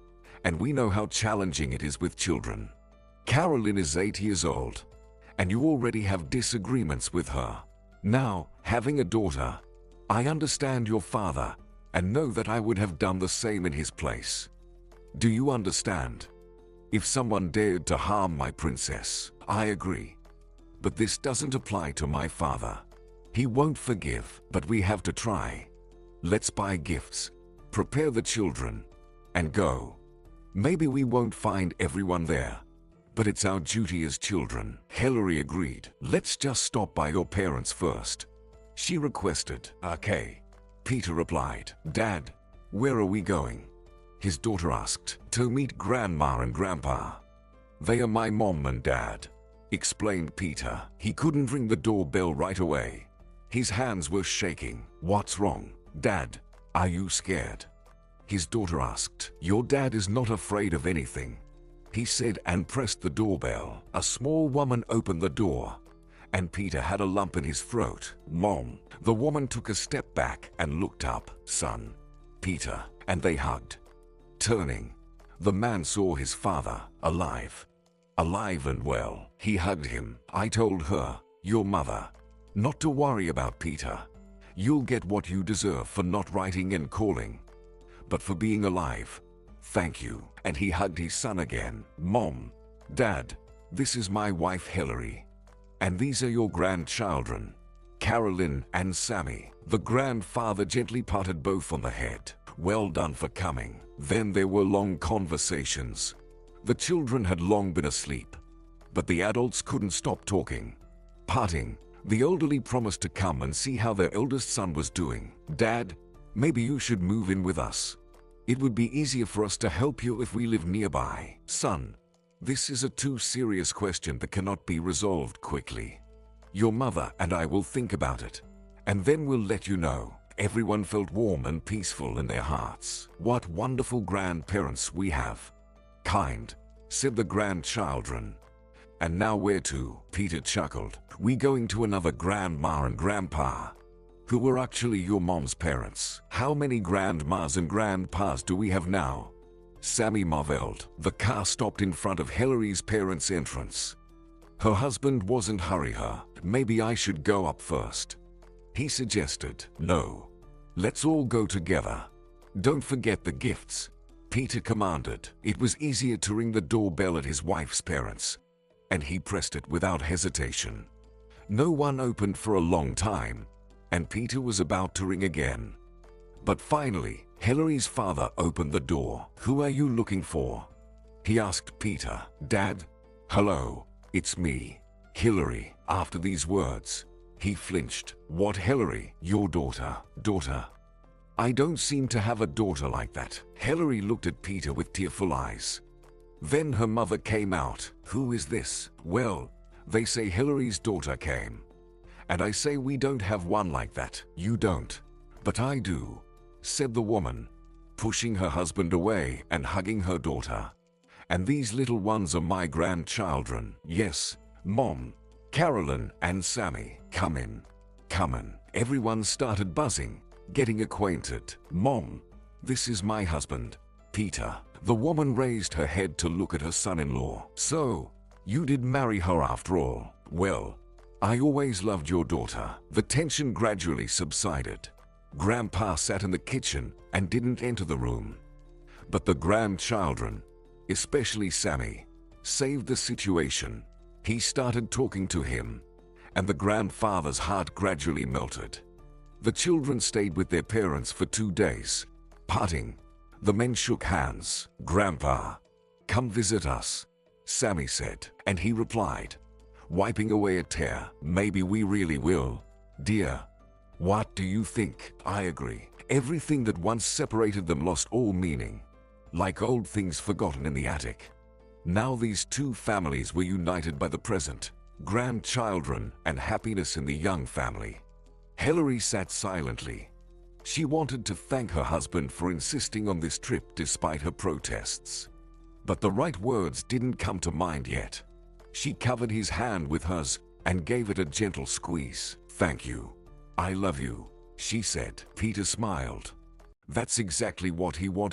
and we know how challenging it is with children. Caroline is 8 years old, and you already have disagreements with her. Now, having a daughter, I understand your father and know that I would have done the same in his place. Do you understand? If someone dared to harm my princess, I agree. But this doesn't apply to my father. He won't forgive, but we have to try. Let's buy gifts, prepare the children, and go. Maybe we won't find everyone there, but it's our duty as children. Hillary agreed. Let's just stop by your parents first, she requested. Okay, Peter replied. Dad, where are we going? His daughter asked. To meet Grandma and Grandpa. They are my mom and dad, explained Peter. He couldn't ring the doorbell right away. His hands were shaking. What's wrong, Dad? Are you scared? His daughter asked. "Your dad is not afraid of anything," he said, and pressed the doorbell. A small woman opened the door, and Peter had a lump in his throat. "Mom." The woman took a step back and looked up. "Son." Peter, and they hugged. Turning, the man saw his father, alive and well. He hugged him. "I told her, your mother, not to worry about Peter. You'll get what you deserve for not writing and calling, but for being alive. Thank you." And he hugged his son again. "Mom, Dad, this is my wife Hillary, and these are your grandchildren, Carolyn and Sammy." The grandfather gently patted both on the head. "Well done for coming." Then there were long conversations. The children had long been asleep, but the adults couldn't stop talking. Parting, the elderly promised to come and see how their eldest son was doing. "Dad, maybe you should move in with us. It would be easier for us to help you if we live nearby." "Son, this is a too serious question that cannot be resolved quickly. Your mother and I will think about it, and then we'll let you know." Everyone felt warm and peaceful in their hearts. "What wonderful grandparents we have." "Kind," said the grandchildren. "And now where to?" Peter chuckled. "We going to another grandma and grandpa, who were actually your mom's parents." "How many grandmas and grandpas do we have now?" Sammy marveled. The car stopped in front of Hillary's parents' entrance. Her husband wasn't hurry her. "Maybe I should go up first," he suggested. "No, let's all go together. Don't forget the gifts," Peter commanded. It was easier to ring the doorbell at his wife's parents, and he pressed it without hesitation. No one opened for a long time, and Peter was about to ring again. But finally, Hillary's father opened the door. "Who are you looking for?" he asked Peter. "Dad, hello, it's me, Hillary." After these words, he flinched. "What, Hillary? Your daughter?" "Daughter? I don't seem to have a daughter like that." Hillary looked at Peter with tearful eyes. Then her mother came out. "Who is this?" "Well, they say Hillary's daughter came, and I say we don't have one like that." "You don't, but I do," said the woman, pushing her husband away and hugging her daughter. "And these little ones are my grandchildren." "Yes, Mom, Carolyn and Sammy." "Come in, come in." Everyone started buzzing, getting acquainted. "Mom, this is my husband, Peter." The woman raised her head to look at her son-in-law. "So, you did marry her after all?" "Well, I always loved your daughter." The tension gradually subsided. Grandpa sat in the kitchen and didn't enter the room. But the grandchildren, especially Sammy, saved the situation. He started talking to him, and the grandfather's heart gradually melted. The children stayed with their parents for 2 days. Parting, the men shook hands. "Grandpa, come visit us," Sammy said, and he replied, wiping away a tear, "Maybe we really will, dear. What do you think?" "I agree." Everything that once separated them lost all meaning, like old things forgotten in the attic. Now these two families were united by the present, grandchildren, and happiness in the young family. Hillary sat silently. She wanted to thank her husband for insisting on this trip despite her protests. But the right words didn't come to mind yet. She covered his hand with hers and gave it a gentle squeeze. "Thank you. I love you," she said. Peter smiled. That's exactly what he wanted.